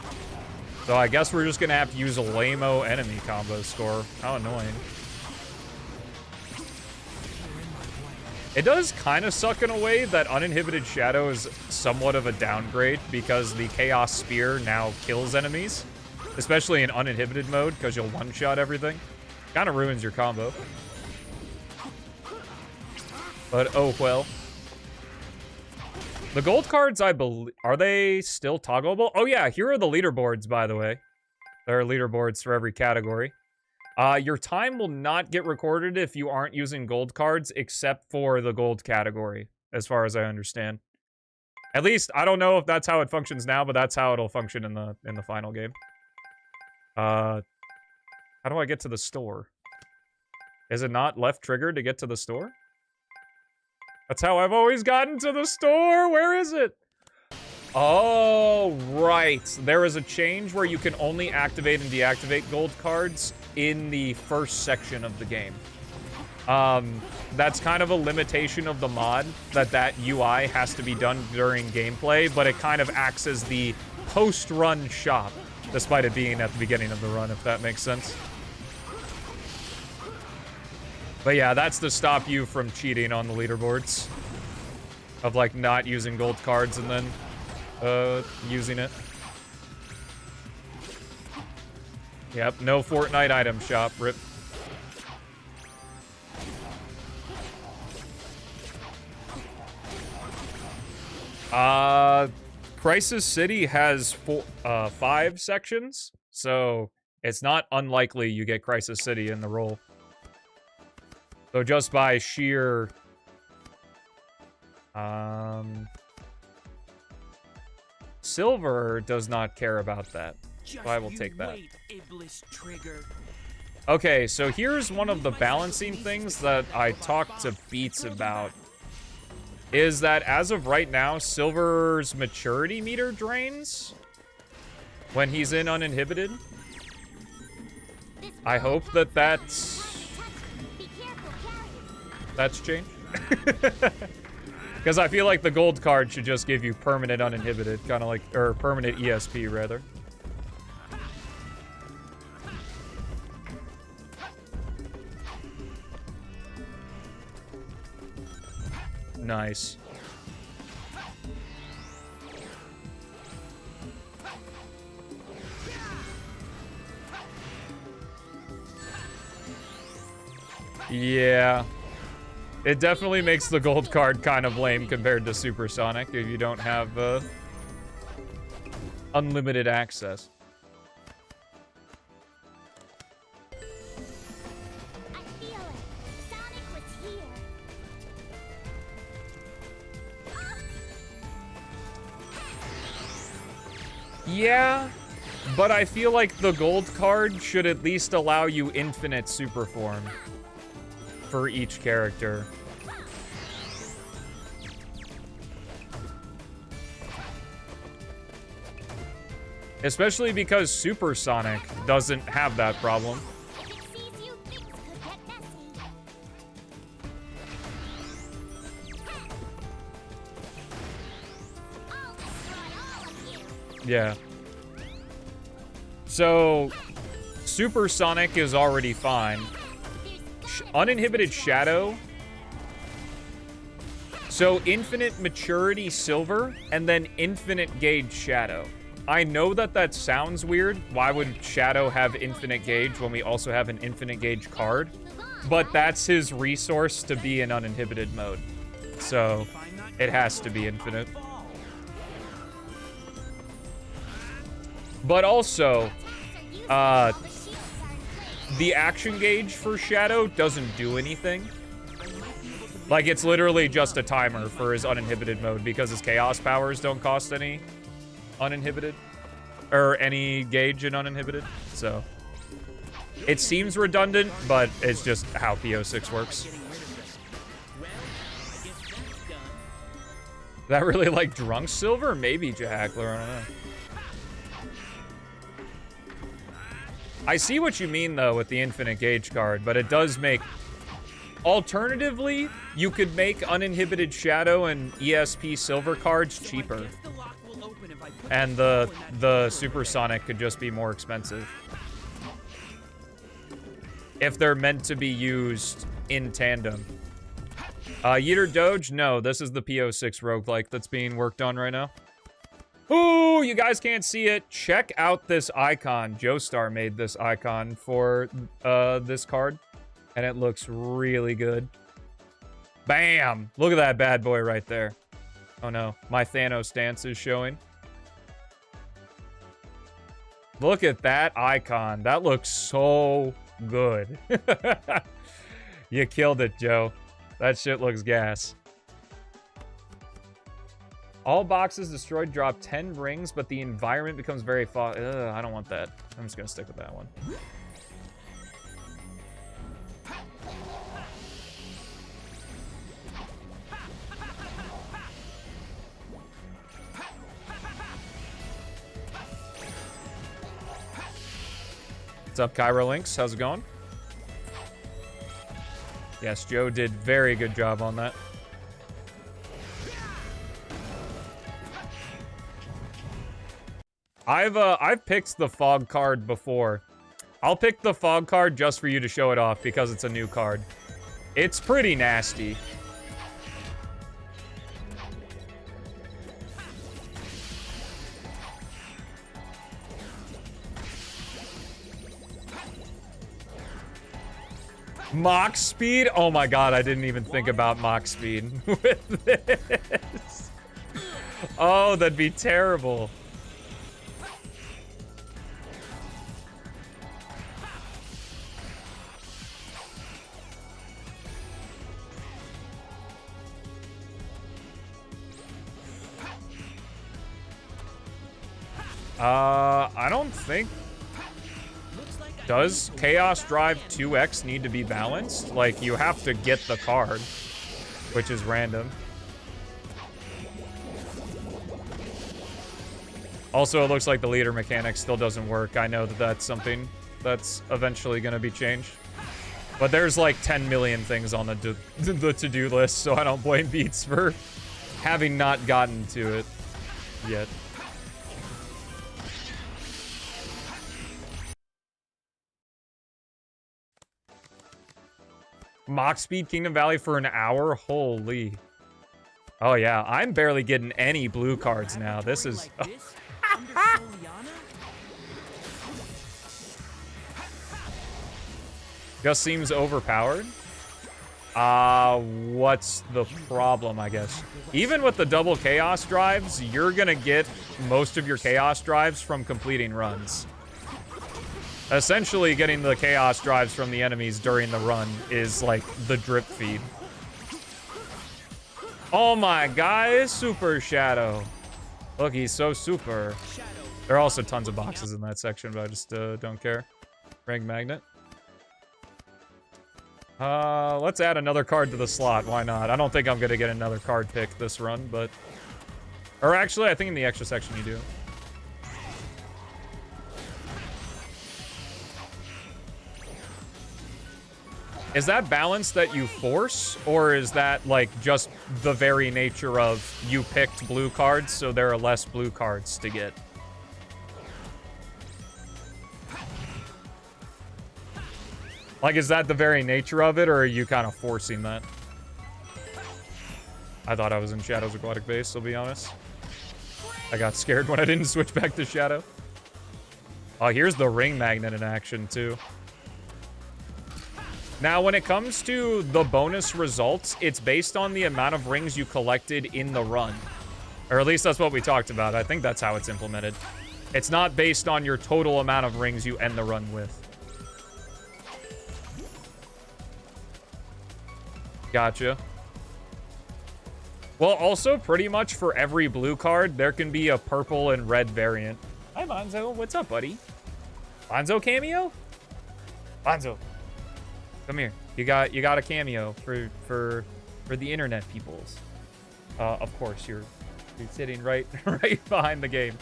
So I guess we're just gonna have to use a lame-o enemy combo score. How annoying. It does kind of suck in a way that uninhibited Shadow is somewhat of a downgrade because the Chaos Spear now kills enemies. Especially in uninhibited mode because you'll one-shot everything. Kind of ruins your combo. But oh well. The gold cards, I believe, are they still toggleable? Oh yeah, here are the leaderboards, by the way. There are leaderboards for every category. Your time will not get recorded if you aren't using gold cards, except for the gold category, as far as I understand. At least, I don't know if that's how it functions now, but that's how it'll function in the final game. How do I get to the store? Is it not left trigger to get to the store? That's how I've always gotten to the store. Where is it? Oh, right. There is a change where you can only activate and deactivate gold cards in the first section of the game. That's kind of a limitation of the mod, that UI has to be done during gameplay, but it kind of acts as the post-run shop, despite it being at the beginning of the run, if that makes sense. But yeah, that's to stop you from cheating on the leaderboards. Of, like, not using gold cards and then, using it. Yep, no Fortnite item shop, rip. Crisis City has 5 sections, so it's not unlikely you get Crisis City in the roll. So just by sheer... Silver does not care about that. So I will take that. Okay, so here's one of the balancing things that I talked to Beats about. Is that as of right now, Silver's maturity meter drains when he's in uninhibited. I hope that that's changed. Because I feel like the gold card should just give you permanent uninhibited, kind of like, or permanent ESP rather. Nice. Yeah. It definitely makes the gold card kind of lame compared to Supersonic if you don't have unlimited access. I feel it. Sonic was here. Yeah, but I feel like the gold card should at least allow you infinite super form for each character. Especially because Supersonic doesn't have that problem. If it sees you, things could get messy. I'll destroy all of you. Yeah. So, Supersonic is already fine. Uninhibited Shadow. So, Infinite Maturity Silver, and then Infinite Gauge Shadow. I know that that sounds weird. Why would Shadow have Infinite Gauge when we also have an Infinite Gauge card? But that's his resource to be in uninhibited mode. So, it has to be infinite. But also, the action gauge for Shadow doesn't do anything. Like, it's literally just a timer for his uninhibited mode because his chaos powers don't cost any uninhibited. Or any gauge in uninhibited. So, it seems redundant, but it's just how P06 works. That really like Drunk Silver? Maybe Jahackler, I don't know. I see what you mean, though, with the Infinite Gauge card, but it does make... Alternatively, you could make Uninhibited Shadow and ESP Silver cards cheaper. And the Supersonic could just be more expensive. If they're meant to be used in tandem. Yeeter Doge? No, this is the P06 roguelike that's being worked on right now. Ooh, you guys can't see it. Check out this icon. Joestar made this icon for this card. And it looks really good. Bam! Look at that bad boy right there. Oh no, my Thanos stance is showing. Look at that icon. That looks so good. You killed it, Joe. That shit looks gas. All boxes destroyed drop 10 rings, but the environment becomes very fog. I don't want that. I'm just gonna stick with that one. What's up, Cairo Links? How's it going? Yes, Joe did very good job on that. I've picked the fog card before. I'll pick the fog card just for you to show it off because it's a new card. It's pretty nasty. Mach speed? Oh my god, I didn't even think about Mach speed with this. Oh, that'd be terrible. I don't think... Does Chaos Drive 2X need to be balanced? Like, you have to get the card, which is random. Also, it looks like the leader mechanic still doesn't work. I know that that's something that's eventually going to be changed. But there's like 10 million things on the to-do list, so I don't blame Beats for having not gotten to it yet. Mach speed Kingdom Valley for an hour? Holy. Oh yeah, I'm barely getting any blue cards now. This is... Just seems overpowered. What's the problem, I guess? Even with the double chaos drives, you're gonna get most of your chaos drives from completing runs. Essentially, getting the chaos drives from the enemies during the run is like the drip feed. Oh my god, Super Shadow. Look, he's so super. There are also tons of boxes in that section, but I just don't care. Ring magnet. Let's add another card to the slot. Why not? I don't think I'm gonna get another card pick this run, but... Or actually, I think in the extra section you do. Is that balance that you force, or is that, like, just the very nature of you picked blue cards, so there are less blue cards to get? Like, is that the very nature of it, or are you kind of forcing that? I thought I was in Shadow's Aquatic Base, I'll be honest. I got scared when I didn't switch back to Shadow. Oh, here's the ring magnet in action, too. Now, when it comes to the bonus results, it's based on the amount of rings you collected in the run. Or at least that's what we talked about. I think that's how it's implemented. It's not based on your total amount of rings you end the run with. Gotcha. Well, also, pretty much for every blue card, there can be a purple and red variant. Hi, Bonzo. What's up, buddy? Bonzo cameo? Bonzo. Come here. You got a cameo for the internet peoples. Of course, you're sitting right behind the game.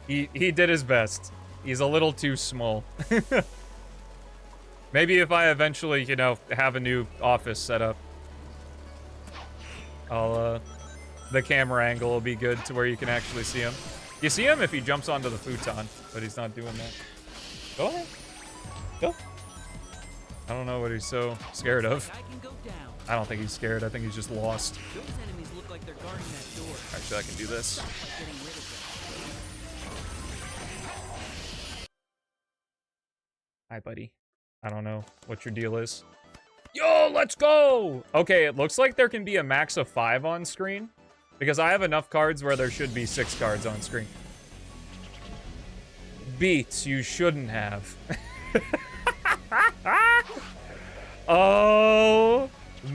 He did his best. He's a little too small. Maybe if I eventually, you know, have a new office set up, I'll, the camera angle will be good to where you can actually see him. You see him if he jumps onto the futon, but he's not doing that. Go ahead. Go. I don't know what he's so scared of. I don't think he's scared. I think he's just lost. Those enemies look like they're guarding that door. Actually, I can do this. Hi, buddy. I don't know what your deal is. Yo, let's go! Okay, it looks like there can be a max of 5 on screen, because I have enough cards where there should be 6 cards on screen. Beats you shouldn't have. Oh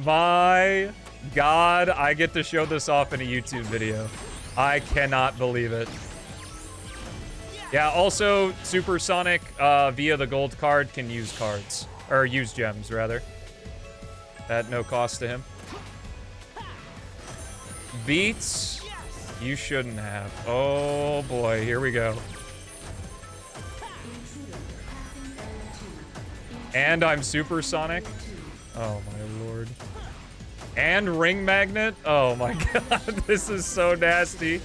my god, I get to show this off in a YouTube video. I cannot believe it. Yeah, also, Supersonic, via the gold card, can use cards. Or use gems, rather. At no cost to him. Beats, you shouldn't have. Oh boy, here we go. And I'm Supersonic. Oh my lord. And Ring Magnet? Oh my god, this is so nasty.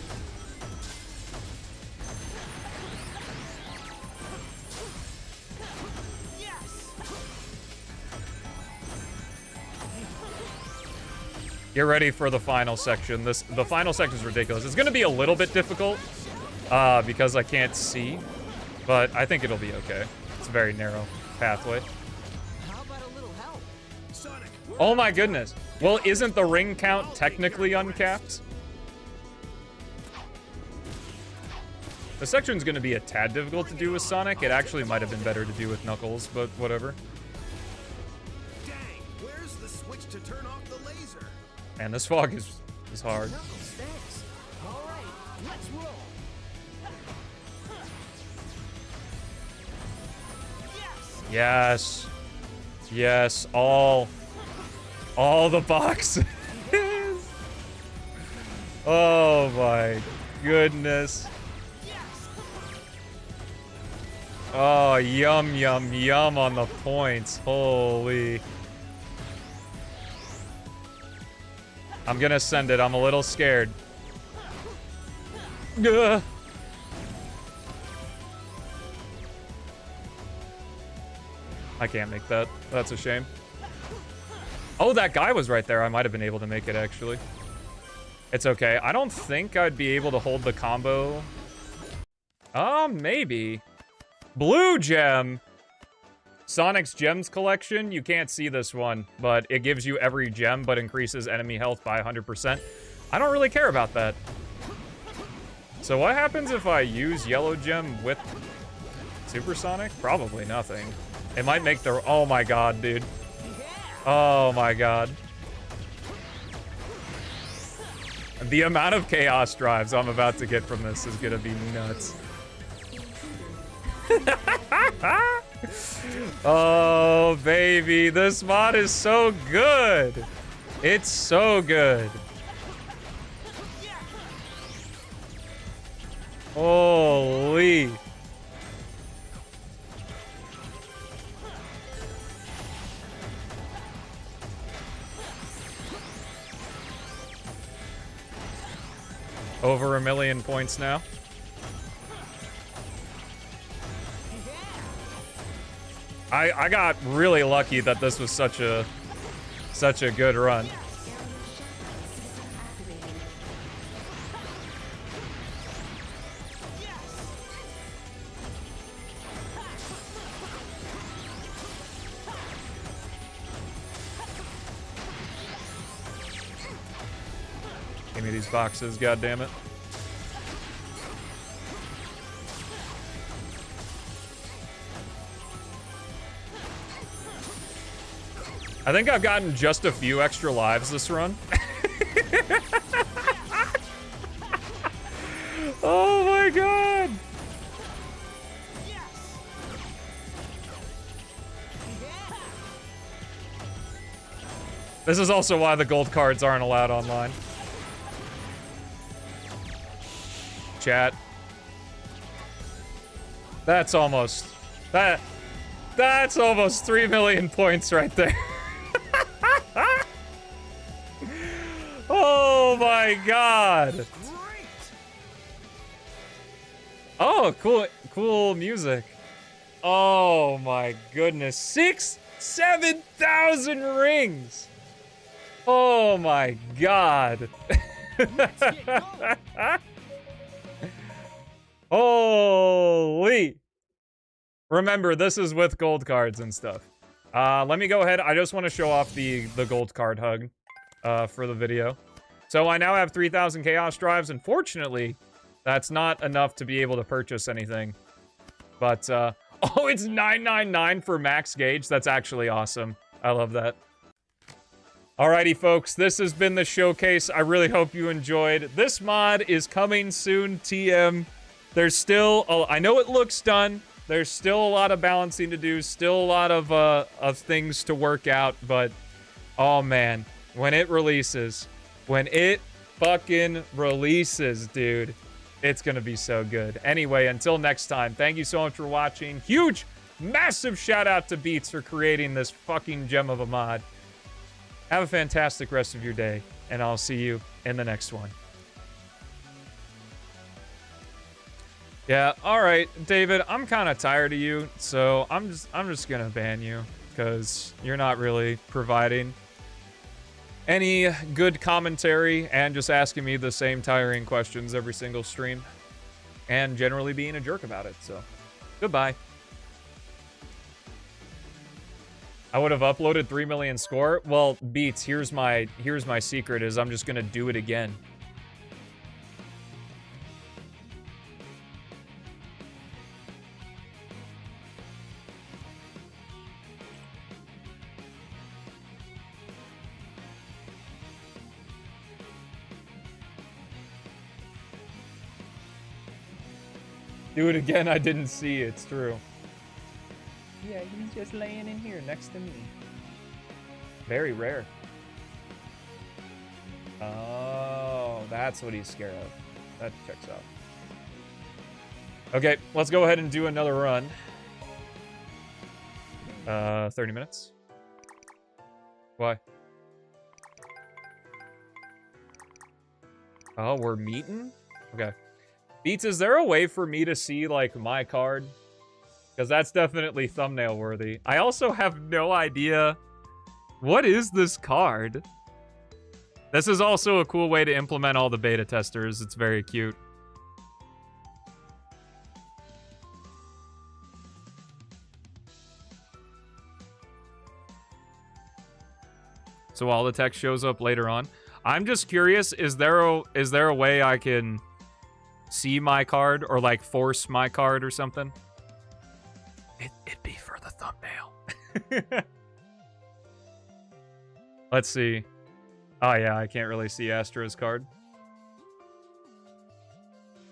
Get ready for the final section. The final section is ridiculous. It's going to be a little bit difficult because I can't see, but I think it'll be okay. It's a very narrow pathway. How about a little help? Sonic. Oh my goodness. Well, isn't the ring count technically uncapped? The section's going to be a tad difficult to do with Sonic. It actually might have been better to do with Knuckles, but whatever. Dang, where's the switch to turn off the laser? Man, this fog is hard. Knuckles, thanks. All right, let's roll. Yes. Yes, all the boxes. Oh my goodness. Oh, yum, yum, yum on the points. Holy. I'm gonna send it. I'm a little scared. Ugh. I can't make that. That's a shame. Oh, that guy was right there. I might have been able to make it, actually. It's okay. I don't think I'd be able to hold the combo. Maybe. Blue gem. Sonic's Gems collection. You can't see this one, but it gives you every gem, but increases enemy health by 100%. I don't really care about that. So what happens if I use yellow gem with Supersonic? Probably nothing. It might make the... Oh my god, dude. Oh my god. The amount of chaos drives I'm about to get from this is gonna be nuts. Oh, baby. This mod is so good. It's so good. Holy. Over 1 million points now. I got really lucky that this was such a good run. Give me these boxes, goddammit. I think I've gotten just a few extra lives this run. Oh my god! This is also why the gold cards aren't allowed online. Chat. That's almost... That's almost 3 million points right there. Oh my god. Oh, cool music. Oh my goodness. 7,000 rings. Oh my god. Holy. Remember, this is with gold cards and stuff. Let me go ahead. I just want to show off the gold card hug for the video. So I now have 3,000 chaos drives. Unfortunately, that's not enough to be able to purchase anything. But, oh, it's 999 for max gauge. That's actually awesome. I love that. Alrighty, folks. This has been the showcase. I really hope you enjoyed. This mod is coming soon, TM. There's still, I know it looks done. There's still a lot of balancing to do. Still a lot of things to work out. But, oh man, when it releases... When it fucking releases, dude, it's gonna be so good. Anyway, until next time, thank you so much for watching. Huge, massive shout out to Beats for creating this fucking gem of a mod. Have a fantastic rest of your day, and I'll see you in the next one. Yeah, all right, David, I'm kind of tired of you, so I'm just gonna ban you because you're not really providing any good commentary and just asking me the same tiring questions every single stream and generally being a jerk about it. So, goodbye. I would have uploaded 3 million score. Well, Beats, here's my secret is I'm just gonna do it again. Do it again, I didn't see, it's true. Yeah, he's just laying in here next to me. Very rare. Oh, that's what he's scared of. That checks out. Okay, let's go ahead and do another run. 30 minutes. Why? Oh, we're meeting? Okay. Beats, is there a way for me to see, like, my card? Because that's definitely thumbnail worthy. I also have no idea. What is this card? This is also a cool way to implement all the beta testers. It's very cute. So all the text shows up later on. I'm just curious, is there a way I can see my card or like force my card or something? It'd be for the thumbnail. Let's see. Oh yeah, I can't really see Astra's card.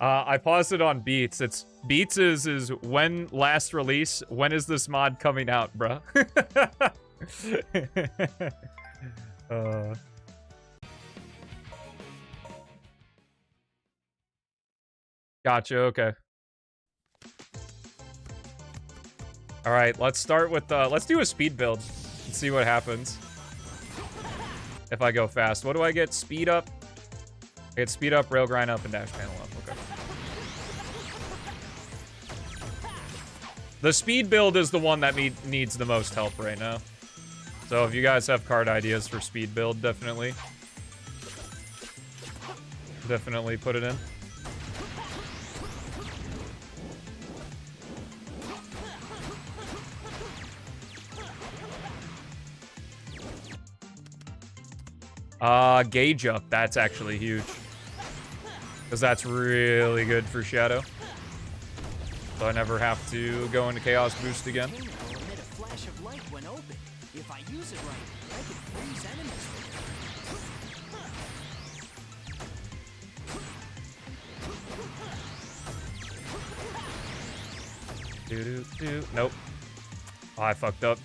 I paused it on Beats. It's Beats is when last release. When is this mod coming out, bruh? Gotcha, okay. Alright, let's start with, let's do a speed build and see what happens. If I go fast. What do I get? Speed up. I get speed up, rail grind up, and dash panel up. Okay. The speed build is the one that needs the most help right now. So if you guys have card ideas for speed build, definitely put it in. Gauge up. That's actually huge. Because that's really good for Shadow. So I never have to go into Chaos Boost again. If I use it right, I can freeze enemies with it. Nope. Oh, I fucked up.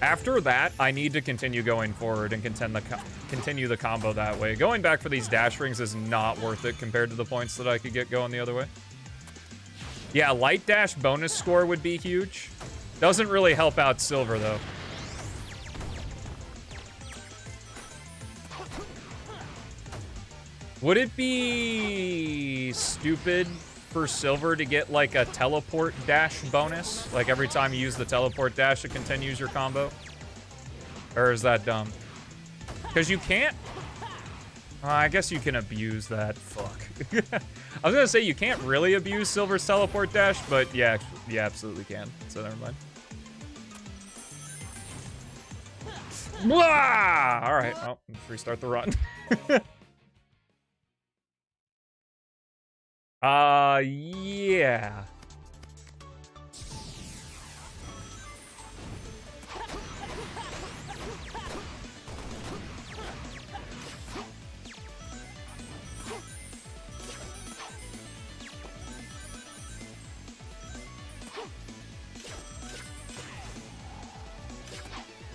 After that, I need to continue going forward and continue the combo that way. Going back for these dash rings is not worth it compared to the points that I could get going the other way. Yeah, light dash bonus score would be huge. Doesn't really help out Silver, though. Would it be stupid for Silver to get, like, a teleport dash bonus? Like, every time you use the teleport dash, it continues your combo? Or is that dumb? Because you can't... I guess you can abuse that. Fuck. I was gonna say you can't really abuse Silver's teleport dash, but yeah, you absolutely can. So never mind. Blah! All right, well, let's restart the run. Yeah.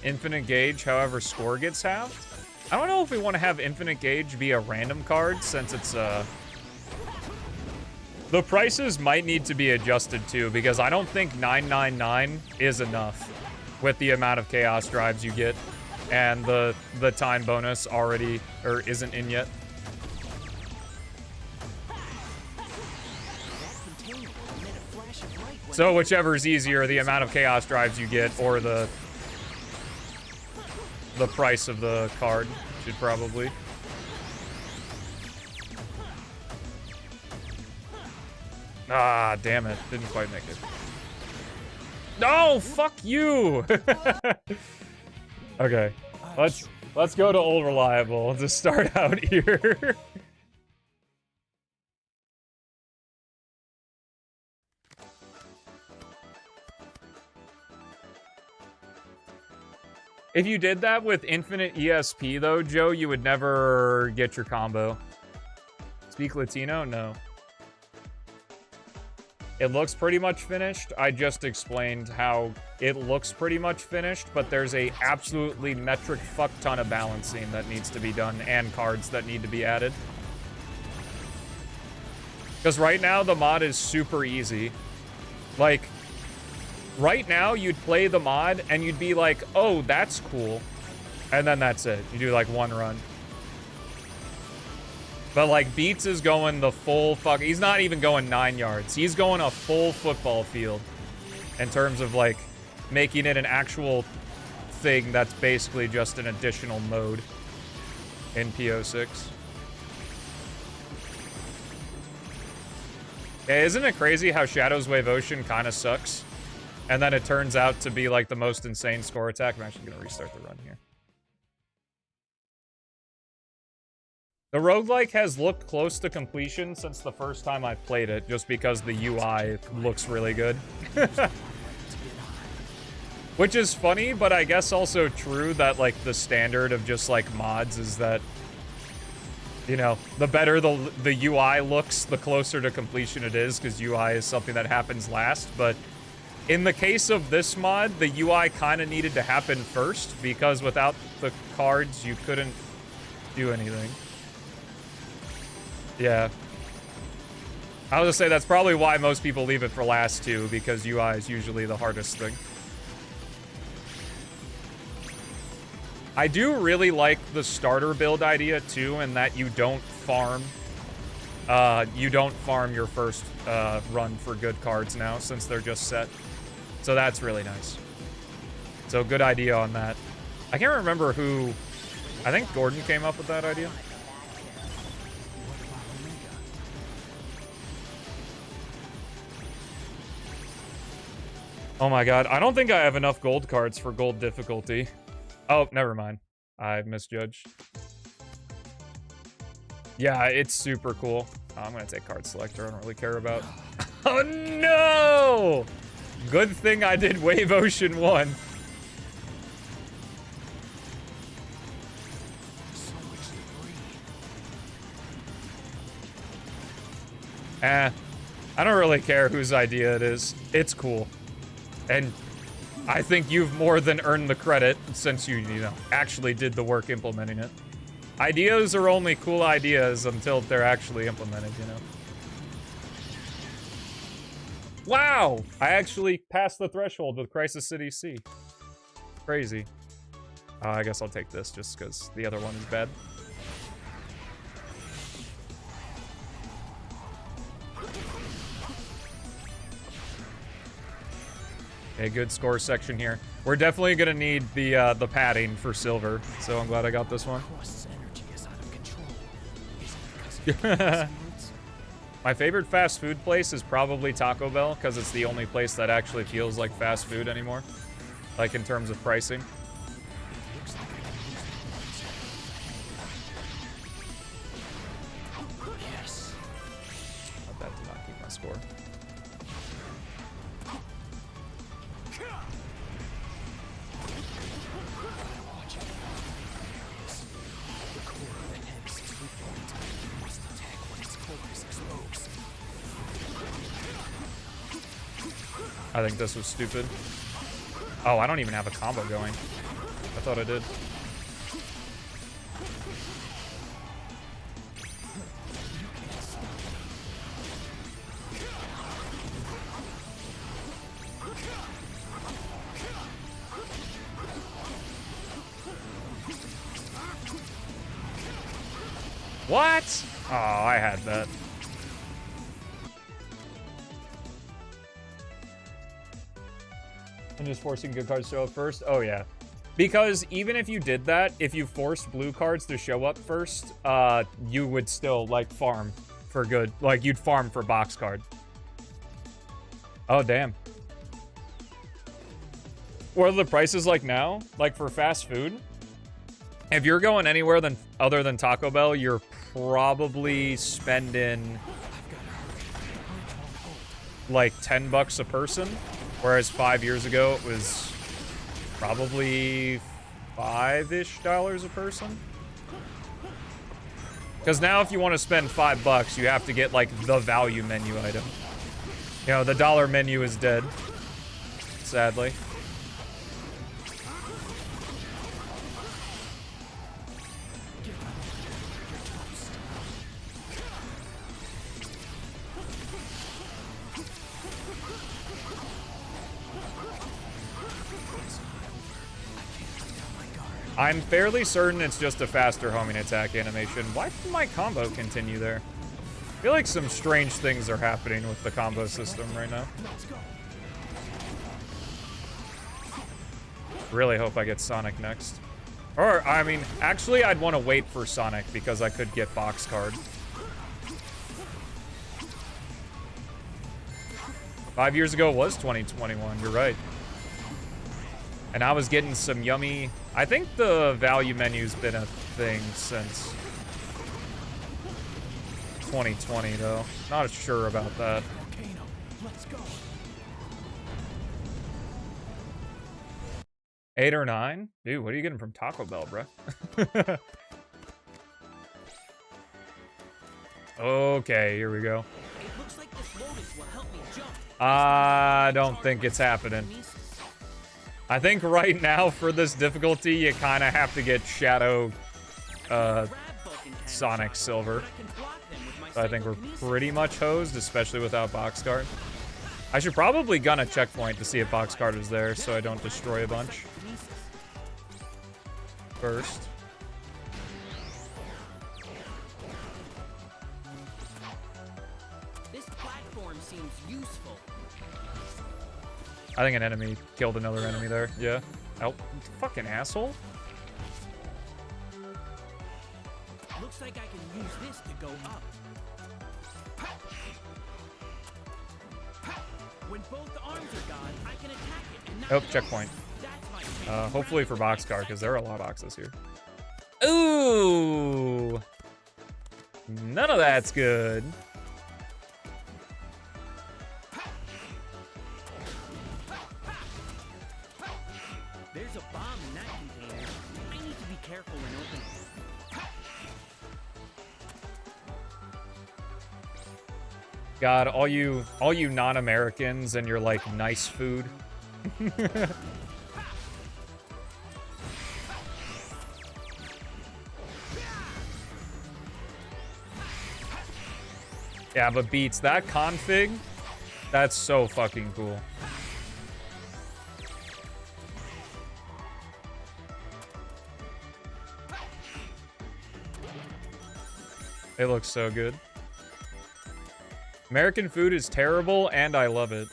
Infinite Gauge, however, score gets halved. I don't know if we want to have Infinite Gauge be a random card, since it's, the prices might need to be adjusted, too, because I don't think 999 is enough with the amount of Chaos Drives you get, and the time bonus already, or isn't in yet. So whichever is easier, the amount of Chaos Drives you get, or the price of the card should probably. Ah, damn it. Didn't quite make it. No, fuck you! Okay. Let's go to Old Reliable to start out here. If you did that with infinite ESP, though, Joe, you would never get your combo. Speak Latino? No. It looks pretty much finished. I just explained how it looks pretty much finished, but there's a absolutely metric fuck ton of balancing that needs to be done and cards that need to be added. Because right now, the mod is super easy. Like... right now, you'd play the mod, and you'd be like, oh, that's cool. And then that's it. You do, like, one run. But like Beats is going the full fuck. He's not even going 9 yards. He's going a full football field in terms of like making it an actual thing that's basically just an additional mode in P06. Yeah, isn't it crazy how Shadow's Wave Ocean kind of sucks? And then it turns out to be like the most insane score attack. I'm actually going to restart the run here. The roguelike has looked close to completion since the first time I played it, just because the UI looks really good. Which is funny, but I guess also true that, like, the standard of just, like, mods is that, you know, the better the UI looks, the closer to completion it is, because UI is something that happens last. But in the case of this mod, the UI kind of needed to happen first, because without the cards, you couldn't do anything. Yeah. I was gonna say that's probably why most people leave it for last too, because UI is usually the hardest thing. I do really like the starter build idea too, in that you don't farm your first run for good cards now, since they're just set. So that's really nice. So good idea on that. I can't remember who. I think Gordon came up with that idea. Oh my god, I don't think I have enough gold cards for gold difficulty. Oh, never mind. I misjudged. Yeah, it's super cool. Oh, I'm gonna take card selector. I don't really care about. Oh no! Good thing I did Wave Ocean 1. I don't really care whose idea it is. It's cool. And I think you've more than earned the credit since you know, actually did the work implementing it. Ideas are only cool ideas until they're actually implemented, you know. Wow! I actually passed the threshold with Crisis City C. Crazy. I guess I'll take this just because the other one is bad. A good score section here. We're definitely gonna need the padding for silver, so I'm glad I got this one. My favorite fast food place is probably Taco Bell, because it's the only place that actually feels like fast food anymore, like in terms of pricing. That did not keep my score. I think this was stupid. Oh, I don't even have a combo going. I thought I did. What? Oh, I had that. And just forcing good cards to show up first? Oh, yeah. Because even if you did that, if you forced blue cards to show up first, you would still, like, farm for good. Like, you'd farm for box card. Oh, damn. What are the prices like now? Like, for fast food? If you're going anywhere other than Taco Bell, you're probably spending, like, $10 a person. Whereas 5 years ago, it was probably $5-ish a person. Because now if you want to spend $5, you have to get, like, the value menu item. You know, the dollar menu is dead, sadly. I'm fairly certain it's just a faster homing attack animation. Why did my combo continue there? I feel like some strange things are happening with the combo system right now. Really hope I get Sonic next. Or, I mean, actually, I'd want to wait for Sonic because I could get box card. 5 years ago was 2021, you're right. And I was getting some yummy... I think the value menu's been a thing since 2020, though. Not sure about that. Let's go. 8 or 9? Dude, what are you getting from Taco Bell, bruh? Okay, here we go. It looks like this lotus will help me jump. I don't think it's happening. I think right now for this difficulty, you kind of have to get Shadow Sonic Silver. So I think we're pretty much hosed, especially without box card. I should probably gun a checkpoint to see if box card is there so I don't destroy a bunch. First. This platform seems useful. I think an enemy killed another enemy there. Yeah. Oh, fucking asshole. Looks like I can use this to go up. When both arms are gone, I can attack it. And Oh, checkpoint. that's my Hopefully for box card, because there are a lot of boxes here. Ooh! None of that's good. There's a bomb in that container. I need to be careful when opening it. God, all you non-Americans and your like nice food. Yeah, but Beats, that config, that's so fucking cool. It looks so good. American food is terrible, and I love it.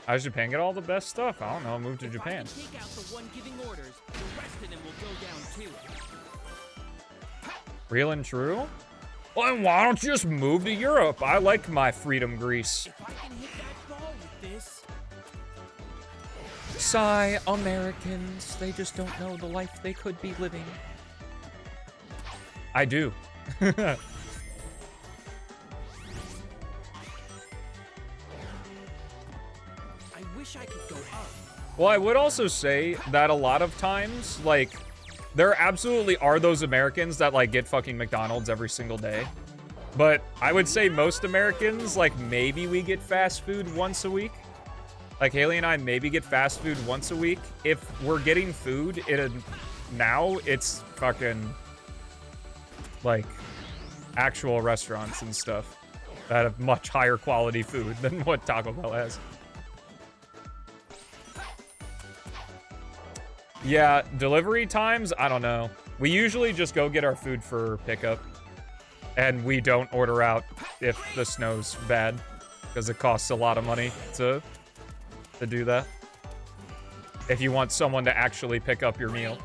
How does Japan get all the best stuff? I don't know. Move to Japan. If I can take out the one giving orders, the rest of them will go down too. Real and true? Well, then why don't you just move to Europe? I like my freedom Greece. If I can hit that ball with this, Sigh, Americans. They just don't know the life they could be living. I do. I wish I could go up. Well, I would also say that a lot of times, like, there absolutely are those Americans that, like, get fucking McDonald's every single day. But I would say most Americans, like, maybe we get fast food once a week. Like, Haley and I maybe get fast food once a week. If we're getting food, now it's fucking, like, actual restaurants and stuff that have much higher quality food than what Taco Bell has. Yeah, delivery times, I don't know. We usually just go get our food for pickup. And we don't order out if the snow's bad. Because it costs a lot of money to do that. If you want someone to actually pick up your meal.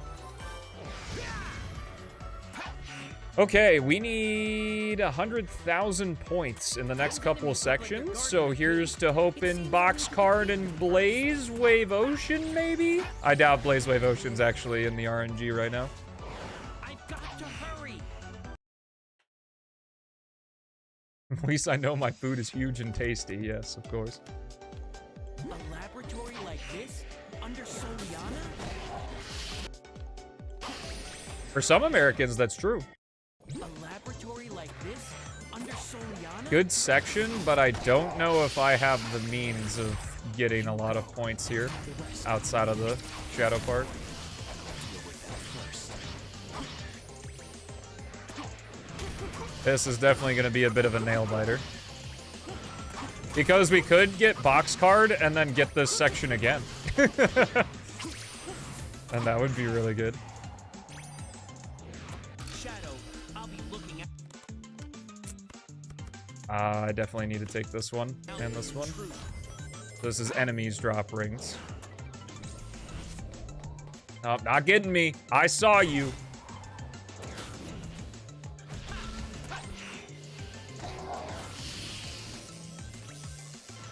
Okay, we need 100,000 points in the next couple of sections. So here's to hoping Box Card and Blaze Wave Ocean, maybe? I doubt Blaze Wave Ocean's actually in the RNG right now. I've got to hurry. At least I know my food is huge and tasty. Yes, of course. A laboratory like this under Soliana? For some Americans, that's true. A laboratory like this under Soliana? Good section, but I don't know if I have the means of getting a lot of points here outside of the shadow part. This is definitely going to be a bit of a nail biter. Because we could get box card and then get this section again. And that would be really good. Shadow, I'll be looking at I definitely need to take this one and this one. This is enemies drop rings. Oh, not getting me. I saw you.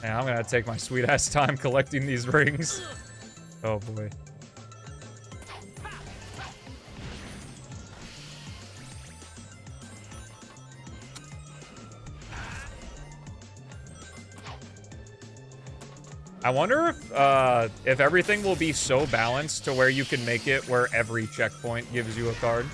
Yeah, I'm gonna take my sweet ass time collecting these rings. Oh boy. I wonder if everything will be so balanced to where you can make it where every checkpoint gives you a card.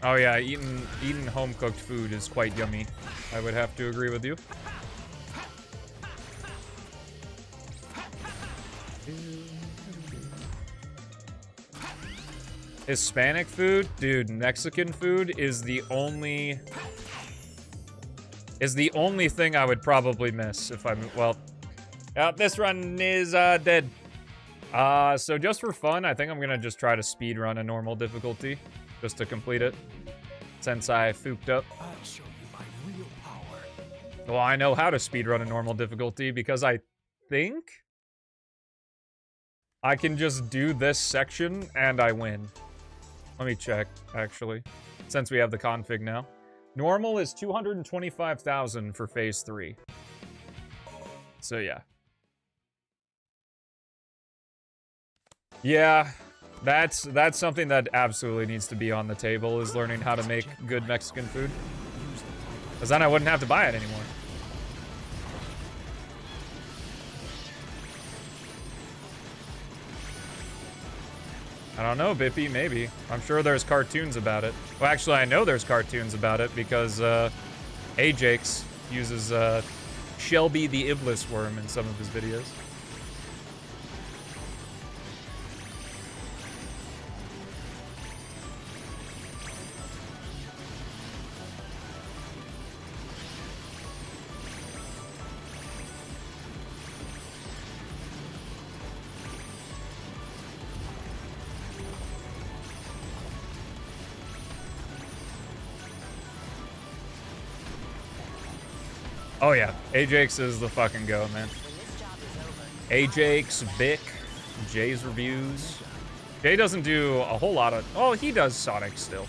Oh yeah, eating home-cooked food is quite yummy. I would have to agree with you. Hispanic food? Dude, Mexican food is the only thing I would probably miss if I'm, well, this run is dead. So just for fun, I think I'm gonna just try to speed run a normal difficulty just to complete it since I fooked up. I'll show you my real power. Well, I know how to speed run a normal difficulty because I think I can just do this section and I win. Let me check, actually, since we have the config now. Normal is 225,000 for phase 3. So yeah. Yeah, that's something that absolutely needs to be on the table, is learning how to make good Mexican food. Because then I wouldn't have to buy it anymore. I don't know, Bippy, maybe. I'm sure there's cartoons about it. Well, actually, I know there's cartoons about it because Ajax uses Shelby the Iblis worm in some of his videos. Oh yeah, Ajax is the fucking go, man. Ajax, Bic, Jay's reviews. Jay doesn't do a whole lot of... Oh, he does Sonic still.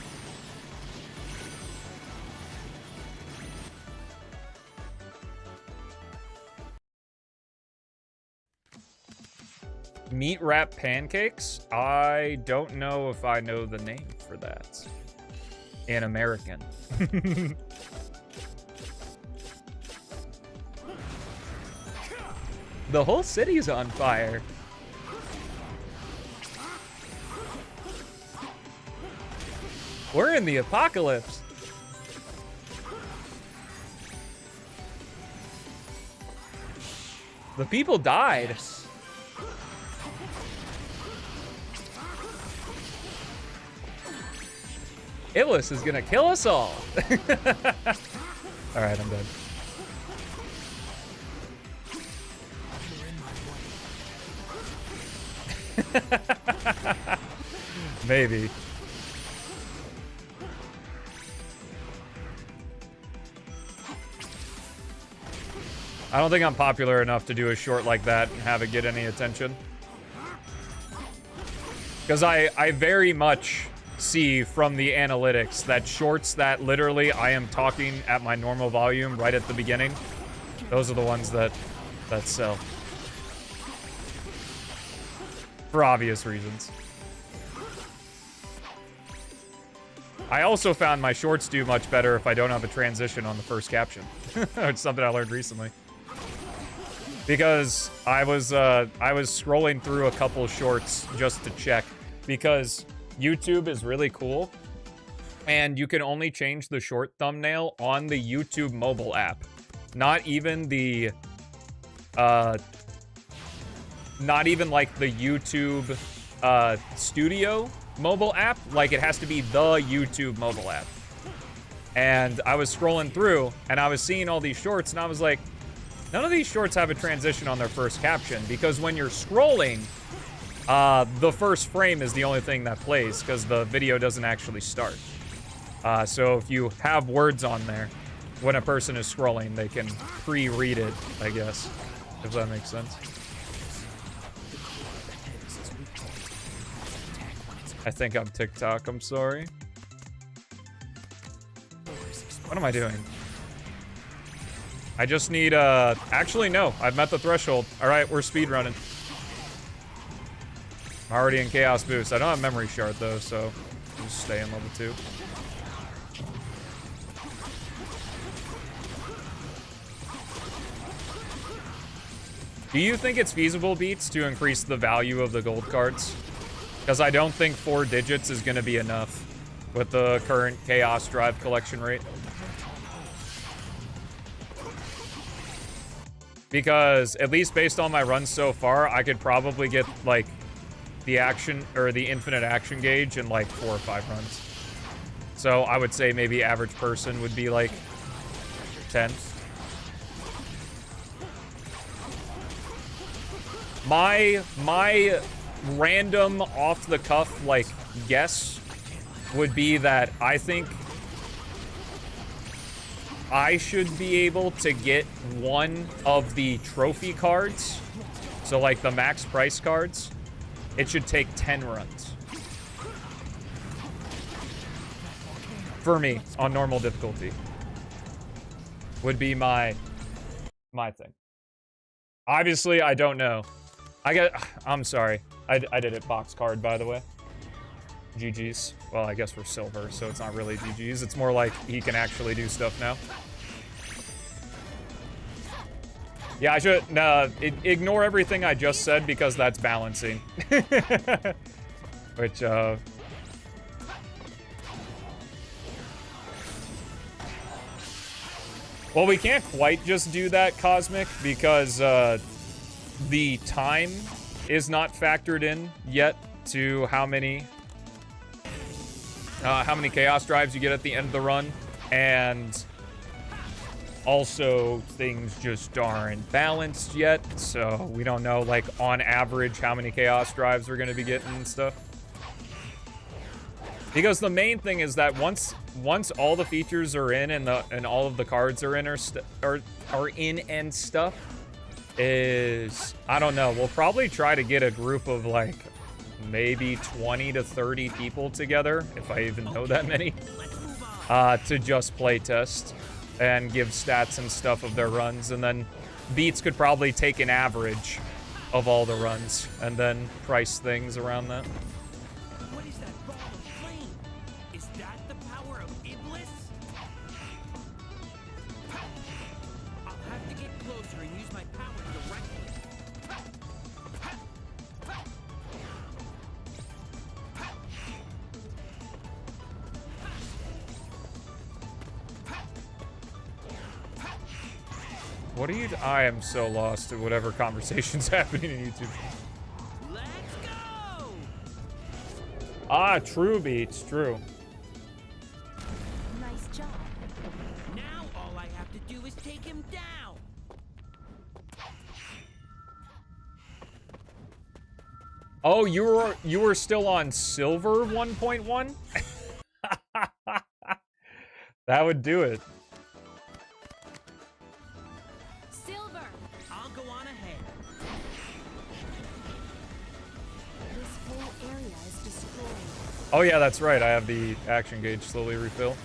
Meat wrap pancakes? I don't know if I know the name for that. In American. The whole city's on fire. We're in the apocalypse. The people died. Iblis is gonna kill us all. All right, I'm done. Maybe. I don't think I'm popular enough to do a short like that and have it get any attention. Because I very much see from the analytics that shorts that literally I am talking at my normal volume right at the beginning, those are the ones that sell. For obvious reasons. I also found my shorts do much better if I don't have a transition on the first caption. It's something I learned recently. Because I was scrolling through a couple shorts just to check. Because YouTube is really cool And you can only change the short thumbnail on the YouTube mobile app. Not even the, not even like the YouTube Studio mobile app. Like, it has to be the YouTube mobile app. And I was scrolling through, and I was seeing all these shorts, and I was like, none of these shorts have a transition on their first caption, because when you're scrolling, the first frame is the only thing that plays, because the video doesn't actually start. So if you have words on there, when a person is scrolling, they can pre-read it, I guess, if that makes sense. I think I'm TikTok, I'm sorry. What am I doing? I just need, actually, no. I've met the threshold. All right, we're speedrunning. I'm already in Chaos Boost. I don't have Memory Shard, though, so I'll just stay in level 2. Do you think it's feasible, Beats, to increase the value of the gold cards? Because I don't think 4 digits is going to be enough with the current Chaos Drive collection rate. Because, at least based on my runs so far, I could probably get, like, the action, or the infinite action gauge in, like, 4 or 5 runs. So, I would say maybe average person would be, like, 10. My random, off-the-cuff, like, guess would be that I think I should be able to get one of the trophy cards. So, like, the max price cards. It should take 10 runs. For me, on normal difficulty. Would be my thing. Obviously, I don't know. I'm sorry. I did it box card, by the way. GG's. Well, I guess we're silver, so it's not really GG's. It's more like he can actually do stuff now. Yeah, I should ignore everything I just said because that's balancing. Which, well, we can't quite just do that, Cosmic, because the time is not factored in yet to how many Chaos Drives you get at the end of the run, and also things just aren't balanced yet, so we don't know, like, on average how many Chaos Drives we're going to be getting and stuff. Because the main thing is that once all the features are in and all of the cards are in are in and stuff, is, I don't know, we'll probably try to get a group of, like, maybe 20 to 30 people together, if I even know that many, to just play test and give stats and stuff of their runs, and then Beats could probably take an average of all the runs and then price things around that. What is that ball of flame? Is that the power of Iblis? I'll have to get closer and use my power directly. What are you? I am so lost at whatever conversation's happening in YouTube. Let's go! Ah, true, Beats, true. Nice job. Now all I have to do is take him down. Oh, you were still on silver 1.1? That would do it. Silver. I'll go on ahead. This whole area is destroyed. Oh yeah, that's right. I have the action gauge slowly refill,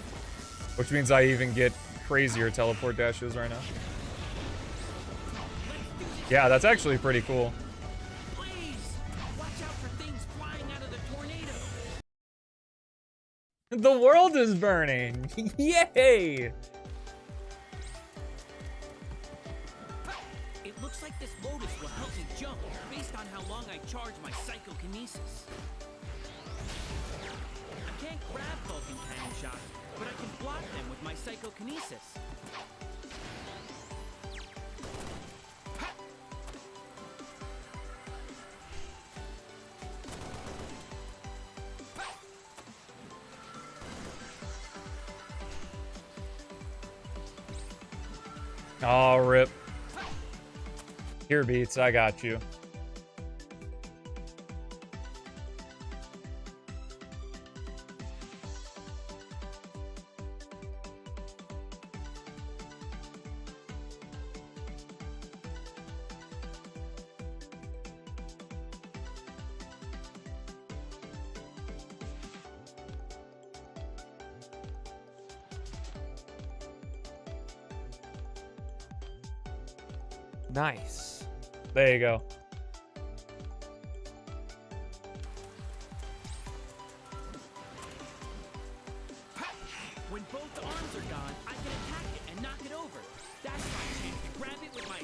which means I even get crazier teleport dashes right now. Yeah, that's actually pretty cool. Please, watch out for things flying out of the tornado. The world is burning! Yay! It looks like this lotus will help me jump based on how long I charge my psychokinesis. Okay, can't grab Vulcan cannon shots, but I can block them with my psychokinesis. Oh, rip. Here, Beats, I got you. Nice. There you go. When both arms are gone, I can attack it and knock it over. That's my chance to grab it with my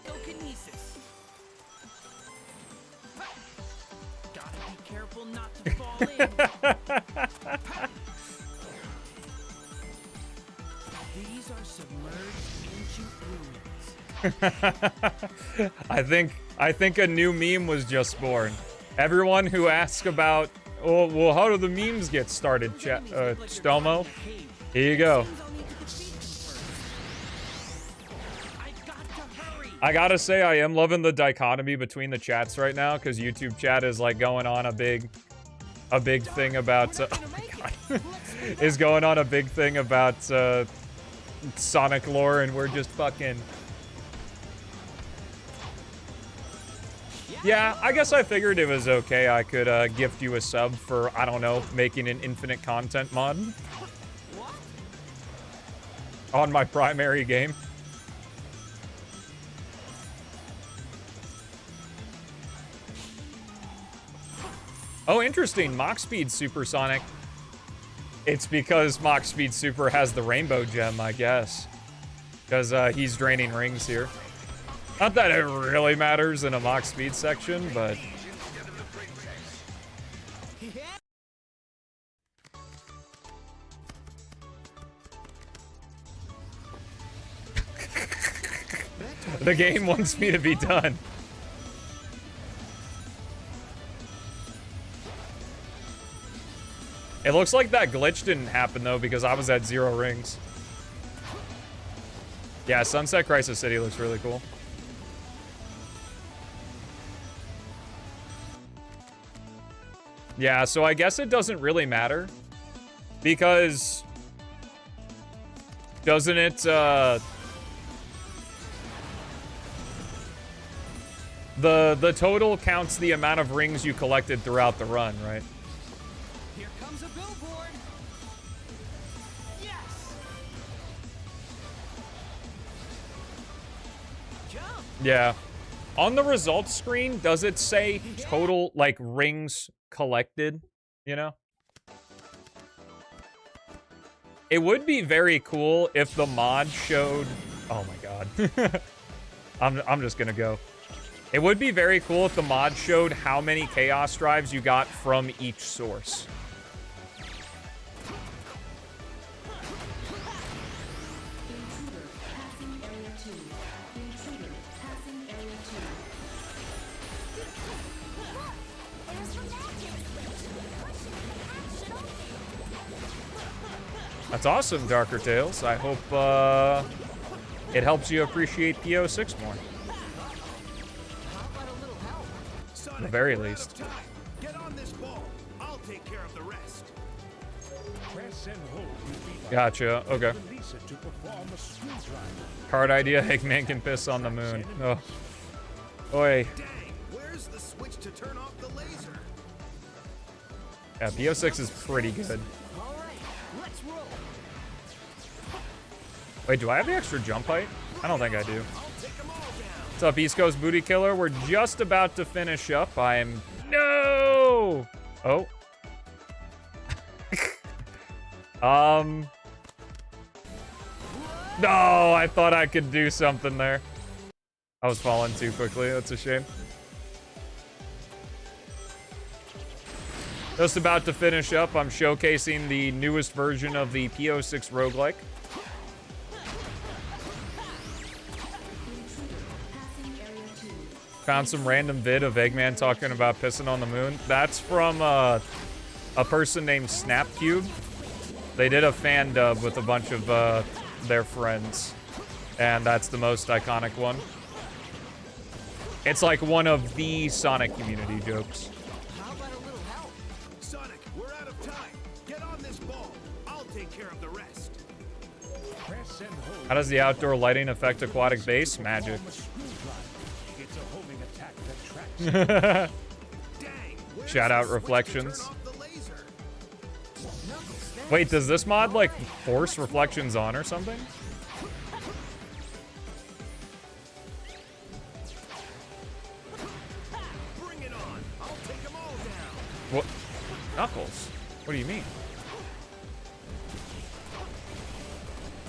psychokinesis. Gotta be careful not to fall in. These are submerged ancient ruins. I think a new meme was just born. Everyone who asks about, oh, well, how do the memes get started, Stomo? Here you go. I gotta say, I am loving the dichotomy between the chats right now, because YouTube chat is like going on a big thing about, oh my god, is going on a big thing about Sonic lore, and we're just fucking. Yeah, I guess I figured it was okay. I could gift you a sub for, I don't know, making an infinite content mod on my primary game. Oh, interesting. Mach Speed Supersonic. It's because Mach Speed Super has the rainbow gem, I guess. Because he's draining rings here. Not that it really matters in a Mach Speed section, but... The game wants me to be done. It looks like that glitch didn't happen, though, because I was at 0 rings. Yeah, Sunset Crisis City looks really cool. Yeah, so I guess it doesn't really matter. Because... Doesn't it, The total counts the amount of rings you collected throughout the run, right? Here comes a billboard. Yes. Jump. Yeah. On the results screen, does it say total, like, rings collected? You know? It would be very cool if the mod showed... Oh my god. I'm just gonna go. It would be very cool if the mod showed how many Chaos Drives you got from each source. That's awesome, Darker Tales. I hope it helps you appreciate P06 more. At the very least. Get on this ball. I'll take care of the rest. Gotcha. Okay. Card idea: Eggman can piss on the moon. Oh. Oi. Dang, where's the switch to turn off the laser? Yeah, P06 is pretty good. All right, let's roll. Wait, do I have the extra jump height? I don't think I do. I'll take them all down. What's up, East Coast Booty Killer? We're just about to finish up. I'm... No! Oh. No, I thought I could do something there. I was falling too quickly. That's a shame. Just about to finish up. I'm showcasing the newest version of the P06 Roguelike. Found some random vid of Eggman talking about pissing on the moon. That's from a person named Snapcube. They did a fan dub with a bunch of their friends. And that's the most iconic one. It's like one of the Sonic community jokes. How about a little help? Sonic, we're out of time. Get on this ball. I'll take care of the rest. Press and hold. How does the outdoor lighting affect aquatic base? Magic. It's a homing attack that tracks. Dang, where's Shout the out switch to Reflections. turn off the laser? Wait, does this mod like force reflections on or something? Bring it on. I'll take them all down. What? Knuckles? What do you mean?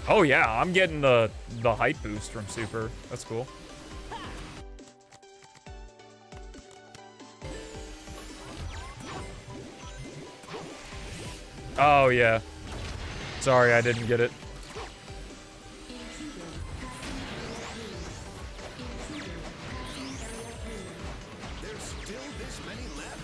Oh yeah, I'm getting the height boost from Super. That's cool. Oh yeah. Sorry, I didn't get it. There's still this many left?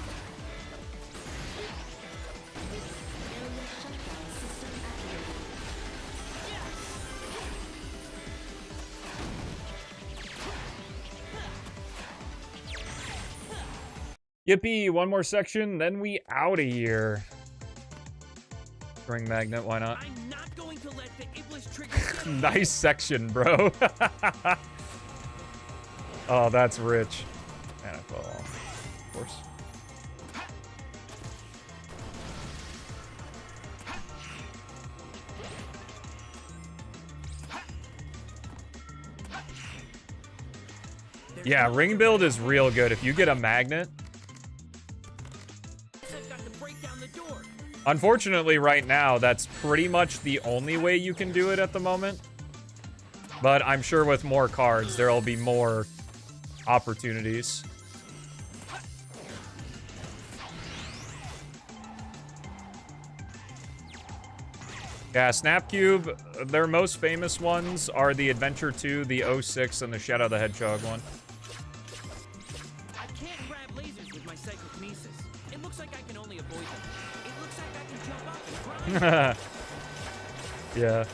Yippee, one more section, then we out of here. Ring magnet, why not? I'm not going to let the Iblis trigger. Nice section, bro. Oh, that's rich. NFL, of course. Yeah, ring build is real good. If you get a magnet. I've got to break down the door. Unfortunately, right now, that's pretty much the only way you can do it at the moment. But I'm sure with more cards, there'll be more opportunities. Yeah, Snapcube, their most famous ones are the Adventure 2, the 06, and the Shadow the Hedgehog one. I can't grab lasers with my psychokinesis. It looks like I can only avoid them. It looks like I can jump up and grind. Yeah.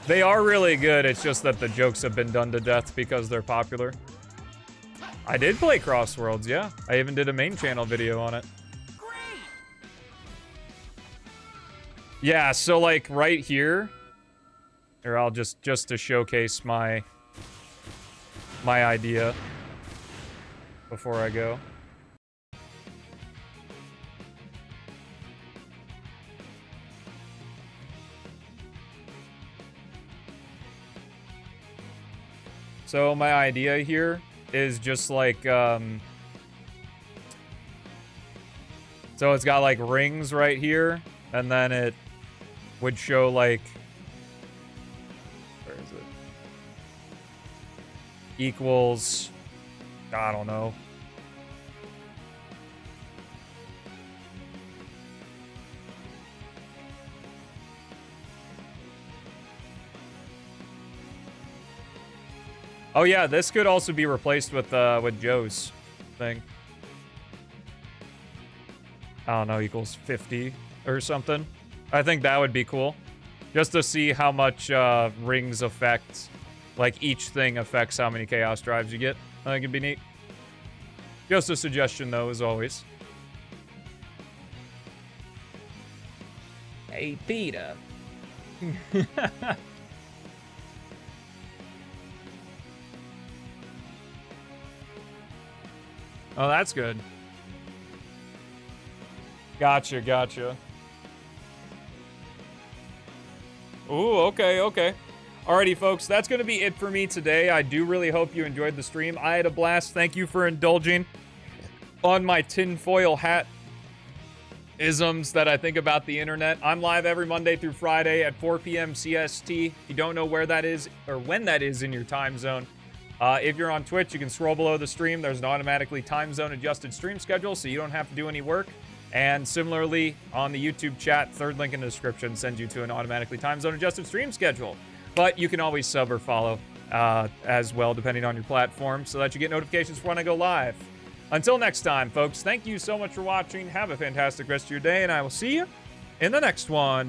They are really good, it's just that the jokes have been done to death because they're popular. I did play Crossworlds, yeah. I even did a main channel video on it. Great! Yeah, so like right here, or I'll just to showcase my idea before I go. So my idea here is just like, so it's got like rings right here, and then it would show like, where is it? Equals, I don't know. Oh yeah, this could also be replaced with Joe's thing. I don't know, equals 50 or something. I think that would be cool. Just to see how much rings affect, like each thing affects how many chaos drives you get. I think it'd be neat. Just a suggestion though, as always. Hey, Peter. Oh, that's good. Gotcha, gotcha. Ooh, okay, okay. Alrighty, folks, that's going to be it for me today. I do really hope you enjoyed the stream. I had a blast. Thank you for indulging on my tinfoil hat isms that I think about the internet. I'm live every Monday through Friday at 4 p.m. CST. If you don't know where that is or when that is in your time zone, if you're on Twitch, you can scroll below the stream. There's an automatically time zone adjusted stream schedule, so you don't have to do any work. And similarly, on the YouTube chat, third link in the description sends you to an automatically time zone adjusted stream schedule. But you can always sub or follow as well, depending on your platform, so that you get notifications for when I go live. Until next time, folks, thank you so much for watching. Have a fantastic rest of your day, and I will see you in the next one.